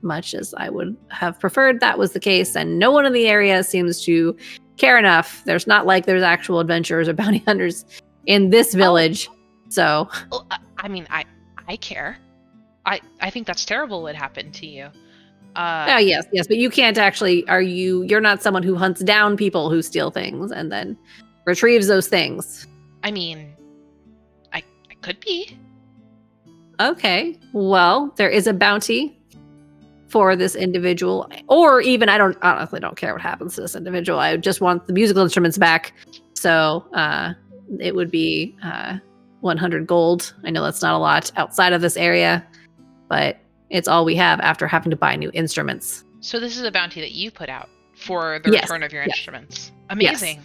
Much as I would have preferred that was the case, and no one in the area seems to care enough. There's not like there's actual adventurers or bounty hunters in this village. So, well, I mean, I care. I think that's terrible what happened to you. Oh yes, but you can't actually. You're not someone who hunts down people who steal things and then retrieves those things. I mean, I could be. Okay, well, there is a bounty for this individual, or even I honestly don't care what happens to this individual. I just want the musical instruments back. So it would be 100 gold. I know that's not a lot outside of this area, but it's all we have after having to buy new instruments. So this is a bounty that you put out for the return of your instruments. Amazing.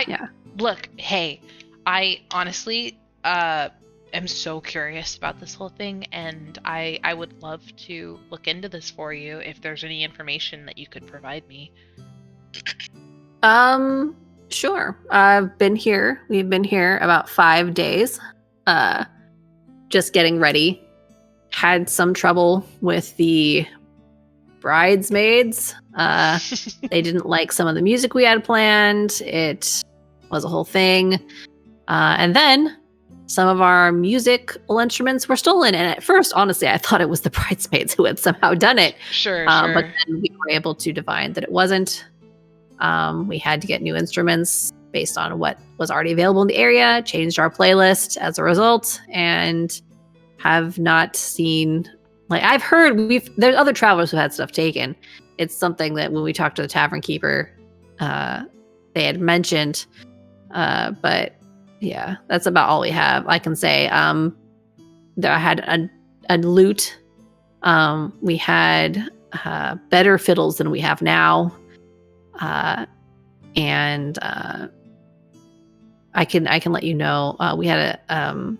Yes. Look, hey, I honestly am so curious about this whole thing, and I would love to look into this for you if there's any information that you could provide me. Sure. We've been here about 5 days. Just getting ready. Had some trouble with the bridesmaids. They didn't like some of the music we had planned. It was a whole thing. And then some of our musical instruments were stolen. And at first, honestly, I thought it was the bridesmaids who had somehow done it. Sure. But then we were able to divine that it wasn't. We had to get new instruments based on what was already available in the area, changed our playlist as a result, and have not seen, like, I've heard there's other travelers who had stuff taken. It's something that when we talked to the tavern keeper, they had mentioned, but yeah, that's about all we have. I can say, I had a lute. We had better fiddles than we have now. And I can let you know, we had a,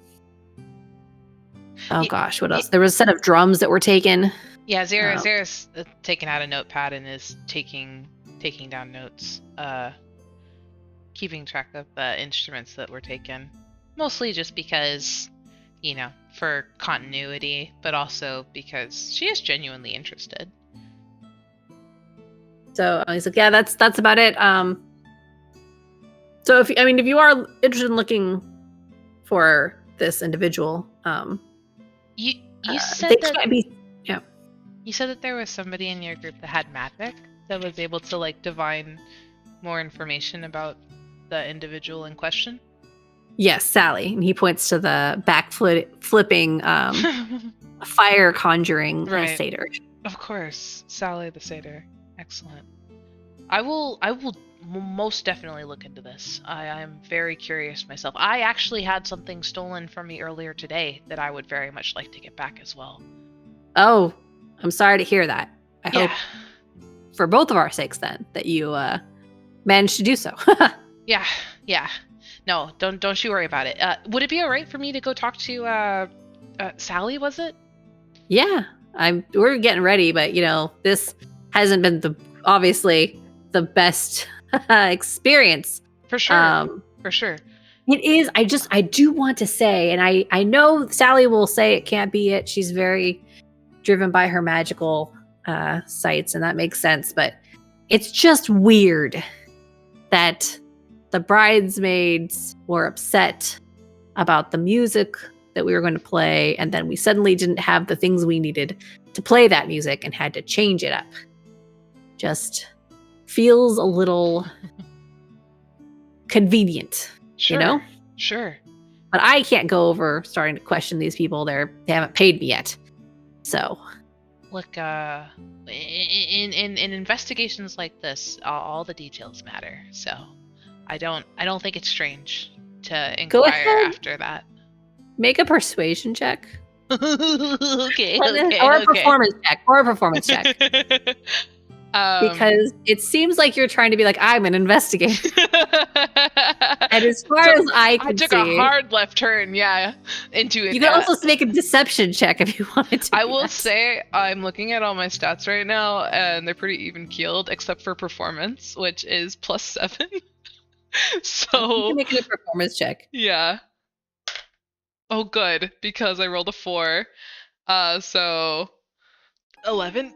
oh gosh, what else? There was a set of drums that were taken. Yeah, Zira's taking out a notepad and is taking down notes, keeping track of the instruments that were taken. Mostly just because, for continuity, but also because she is genuinely interested. So he's like, yeah, that's about it. So if you are interested in looking for this individual, you said that can't be. Yeah. You said that there was somebody in your group that had magic that was able to like divine more information about the individual in question. Yes, Sally, and he points to the flipping fire conjuring Right. satyr. Of course, Sally the satyr. Excellent. I will most definitely look into this. I'm very curious myself. I actually had something stolen from me earlier today that I would very much like to get back as well. Oh, I'm sorry to hear that. I hope for both of our sakes then that you managed to do so. Yeah. No, don't you worry about it. Would it be all right for me to go talk to Sally, was it? Yeah. We're getting ready, but this hasn't been obviously the best experience. For sure. For sure. It is. I do want to say, and I know Sally will say it can't be it. She's very driven by her magical sights, and that makes sense. But it's just weird that the bridesmaids were upset about the music that we were going to play, and then we suddenly didn't have the things we needed to play that music and had to change it up. Just feels a little convenient, Sure. Sure. But I can't go over starting to question these people. They haven't paid me yet. So, look, in investigations like this, all the details matter. So, I don't think it's strange to inquire after that. Make a persuasion check. Okay. Or a performance check. Because it seems like you're trying to be like, I'm an investigator. And as far as I can see, I took a hard left turn, into it. You can also make a deception check if you wanted to. I will say I'm looking at all my stats right now, and they're pretty even keeled, except for performance, which is +7. So you can make it a performance check. Yeah. Oh, good, because I rolled a 4. So 11.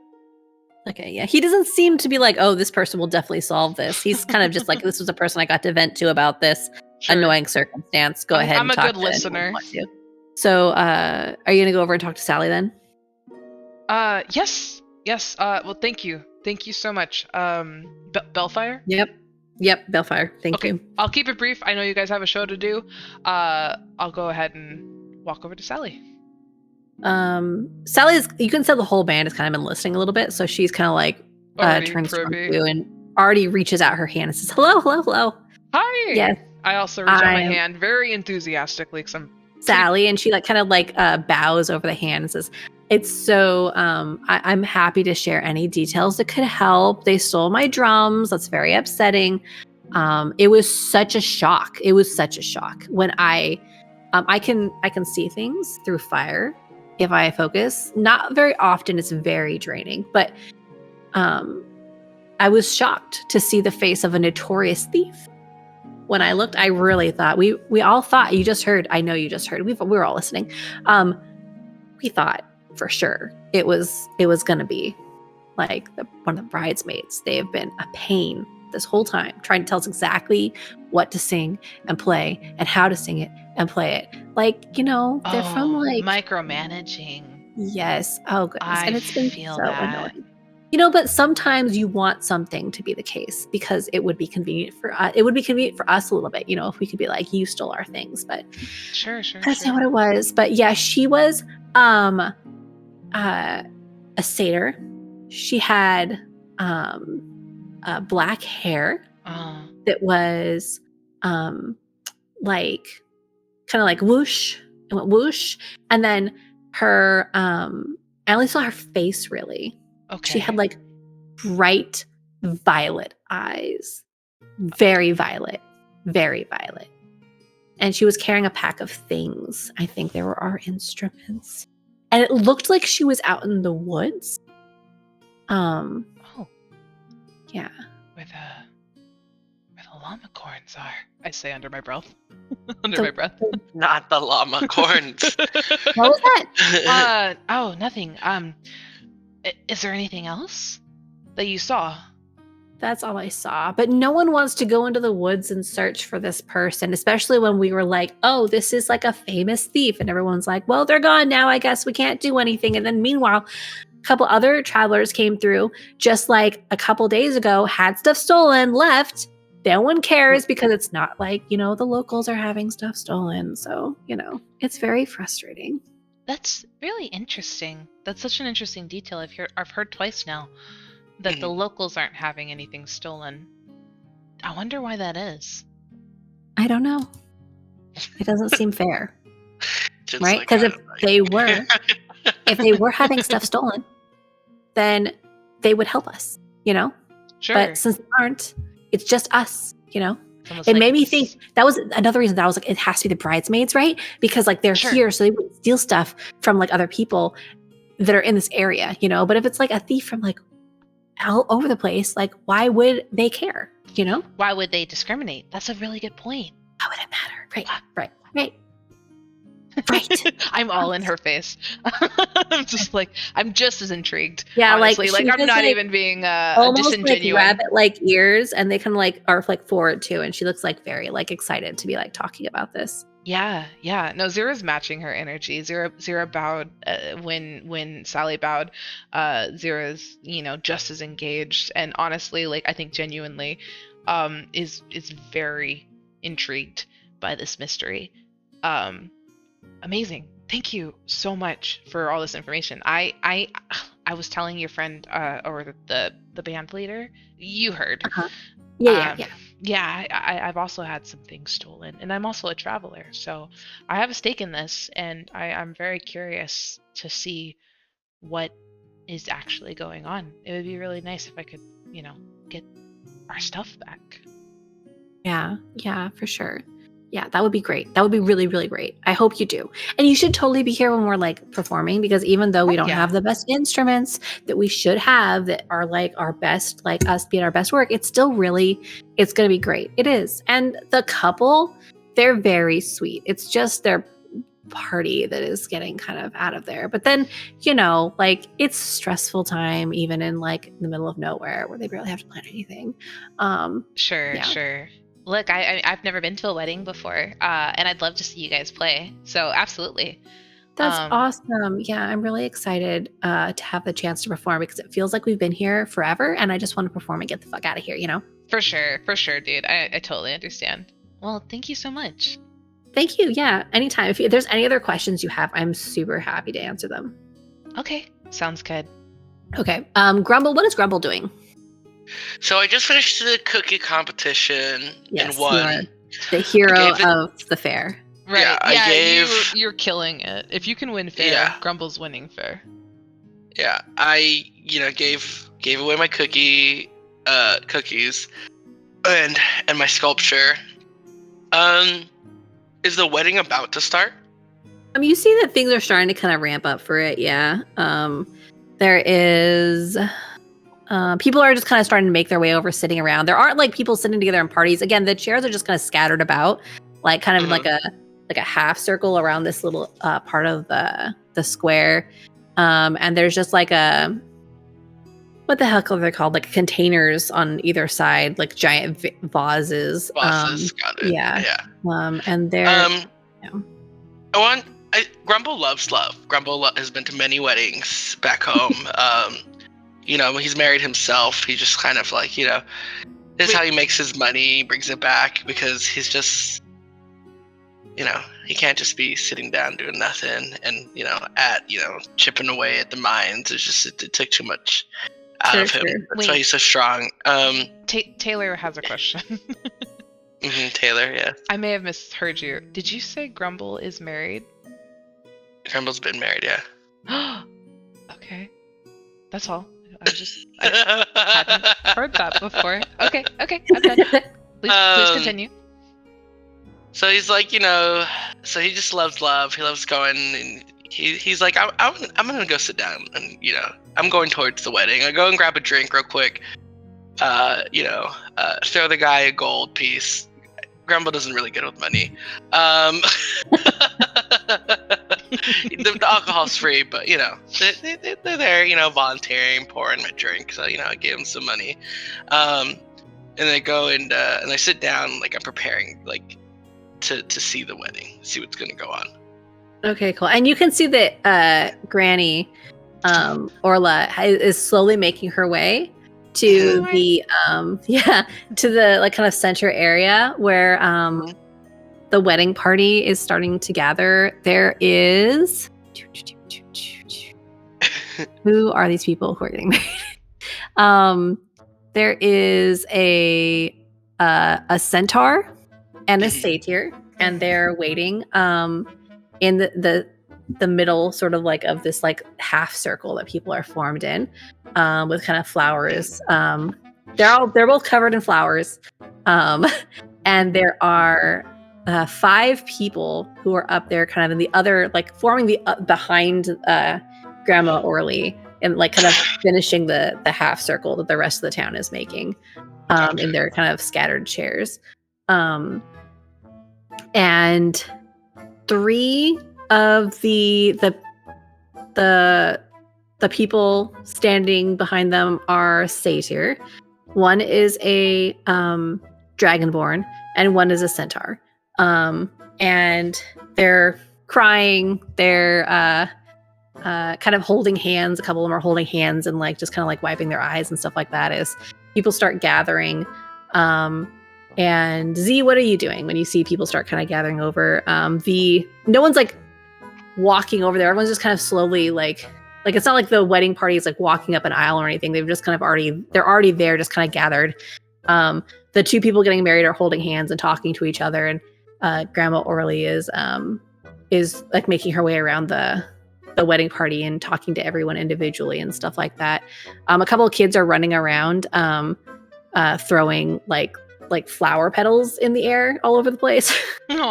Okay, yeah. He doesn't seem to be like, oh, this person will definitely solve this. He's kind of just like, this was a person I got to vent to about this annoying circumstance. Go ahead and talk to I'm a good listener. So, are you going to go over and talk to Sally then? Yes. Well, thank you. Thank you so much. Bellfire? Yep, Bellfire. Thank you. I'll keep it brief. I know you guys have a show to do. I'll go ahead and walk over to Sally. Sally's, you can tell the whole band has kind of been listening a little bit, so she's kind of like turns to you and already reaches out her hand and says, hello. Hi. Yes. I also reach out my hand very enthusiastically because I'm Sally, and she bows over the hand and says, it's so I'm happy to share any details that could help. They stole my drums. That's very upsetting. It was such a shock. When I can see things through fire if I focus. Not very often. It's very draining, but I was shocked to see the face of a notorious thief. When I looked, I really thought we all thought, you just heard. I know you just heard. We were all listening. We thought for sure it was going to be like one of the bridesmaids. They have been a pain this whole time, trying to tell us exactly what to sing and play and how to sing it and play it. They're from micromanaging. Yes. Oh goodness. And it's been so that. annoying. But sometimes you want something to be the case because it would be convenient for us. It would be convenient for us a little bit, if we could be like, you stole our things, but sure. That's not what it was. But yeah, she was a satyr. She had black hair that was kind of like whoosh. It went whoosh, and then her I only saw her face really. Okay. She had bright violet eyes, very violet, and she was carrying a pack of things. I think they were our instruments, and it looked like she was out in the woods. Oh, Yeah. where the llama corns are, I say under my breath. My breath. Not the llama corns. What was that? Oh, nothing. Is there anything else that you saw? That's all I saw. But no one wants to go into the woods and search for this person, especially when we were like, oh, this is like a famous thief. And everyone's like, well, they're gone now. I guess we can't do anything. And then meanwhile, a couple other travelers came through just like a couple days ago, had stuff stolen, left. No one cares because it's not like, the locals are having stuff stolen. So, it's very frustrating. That's really interesting. That's such an interesting detail. I've heard twice now that the locals aren't having anything stolen. I wonder why that is. I don't know. It doesn't seem fair. Right? Like, Because if they were having stuff stolen, then they would help us, Sure. But since they aren't, it's just us, Almost It made me think that was another reason that I was like, it has to be the bridesmaids, right? Because like they're here, so they would steal stuff from like other people that are in this area, But if it's like a thief from like all over the place, like why would they care, Why would they discriminate? That's a really good point. How would it matter? Right. I'm all in her face. I'm just as intrigued. Yeah, honestly. like I'm not even being almost disingenuous. like rabbit-like ears, and they kind of like are like forward too, and she looks like very like excited to be like talking about this. Yeah. No, Zira's matching her energy. Zira bowed when Sally bowed. Zira's just as engaged, and honestly, like I think genuinely, is very intrigued by this mystery. Amazing. Thank you so much for all this information. I was telling your friend or the band leader. You heard. Uh-huh. Yeah. Yeah, I've also had some things stolen, and I'm also a traveler, so I have a stake in this, and I'm very curious to see what is actually going on. It would be really nice if I could, get our stuff back. Yeah, for sure. Yeah, that would be great. That would be really, really great. I hope you do. And you should totally be here when we're like performing, because even though we don't have the best instruments that we should have that are like our best, like us being our best work, it's going to be great. It is. And the couple, they're very sweet. It's just their party that is getting kind of out of there. But then, like it's a stressful time, even in like the middle of nowhere where they barely have to plan anything. Sure. Look, I've never been to a wedding before, and I'd love to see you guys play. So absolutely. That's awesome. Yeah, I'm really excited to have the chance to perform, because it feels like we've been here forever, and I just want to perform and get the fuck out of here, For sure, dude. I totally understand. Well, thank you so much. Thank you. Yeah, anytime. If there's any other questions you have, I'm super happy to answer them. Okay, sounds good. Okay. Grumble, what is Grumble doing? So I just finished the cookie competition and won. You are the hero of the fair. Right. Yeah, you're killing it. If you can win fair, Grumble's winning fair. Yeah, I gave away my cookies and my sculpture. Is the wedding about to start? You see that things are starting to kind of ramp up for it. Yeah. There is. People are just kind of starting to make their way over, sitting around. There aren't like people sitting together in parties. Again, the chairs are just kind of scattered about, like kind of like a half circle around this little part of the square. And there's just like what the heck are they called? Like containers on either side, like giant vases. Got it. Yeah. And they're. Grumble loves love. Grumble has been to many weddings back home. He's married himself. He just kind of like, this is how he makes his money, brings it back, because he's just, he can't just be sitting down doing nothing and, chipping away at the mines. It's just, it took too much out of him. That's why he's so strong. Taylor has a question. Taylor, yeah. I may have misheard you. Did you say Grumble is married? Grumble's been married, yeah. Okay. That's all. I hadn't heard that before. Okay, I'm done. Please continue. So he's like, so he just loves love. He loves going, and he's like, I'm gonna go sit down, and I'm going towards the wedding. I go and grab a drink real quick. Throw the guy a gold piece. Grumble doesn't really good with money. The alcohol's free, but they're there, volunteering, pouring my drink. So I gave them some money, and I go and I sit down, like I'm preparing, like to see the wedding, see what's gonna go on. Okay, cool. And you can see that Granny Orla is slowly making her way to the like kind of center area where the wedding party is starting to gather. There is who are these people who are getting married? There is a centaur and a satyr, and they're waiting in the middle, sort of like of this like half circle that people are formed in, with kind of flowers. They're both covered in flowers, and there are 5 people who are up there, kind of in the other, like forming the behind Grandma Orly, and like kind of finishing the half circle that the rest of the town is making, in their kind of scattered chairs, and 3 of the people standing behind them are satyr. One is a dragonborn, and one is a centaur. And they're crying. They're kind of holding hands. A couple of them are holding hands and like just kind of like wiping their eyes and stuff like that as people start gathering. And Z, what are you doing when you see people start kind of gathering over? No one's like walking over there. Everyone's just kind of slowly like it's not like the wedding party is like walking up an aisle or anything. They've just kind of they're already there, just kind of gathered. The 2 people getting married are holding hands and talking to each other, and Grandma Orly is like making her way around the wedding party and talking to everyone individually and stuff like that. A couple of kids are running around, throwing like flower petals in the air all over the place.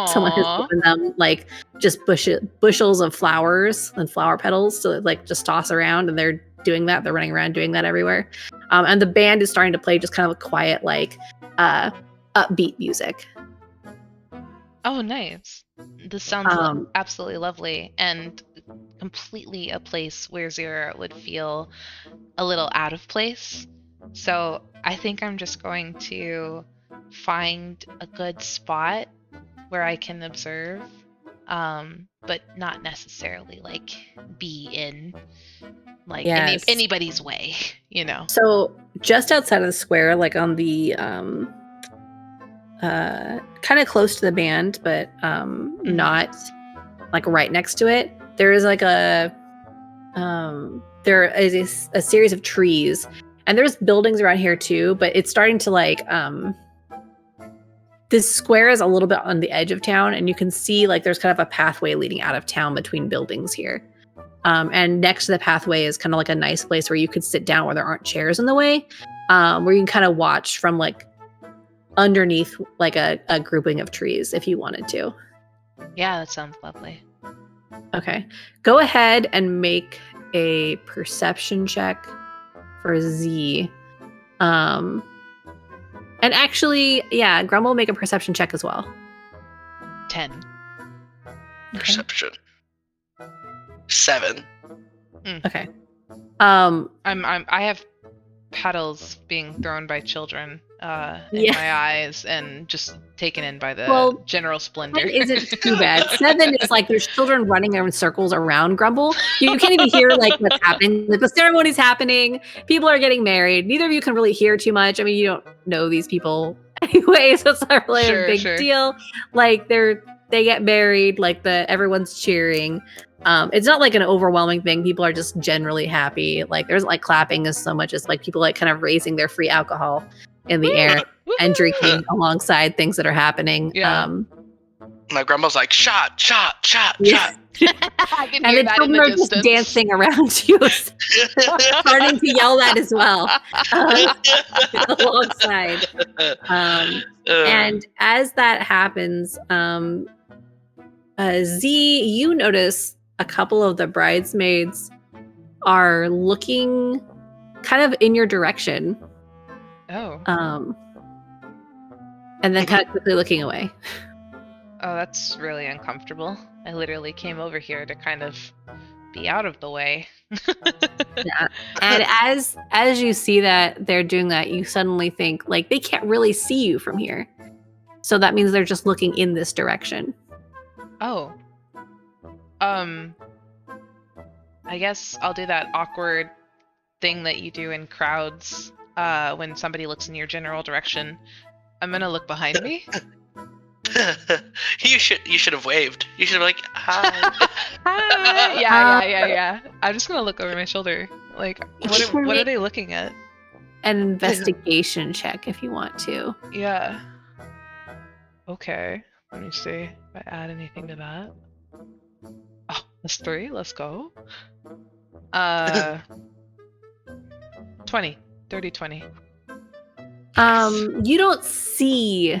Someone has given them like just bushels of flowers and flower petals to like just toss around, and they're doing that. They're running around doing that everywhere. And the band is starting to play just kind of a quiet, like upbeat music. Oh, nice. This sounds absolutely lovely, and completely a place where Zira would feel a little out of place. So I think I'm just going to find a good spot where I can observe, but not necessarily like be in like anybody's way, So just outside of the square, like on the kind of close to the band, but not like right next to it, there is like there is a series of trees, and there's buildings around here too, but it's starting to like this square is a little bit on the edge of town, and you can see like there's kind of a pathway leading out of town between buildings here. And next to the pathway is kind of like a nice place where you could sit down where there aren't chairs in the way, where you can kind of watch from like underneath like a grouping of trees if you wanted to. Yeah, that sounds lovely. Okay. Go ahead and make a perception check for Z. And actually, yeah, Grumble will make a perception check as well. 10. Perception. 7. Okay. I have petals being thrown by children in my eyes and just taken in by the general splendor. Isn't too bad. 7 is like there's children running in circles around Grumble. You can't even hear like what's happening. Like, the ceremony's happening. People are getting married. Neither of you can really hear too much. I mean, you don't know these people anyway, so it's not really a big deal. Like they get married. Like everyone's cheering. It's not like an overwhelming thing. People are just generally happy. Like there's like clapping as so much as like people like kind of raising their free alcohol in the air and drinking alongside things that are happening. Yeah. My grandma's like shot. I can hear and the children are just dancing around you, starting to yell that as well alongside. And as that happens, Z, you notice a couple of the bridesmaids are looking kind of in your direction. Oh. And then kind of quickly looking away. Oh, that's really uncomfortable. I literally came over here to kind of be out of the way. Yeah. And as you see that they're doing that, you suddenly think like they can't really see you from here. So that means they're just looking in this direction. Oh. I guess I'll do that awkward thing that you do in crowds when somebody looks in your general direction. I'm gonna look behind me. You should have waved. You should have like, hi. Hi. Yeah. I'm just gonna look over my shoulder. Like, what are they looking at? An investigation check if you want to. Yeah. Okay. Let me see if I add anything to that. Oh, that's 3. Let's go. 20. Dirty 20. You don't see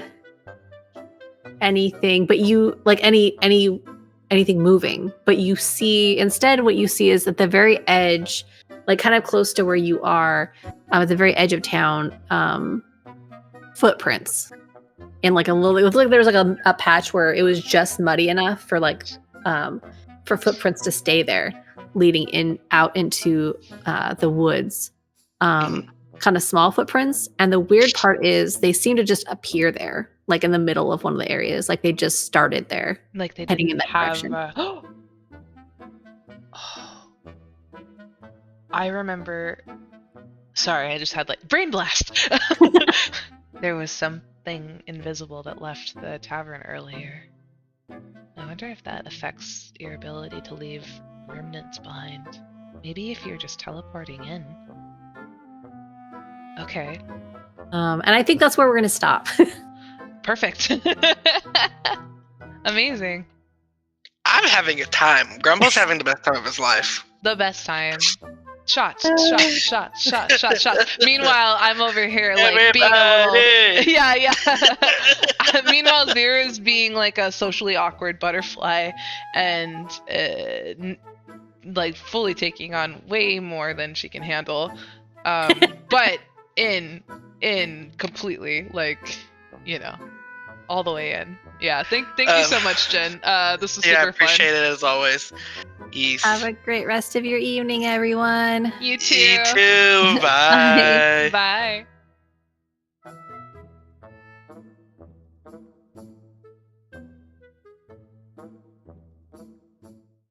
anything, but you like anything moving, but you see instead what you see is at the very edge, like kind of close to where you are, at the very edge of town, footprints in like a little. It looked like there was like a patch where it was just muddy enough for like for footprints to stay there, leading out into the woods. Kind of small footprints, and the weird part is they seem to just appear there, like in the middle of one of the areas, like they just started there, like they heading in didn't that have. direction. I remember. Sorry, I just had like brain blast. There was something invisible that left the tavern earlier. I wonder if that affects your ability to leave remnants behind. Maybe if you're just teleporting in. Okay. And I think that's where we're gonna stop. Perfect. Amazing. I'm having a time. Grumble's having the best time of his life. The best time. Shots. Meanwhile, I'm over here like being a little... Yeah. Meanwhile, Zira's being like a socially awkward butterfly and like fully taking on way more than she can handle. But in completely, like, you know, all the way in. Yeah, thank you so much, Jen. This was super fun. Yeah, I appreciate it as always. East. Have a great rest of your evening, everyone. You too. You too. Bye. Bye.